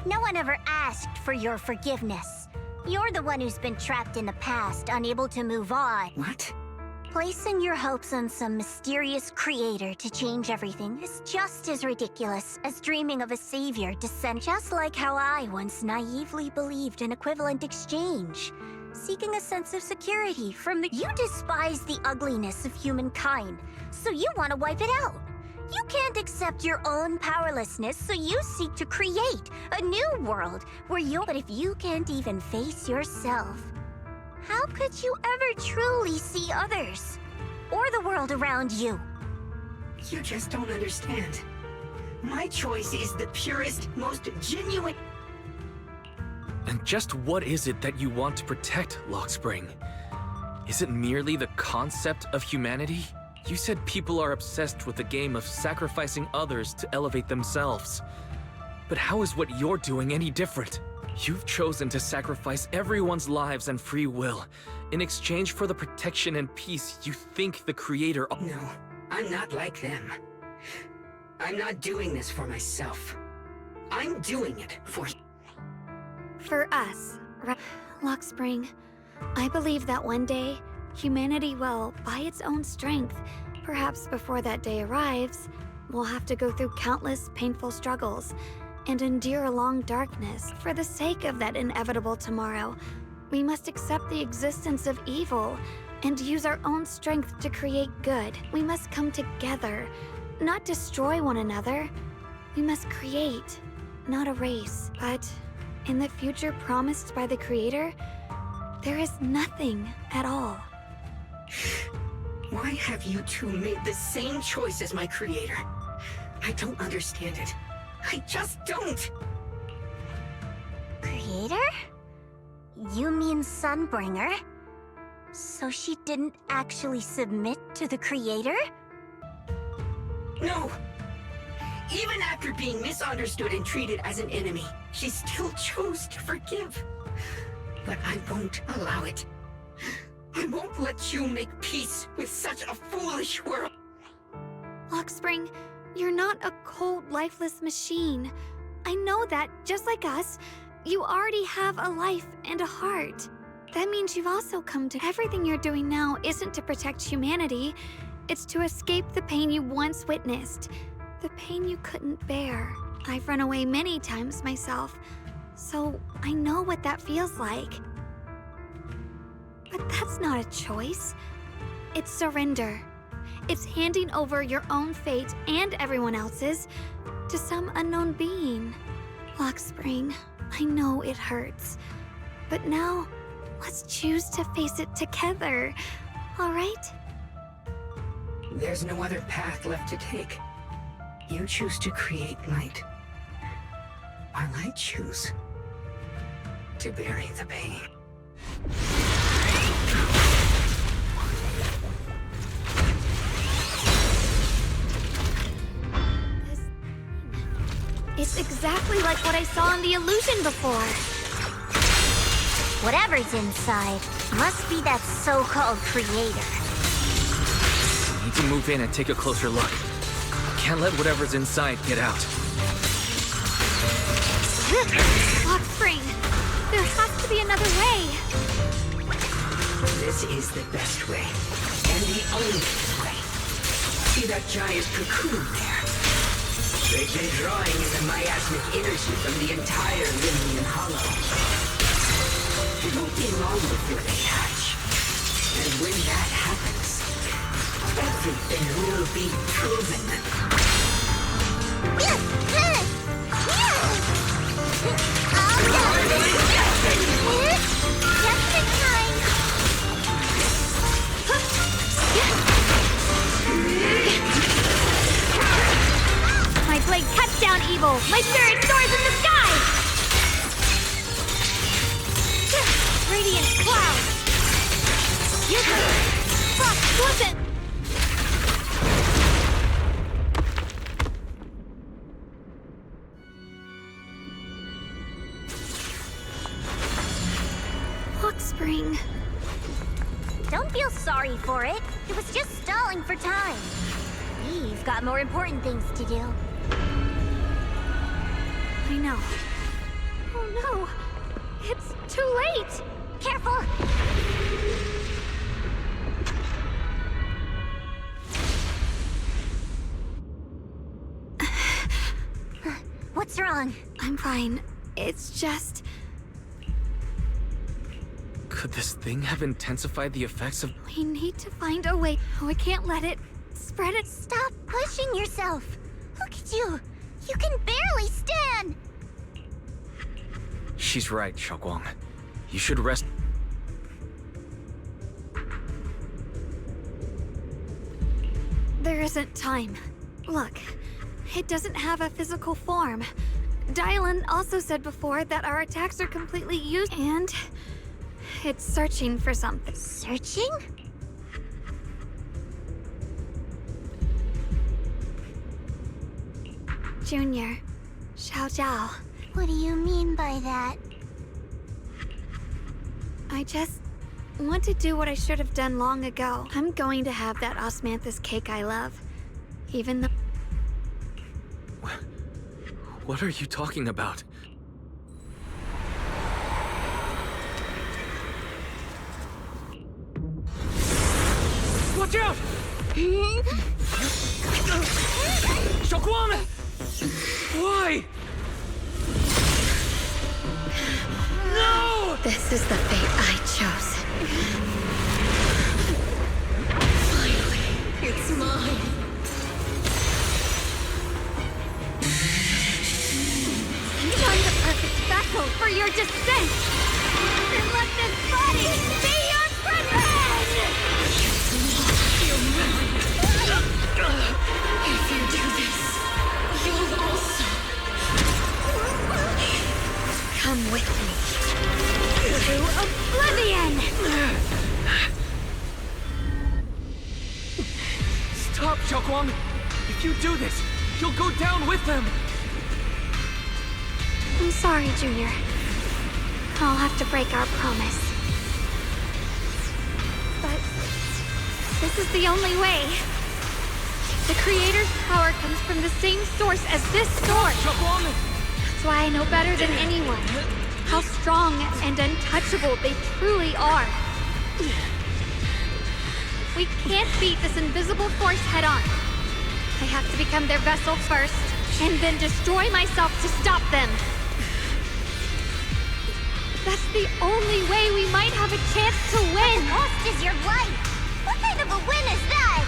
No one ever asked for your forgiveness. You're the one who's been trapped in the past, unable to move on. What? Placing your hopes on some mysterious creator to change everything is just as ridiculous as dreaming of a savior descent. Just like how I once naively believed in equivalent exchange, seeking a sense of security from the... You despise the ugliness of humankind, so you want to wipe it out. You can't accept your own powerlessness, so you seek to create a new world where you'll... But if you can't even face yourself, how could you ever truly see others? Or the world around you? You just don't understand. My choice is the purest, most genuine... And just what is it that you want to protect, Lockspring? Is it merely the concept of humanity? You said people are obsessed with the game of sacrificing others to elevate themselves. But how is what you're doing any different? You've chosen to sacrifice everyone's lives and free will in exchange for the protection and peace you think the Creator... No, I'm not like them. I'm not doing this for myself. I'm doing it for... For us, right? Lockspring, I believe that one day, humanity will, by its own strength, perhaps before that day arrives, we'll have to go through countless painful struggles and endure a long darkness. For the sake of that inevitable tomorrow, we must accept the existence of evil and use our own strength to create good. We must come together, not destroy one another. We must create, not erase. But in the future promised by the Creator, there is nothing at all. Why have you two made the same choice as my Creator? I don't understand it. I just don't! Creator? You mean Sunbringer? So she didn't actually submit to the Creator? No! Even after being misunderstood and treated as an enemy, she still chose to forgive. But I won't allow it. I won't let you make peace with such a foolish world. Lockspring, you're not a cold, lifeless machine. I know that, just like us, you already have a life and a heart. That means you've also come to... Everything you're doing now isn't to protect humanity. It's to escape the pain you once witnessed. The pain you couldn't bear. I've run away many times myself, so I know what that feels like. But that's not a choice. It's surrender. It's handing over your own fate and everyone else's to some unknown being. Lockspring, I know it hurts, but now let's choose to face it together, all right? There's no other path left to take. You choose to create light, while I choose to bury the pain. It's exactly like what I saw in the illusion before. Whatever's inside must be that so-called creator. Need to move in and take a closer look. Can't let whatever's inside get out. Lock spring. There has to be another way. This is the best way. And the only way. See that giant cocoon there? They've been drawing in the miasmic energy from the entire Limnian Hollow. It won't be long before they hatch. And when that happens, everything will be proven. Just in time. My blade cuts down evil. My spirit soars in the sky. Radiant cloud. Fuck, wasn't. Lock spring. Don't feel sorry for it. It was just stalling for time. We've got more important things to do. I know. Oh no. It's too late. Careful. What's wrong? I'm fine. It's just... Could this thing have intensified the effects of... We need to find a way. Oh, I can't let it spread it. Stop pushing yourself. Look at you. You can barely stand. She's right, Xiaoguang. You should rest... There isn't time. Look, it doesn't have a physical form. Dylan also said before that our attacks are completely used, and it's searching for something. Searching? Junior, zhao. What do you mean by that? I just want to do what I should have done long ago. I'm going to have that osmanthus cake I love. Even though... What are you talking about? Watch out! Xiaoguang! Why? No! This is the fate I chose. Finally, it's mine. I'm the perfect vessel for your descent! And let this body be your prison! If you do this, you'll also come with me to oblivion! Stop, Xiaoguang! If you do this, you'll go down with them! I'm sorry, Junior. I'll have to break our promise. But this is the only way. The Creator's power comes from the same source as this sword. That's why I know better than anyone how strong and untouchable they truly are. We can't beat this invisible force head-on. I have to become their vessel first, and then destroy myself to stop them. That's the only way we might have a chance to win! The cost is your life! What kind of a win is that?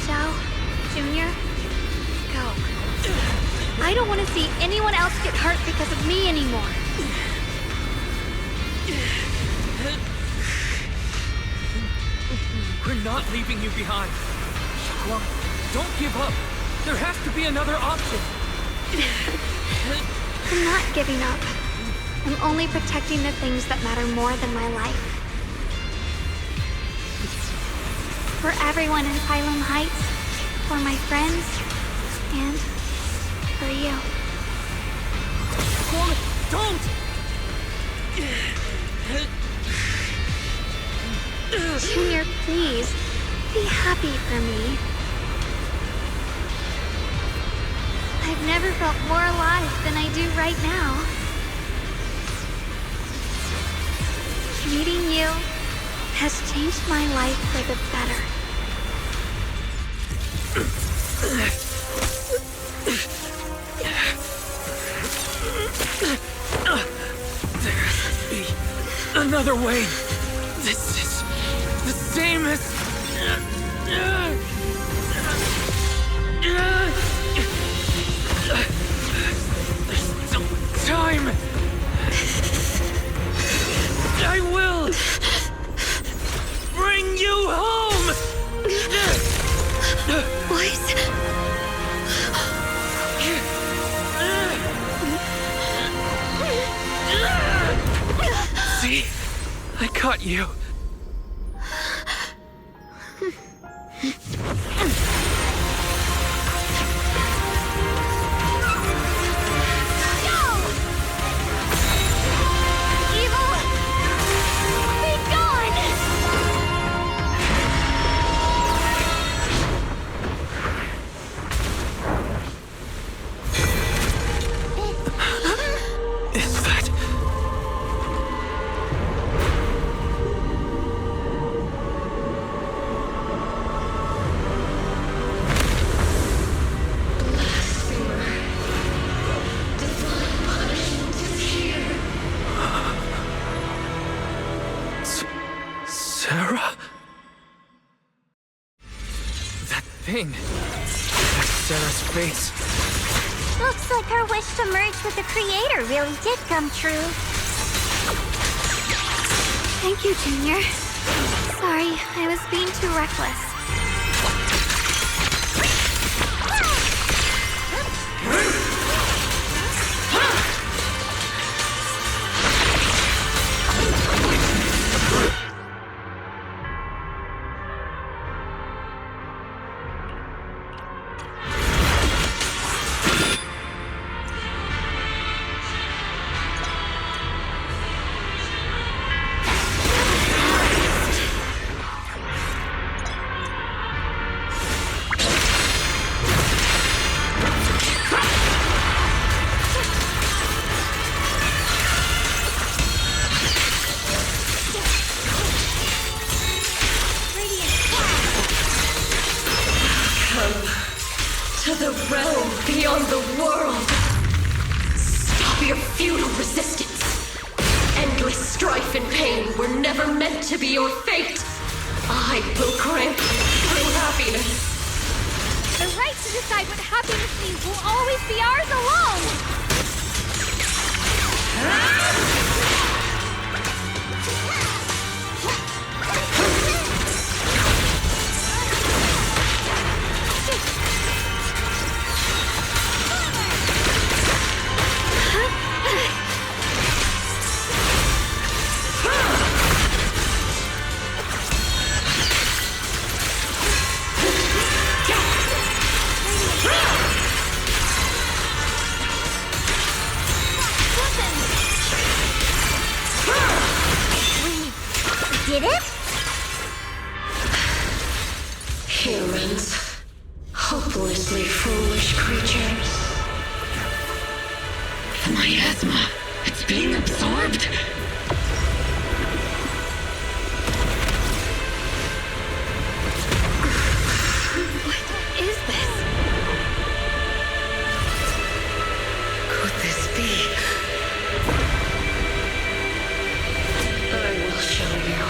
Zhao, Junior, go. I don't want to see anyone else get hurt because of me anymore. We're not leaving you behind. Xiaoguang, don't give up. There has to be another option. I'm not giving up. I'm only protecting the things that matter more than my life. For everyone in Phylum Heights, for my friends, and for you. Don't! Junior, please. Be happy for me. I've never felt more alive than I do right now. Meeting you has changed my life for the better. There has to be another way. This is the same as... There's still time. I will bring you home. What? See? I caught you. Sarah? That thing. That's Sarah's face. Looks like her wish to merge with the Creator really did come true. Thank you, Junior. Sorry, I was being too reckless. To the realm beyond the world. Stop your futile resistance. Endless strife and pain were never meant to be your fate. I will grant you true happiness. The right to decide what happiness means will always be ours alone! Did it? Humans. Hopelessly foolish creatures. The miasma. It's being absorbed. What is this? Could this be? I will show you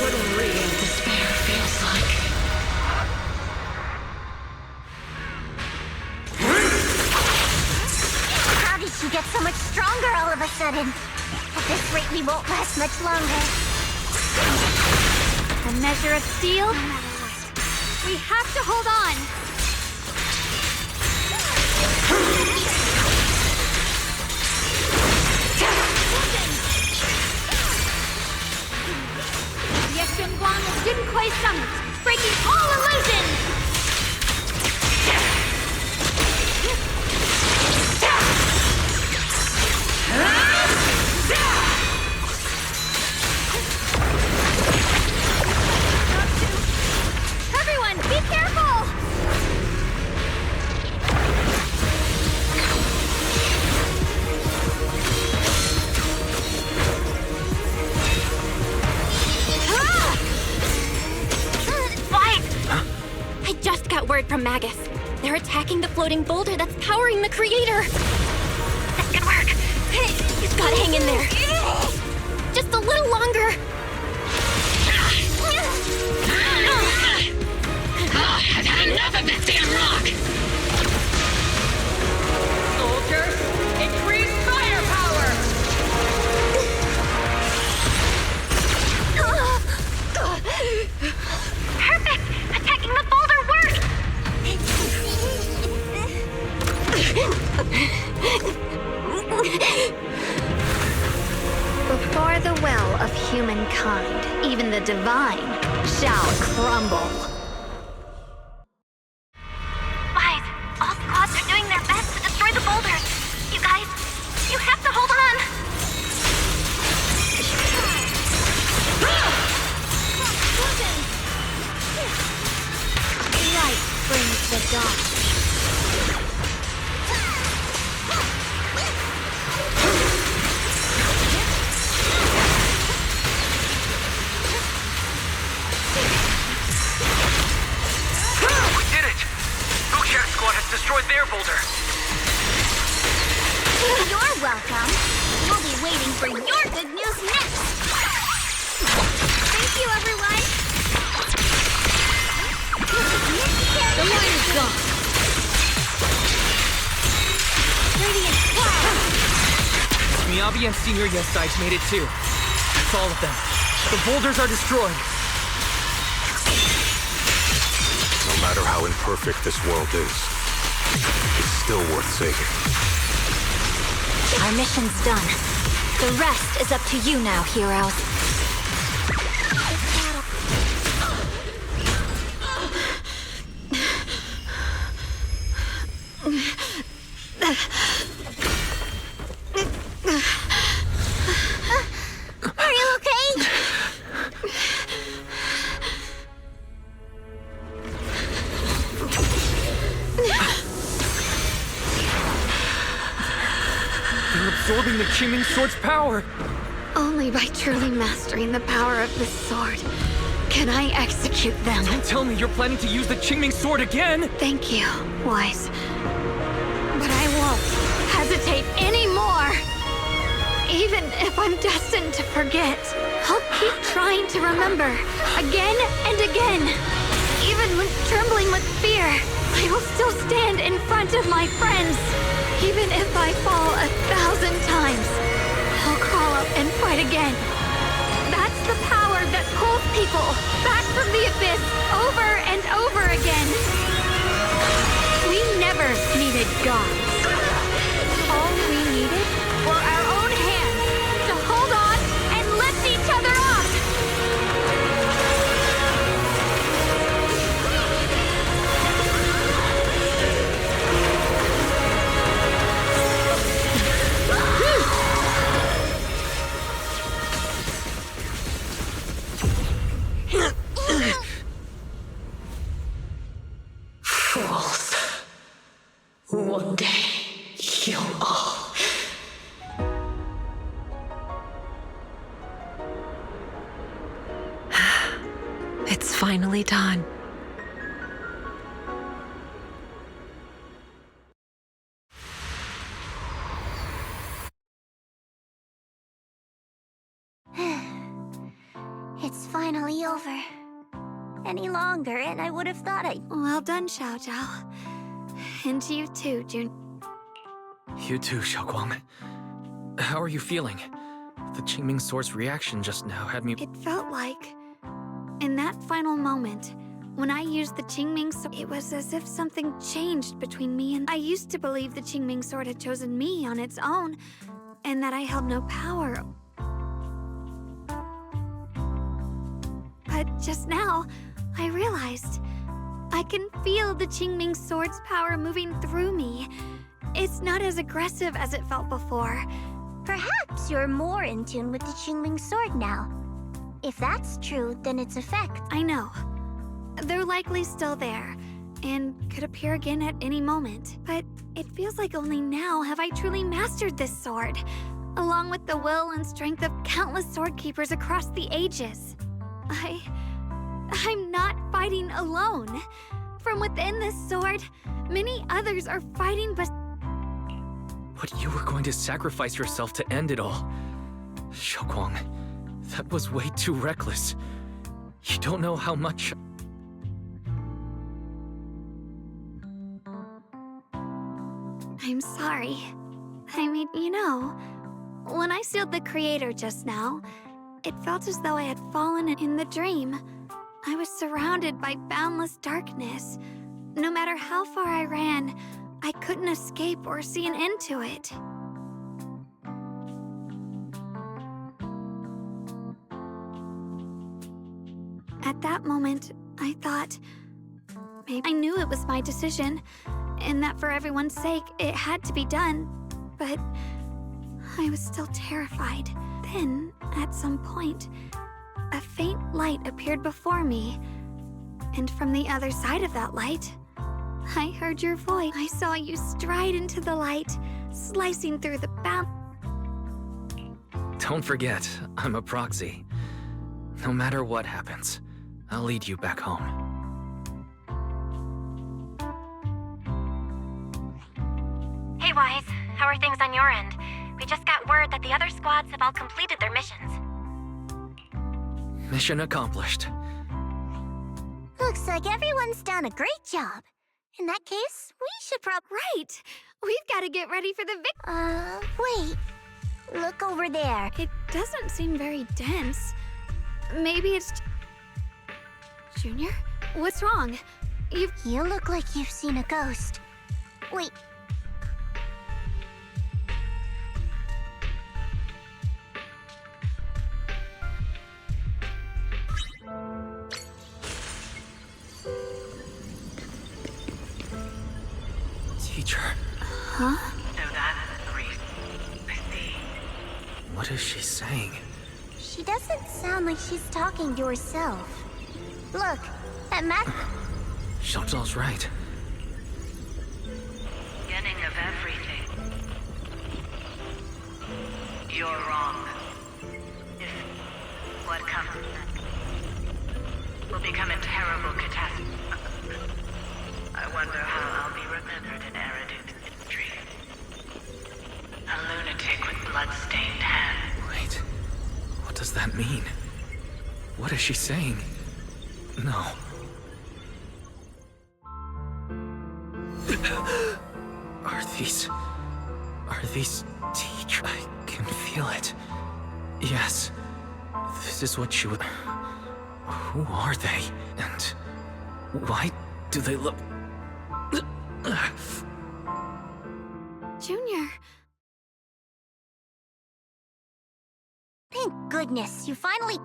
what real despair feels like. How did she get so much stronger all of a sudden? At this rate, we won't last much longer. A measure of steel, no matter what. We have to hold on! Yeshunguang of Yunquei Summit, breaking all illusions! Magus. They're attacking the floating boulder that's powering the creator. This could work. You've got to hang in there. Just a little longer. I've had enough of this damn rock! Soldiers, increase firepower! Perfect! Attacking the boulder worked! Before the will of humankind, even the divine shall crumble. Guys, all squads are doing their best to destroy the boulders. You guys, you have to hold on. Light brings the dawn. We did it! Bookshot Squad has destroyed their boulder. You're welcome. We'll be waiting for your good news next. Thank you, everyone. The line is gone. Radiant power. Miyabi and Senior Yesides made it too. That's all of them. The boulders are destroyed. No matter how imperfect this world is, it's still worth saving. Our mission's done. The rest is up to you now, heroes. Are you okay? They're absorbing the Qingming Sword's power. Only by truly mastering the power of this sword can I execute them. Don't tell me you're planning to use the Qingming Sword again! Thank you, Wise. But I won't hesitate anymore. Even if I'm destined to forget, I'll keep trying to remember, again and again. Even when trembling with fear, I will still stand in front of my friends. Even if I fall 1,000 times, I'll crawl up and fight again. That's the power that pulls people back from the abyss over and over again. We never needed gods. All we needed were our own hands to hold on and lift each other up. Fools. One day, you'll all... It's finally done. It's finally over. Any longer, and I would have thought I... Well done, Xiao Zhao. And to you too, Jun. You too, Xiaoguang. How are you feeling? The Qingming Sword's reaction just now had me... It felt like, in that final moment, when I used the Qingming Sword, it was as if something changed between me and... I used to believe the Qingming Sword had chosen me on its own, and that I held no power. But just now, I realized I can feel the Qingming Sword's power moving through me. It's not as aggressive as it felt before. Perhaps you're more in tune with the Qingming Sword now. If that's true, then its effect... I know. They're likely still there, and could appear again at any moment. But it feels like only now have I truly mastered this sword, along with the will and strength of countless sword keepers across the ages. I'm not fighting alone. from within this sword. Many others are fighting, but But you were going to sacrifice yourself to end it all. Xiaoguang, that was way too reckless. You don't know how much... I'm sorry. I mean, you know, when I sealed the creator just now, it felt as though I had fallen in the dream. I was surrounded by boundless darkness. No matter how far I ran, I couldn't escape or see an end to it. At that moment, I thought, maybe I knew it was my decision, and that for everyone's sake, it had to be done, but I was still terrified. Then, at some point, a faint light appeared before me, and from the other side of that light, I heard your voice. I saw you stride into the light, slicing through the Don't forget, I'm a proxy. No matter what happens, I'll lead you back home. Hey, Wise. How are things on your end? We just got word that the other squads have all completed their missions. Mission accomplished. Looks like everyone's done a great job. In that case, we should Right! We've got to get ready for the wait. Look over there. It doesn't seem very dense. Maybe it's... Junior? What's wrong? You look like you've seen a ghost. Wait. Teacher. Huh? So that's the reason. I see. What is she saying? She doesn't sound like she's talking to herself. Look, that map. Xiaozhao's right. Beginning of everything. You're wrong. If what comes will become a terrible catastrophe. I wonder how I'll be remembered in Eridu's history. A lunatic with blood-stained hands. Wait, what does that mean? What is she saying? No. Are these teachers? I can feel it. Yes, this is what she would... Who are they? And why do they look... Junior. Thank goodness, you finally...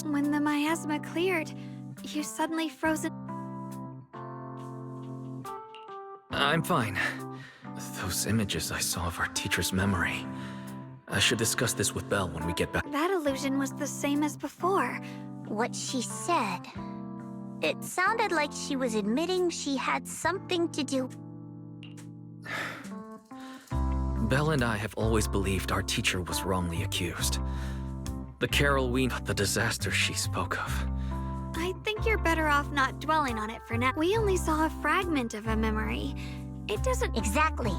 When the miasma cleared, you suddenly froze it. I'm fine. Those images I saw of our teacher's memory. I should discuss this with Belle when we get back. That illusion was the same as before. What she said. It sounded like she was admitting she had something to do. Belle and I have always believed our teacher was wrongly accused. The Carol the disaster she spoke of. I think you're better off not dwelling on it for now. We only saw a fragment of a memory. It doesn't... Exactly.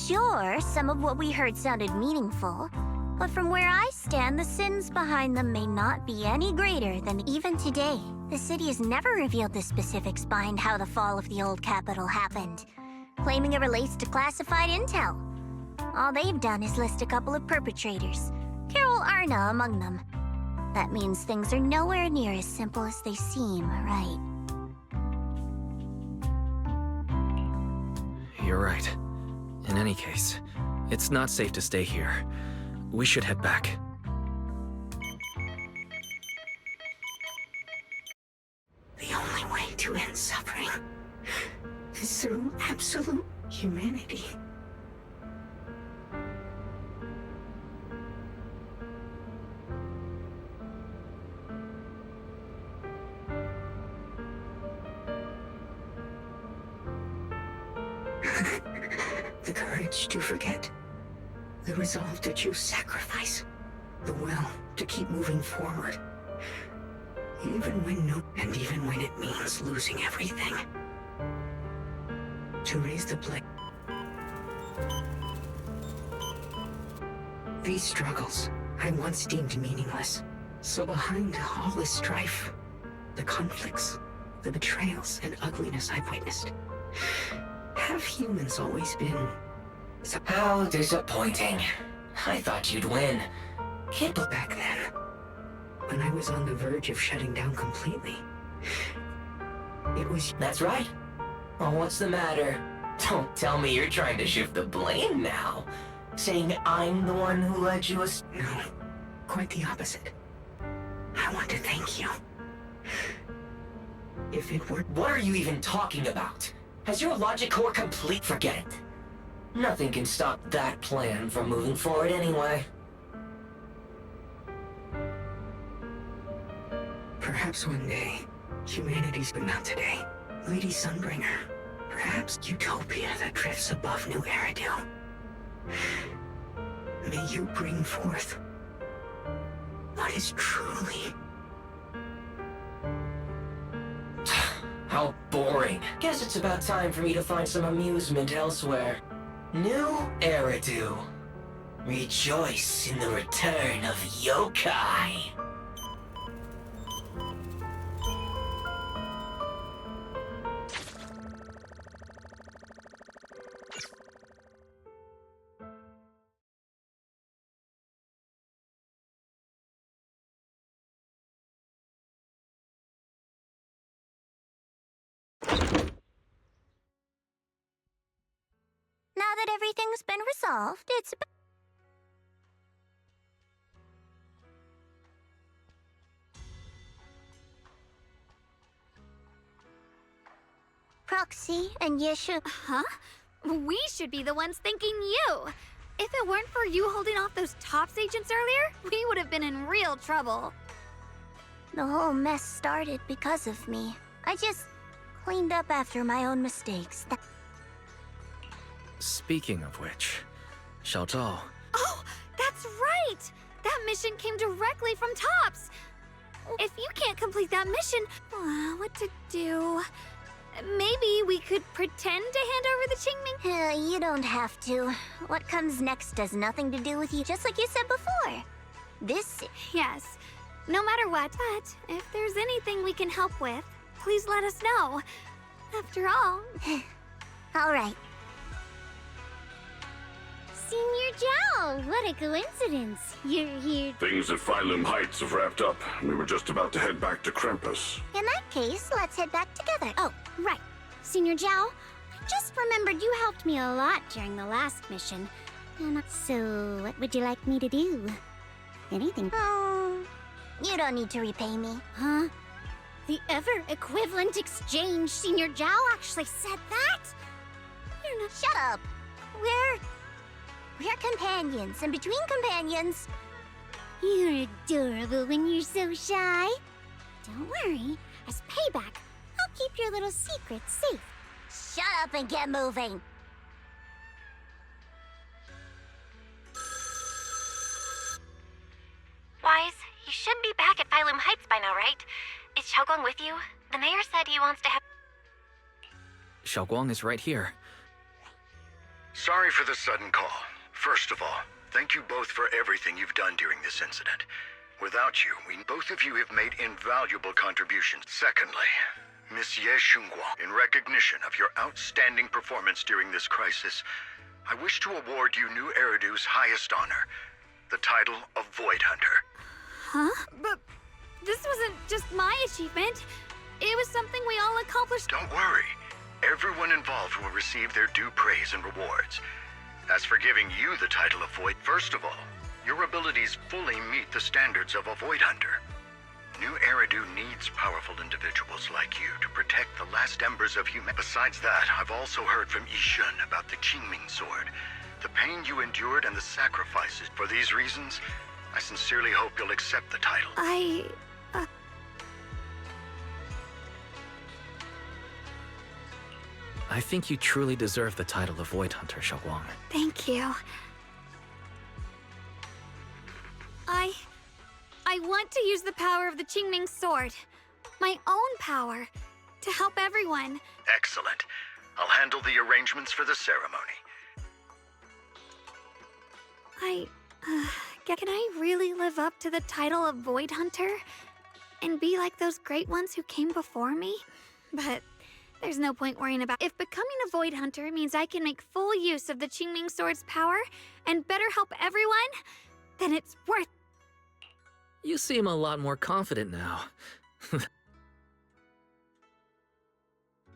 Sure, some of what we heard sounded meaningful, but from where I stand, the sins behind them may not be any greater than even today. The city has never revealed the specifics behind how the fall of the old capital happened, claiming it relates to classified intel. All they've done is list a couple of perpetrators, Carol Arna among them. That means things are nowhere near as simple as they seem, right? You're right. In any case, it's not safe to stay here. We should head back. The only way to end suffering is through absolute humanity. The courage to forget, the resolve to choose sacrifice, the will to keep moving forward. Even when it means losing everything. To raise the blade. These struggles I once deemed meaningless. So behind all this strife, the conflicts, the betrayals and ugliness I've witnessed, have humans always been so... How disappointing. I thought you'd win. But back then, when I was on the verge of shutting down completely, it was... That's right. Oh, what's the matter? Don't tell me you're trying to shift the blame now. Saying I'm the one who led you astray. No, quite the opposite. I want to thank you. If it were... What are you even talking about? Has your logic core complete? Forget it. Nothing can stop that plan from moving forward anyway. Perhaps one day, humanity's but not today. Lady Sunbringer, perhaps utopia that drifts above New Eridu. May you bring forth what is truly... How boring. Guess it's about time for me to find some amusement elsewhere. New Eridu. Rejoice in the return of yokai. Now that everything's been resolved, it's... Proxy and Yeshu... Huh? We should be the ones thanking you! If it weren't for you holding off those TOPS agents earlier, we would have been in real trouble. The whole mess started because of me. I just cleaned up after my own mistakes. Speaking of which, zhao. Oh, that's right! That mission came directly from TOPS! If you can't complete that mission, what to do? Maybe we could pretend to hand over the Qingming? You don't have to. What comes next has nothing to do with you, just like you said before. This... Yes, no matter what. But if there's anything we can help with, please let us know. After all... All right. Senior Zhao, what a coincidence. You're here. Things at Phylum Heights have wrapped up. We were just about to head back to Krampus. In that case, let's head back together. Oh, right. Senior Zhao, I just remembered you helped me a lot during the last mission. So, what would you like me to do? Anything? You don't need to repay me. Huh? The ever-equivalent exchange. Senior Zhao actually said that? You're not... Shut up. We're companions, and between companions... You're adorable when you're so shy. Don't worry. As payback, I'll keep your little secrets safe. Shut up and get moving. Wise, you should be back at Phylum Heights by now, right? Is Xiaoguang with you? The mayor said he wants to have... Xiaoguang is right here. Sorry for the sudden call. First of all, thank you both for everything you've done during this incident. Without you, both of you have made invaluable contributions. Secondly, Miss Ye Shunguang, in recognition of your outstanding performance during this crisis, I wish to award you New Eridu's highest honor, the title of Void Hunter. Huh? But this wasn't just my achievement. It was something we all accomplished. Don't worry. Everyone involved will receive their due praise and rewards. As for giving you the title of Void, first of all, your abilities fully meet the standards of a Void Hunter. New Eridu needs powerful individuals like you to protect the last embers of humanity. Besides that, I've also heard from Yishun about the Qingming sword, the pain you endured and the sacrifices. For these reasons, I sincerely hope you'll accept the title. I think you truly deserve the title of Void Hunter, Xiaoguang. Thank you. I want to use the power of the Qingming sword. my own power to help everyone. Excellent. I'll handle the arrangements for the ceremony. Can I really live up to the title of Void Hunter? And be like those great ones who came before me? But there's no point worrying about. If becoming a Void Hunter means I can make full use of the Qingming Sword's power and better help everyone, then it's worth. You seem a lot more confident now.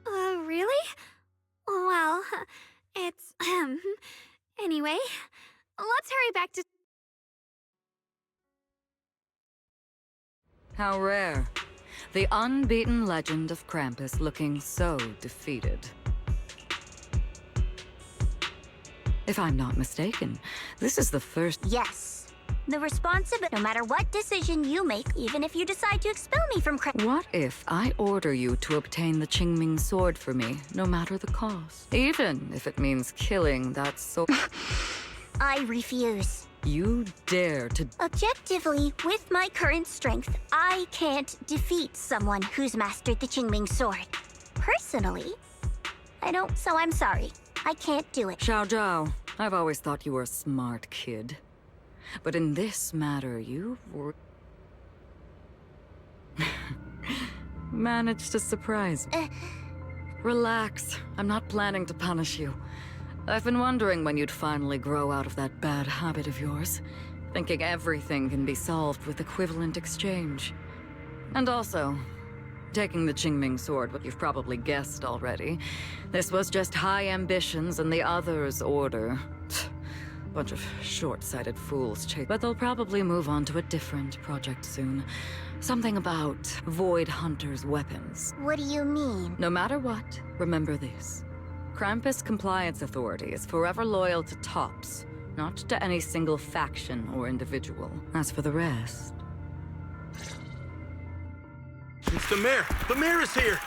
Really? Well, it's, anyway, let's hurry back to. How rare. The unbeaten legend of Krampus looking so defeated. If I'm not mistaken, this is the first— Yes. The responsibility, no matter what decision you make, even if you decide to expel me from What if I order you to obtain the Qingming Sword for me, no matter the cost? Even if it means killing that sword. I refuse. You dare to— Objectively, with my current strength, I can't defeat someone who's mastered the Qingming Sword. Personally, I don't, so I'm sorry. I can't do it. Zhao, I've always thought you were a smart kid. But in this matter, you were... managed to surprise me. Relax. I'm not planning to punish you. I've been wondering when you'd finally grow out of that bad habit of yours, thinking everything can be solved with equivalent exchange. And also, taking the Qingming Sword, what you've probably guessed already, this was just high ambitions and the others' order. Bunch of short-sighted fools, but they'll probably move on to a different project soon. Something about Void Hunter's weapons. What do you mean? No matter what, remember this. Krampus Compliance Authority is forever loyal to Tops, not to any single faction or individual. As for the rest... Mr. Mayor! The mayor is here!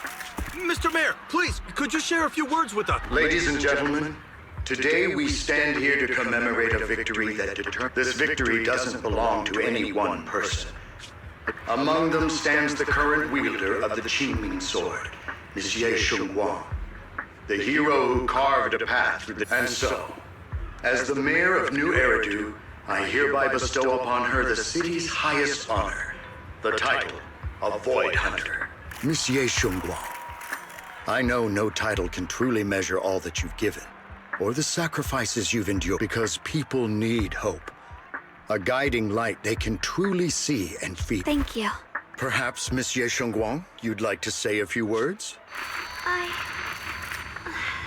Mr. Mayor, please, could you share a few words with us? Ladies and gentlemen, today we stand here to commemorate a victory that This victory doesn't belong to any one person. Among them stands the current wielder of the Qingming Sword, Monsieur Shunguang, the hero who carved a path through the... And so, as the mayor of New Eridu, I hereby bestow upon her the city's highest honor, the title of Void Hunter. Monsieur Shunguang, I know no title can truly measure all that you've given, or the sacrifices you've endured, because people need hope. A guiding light they can truly see and feel. Thank you. Perhaps, Monsieur Shunguang, you'd like to say a few words?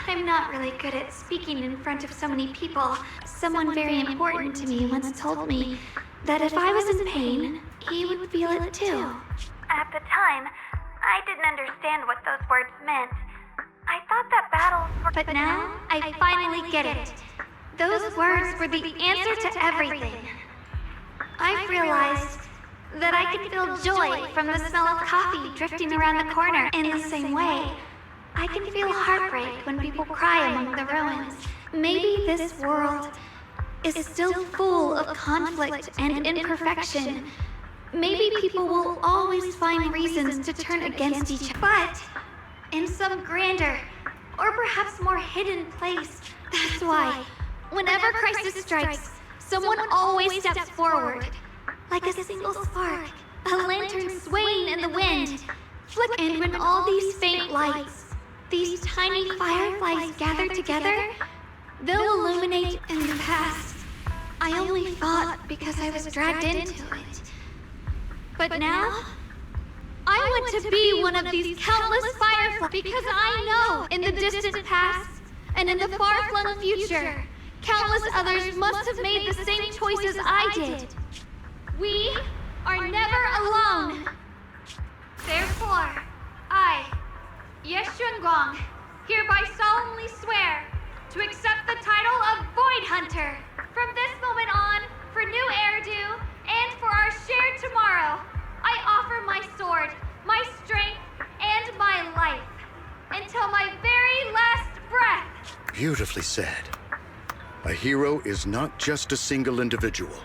I'm not really good at speaking in front of so many people. Someone very important to me once told me that if I was in pain, he would feel it too. At the time, I didn't understand what those words meant. I thought that battles were... But now, I finally get it. Those words were the answer to everything. I've realized that I can feel joy from the smell of coffee drifting around the corner. In the same way, I can feel heartbreak when people cry among the ruins. Maybe this world is still full of conflict and imperfection. Maybe people will always find reasons to turn against each other. But in some grander, or perhaps more hidden place, that's why, whenever crisis strikes, someone always steps forward. Like a single spark, a lantern swaying in the wind. And when all these faint lights, these tiny fireflies gather together, they'll illuminate in the past. I only thought because I was dragged into it. But now, I want to be one of these countless fireflies because I know in the distant past and in the far-flung future, countless others must have made the same choices I did. We are never alone. Therefore, I, Ye Shunguang, hereby solemnly swear to accept the title of Void Hunter from this moment on for New Eridu and for our shared tomorrow. I offer my sword, my strength, and my life until my very last breath. Beautifully said. A hero is not just a single individual,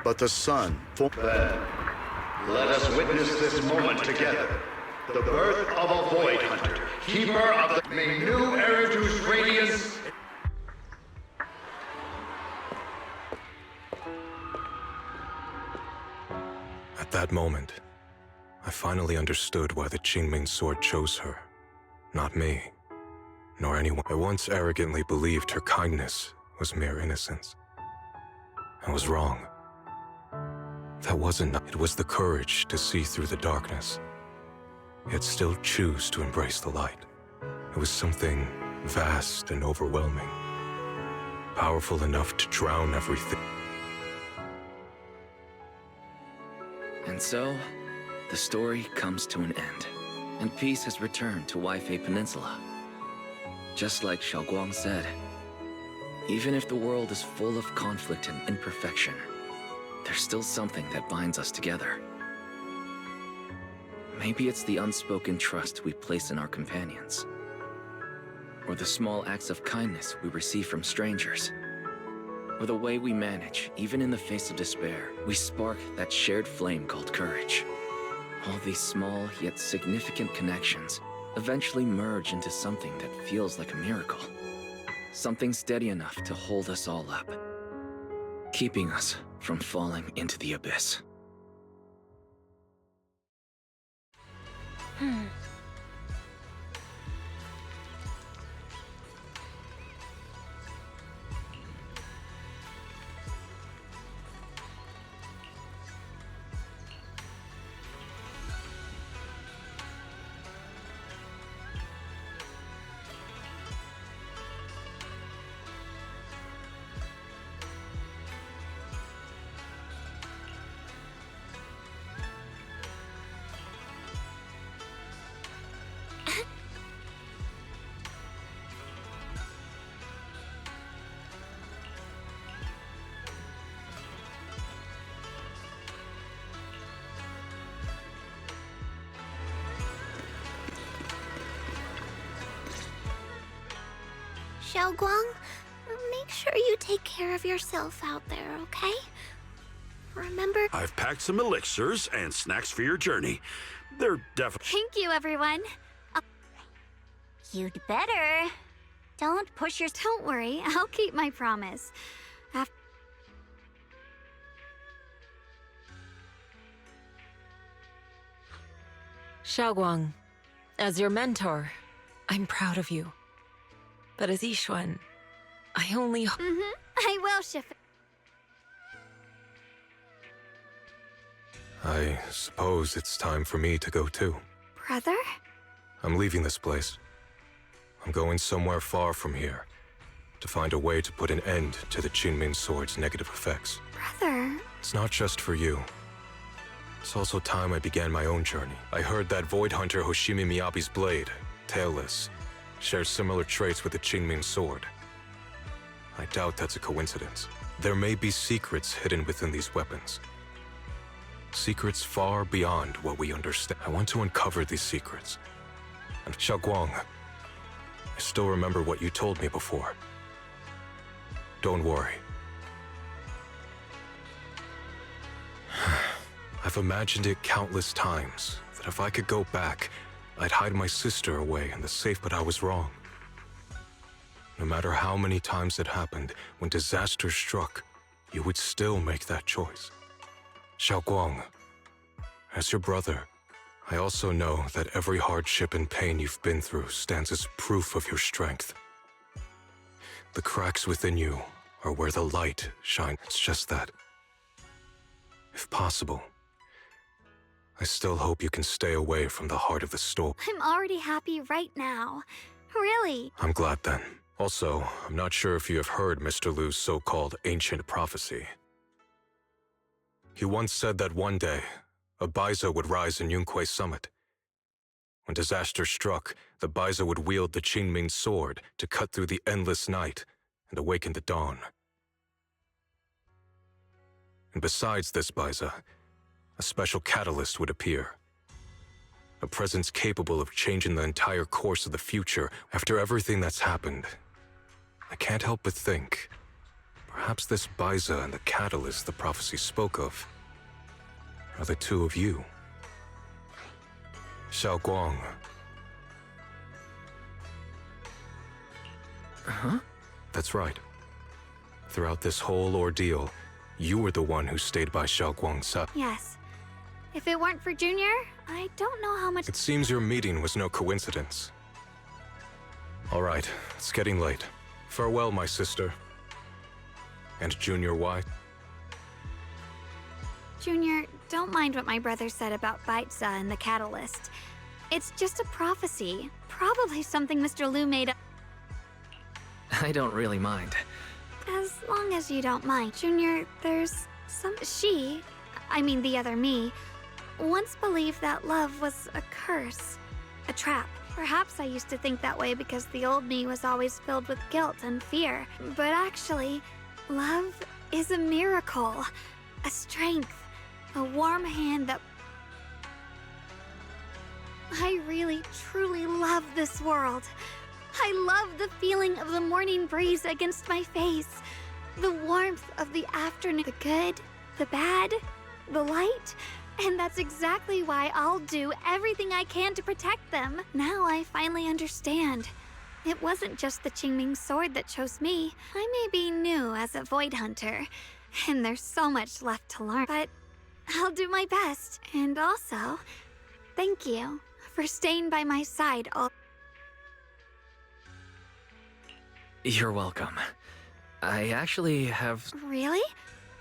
but the sun for... Then, let us witness this moment together the birth of a Void Hunter, keeper of the may new Eridu's radiance. At that moment, I finally understood why the Qingming sword chose her. Not me, nor anyone. I once arrogantly believed her kindness was mere innocence. I was wrong. That wasn't. It was the courage to see through the darkness, yet still choose to embrace the light. It was something vast and overwhelming, powerful enough to drown everything. And so, the story comes to an end, and peace has returned to Waifei Peninsula. Just like Xiaoguang said, even if the world is full of conflict and imperfection, there's still something that binds us together. Maybe it's the unspoken trust we place in our companions, or the small acts of kindness we receive from strangers, or the way we manage, even in the face of despair, we spark that shared flame called courage. All these small yet significant connections eventually merge into something that feels like a miracle. Something steady enough to hold us all up, keeping us from falling into the abyss. Xiaoguang, make sure you take care of yourself out there, okay? Remember— I've packed some elixirs and snacks for your journey. They're definitely— Thank you, everyone. You'd better. Don't push your— Don't worry, I'll keep my promise. Xiaoguang, as your mentor, I'm proud of you. But as Yixuan, I only— I will, Shifu. I suppose it's time for me to go too. Brother? I'm leaving this place. I'm going somewhere far from here, to find a way to put an end to the Qingming sword's negative effects. Brother? It's not just for you. It's also time I began my own journey. I heard that Void Hunter Hoshimi Miyabi's blade, Tailless, shares similar traits with the Qingming sword. I doubt that's a coincidence. There may be secrets hidden within these weapons. Secrets far beyond what we understand. I want to uncover these secrets. And Xiaoguang, I still remember what you told me before. Don't worry. I've imagined it countless times, that if I could go back, I'd hide my sister away in the safe, but I was wrong. No matter how many times it happened, when disaster struck, you would still make that choice. Xiaoguang, as your brother, I also know that every hardship and pain you've been through stands as proof of your strength. The cracks within you are where the light shines. It's just that. If possible, I still hope you can stay away from the heart of the storm. I'm already happy right now. Really. I'm glad then. Also, I'm not sure if you have heard Mr. Lu's so-called ancient prophecy. He once said that one day, a Baiza would rise in Yunquei Summit. When disaster struck, the Baiza would wield the Qingming sword to cut through the endless night and awaken the dawn. And besides this Baiza, a special catalyst would appear. A presence capable of changing the entire course of the future. After everything that's happened, I can't help but think, perhaps this Baiza and the catalyst the prophecy spoke of are the two of you. Xiaoguang. Huh? That's right. Throughout this whole ordeal, you were the one who stayed by Xiaoguang's side. Yes. If it weren't for Junior, I don't know how much— It seems your meeting was no coincidence. All right, it's getting late. Farewell, my sister. And Junior White. Junior, don't mind what my brother said about Baitza and the Catalyst. It's just a prophecy. Probably something Mr. Liu made up. I don't really mind. As long as you don't mind. Junior, there's some— I mean the other me, once believed that love was a curse, a trap. Perhaps I used to think that way because the old me was always filled with guilt and fear. But actually, love is a miracle, a strength, a warm hand that— I really, truly love this world. I love the feeling of the morning breeze against my face, the warmth of the afternoon, the good, the bad, the light, and that's exactly why I'll do everything I can to protect them. Now I finally understand. It wasn't just the Qingming sword that chose me. I may be new as a Void Hunter, and there's so much left to learn, but I'll do my best. And also, thank you for staying by my side all— You're welcome. I actually have— Really?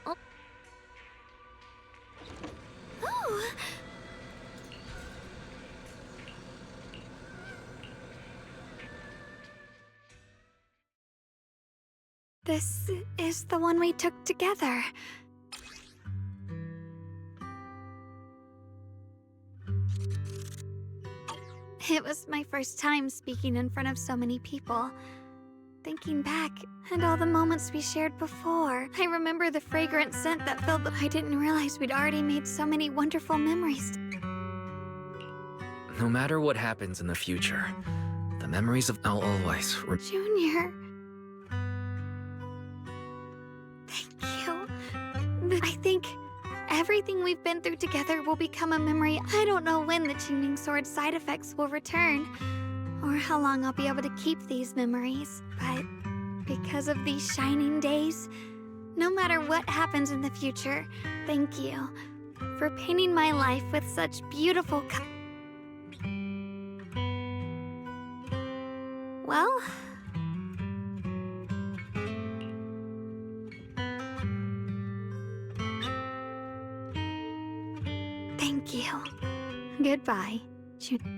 Oh. Oh. This is the one we took together. It was my first time speaking in front of so many people. Thinking back, and all the moments we shared before, I remember the fragrant scent that filled the— I didn't realize we'd already made so many wonderful memories. No matter what happens in the future, the memories of— I'll always— Junior. Thank you. I think everything we've been through together will become a memory. I don't know when the Qingming Sword's side effects will return, or how long I'll be able to keep these memories, but because of these shining days, no matter what happens in the future, thank you for painting my life with such beautiful Well, thank you. Goodbye, Junior.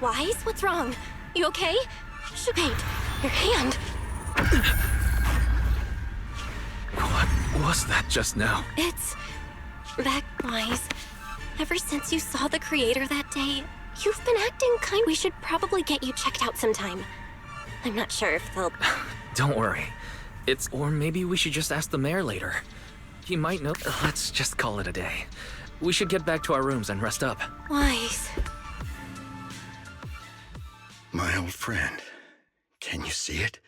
Wise, what's wrong? You okay? Wait, your hand. What was that just now? It's... that Wise. Ever since you saw the creator that day, you've been acting kind. We should probably get you checked out sometime. I'm not sure if they'll... Don't worry. Or maybe we should just ask the mayor later. He might know. Let's just call it a day. We should get back to our rooms and rest up. Wise. My old friend, can you see it?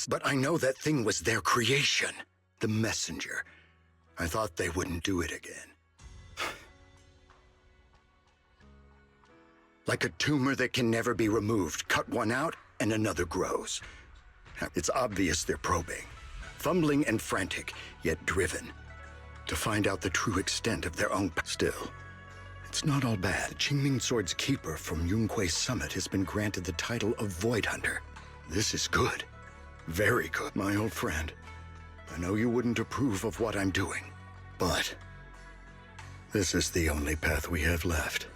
But I know that thing was their creation. The messenger. I thought they wouldn't do it again. Like a tumor that can never be removed. Cut one out, and another grows. It's obvious they're probing. Fumbling and frantic, yet driven. To find out the true extent of their own... Still, it's not all bad. Qingming Sword's keeper from Yunquei Summit has been granted the title of Void Hunter. This is good. Very good, my old friend. I know you wouldn't approve of what I'm doing, but... this is the only path we have left.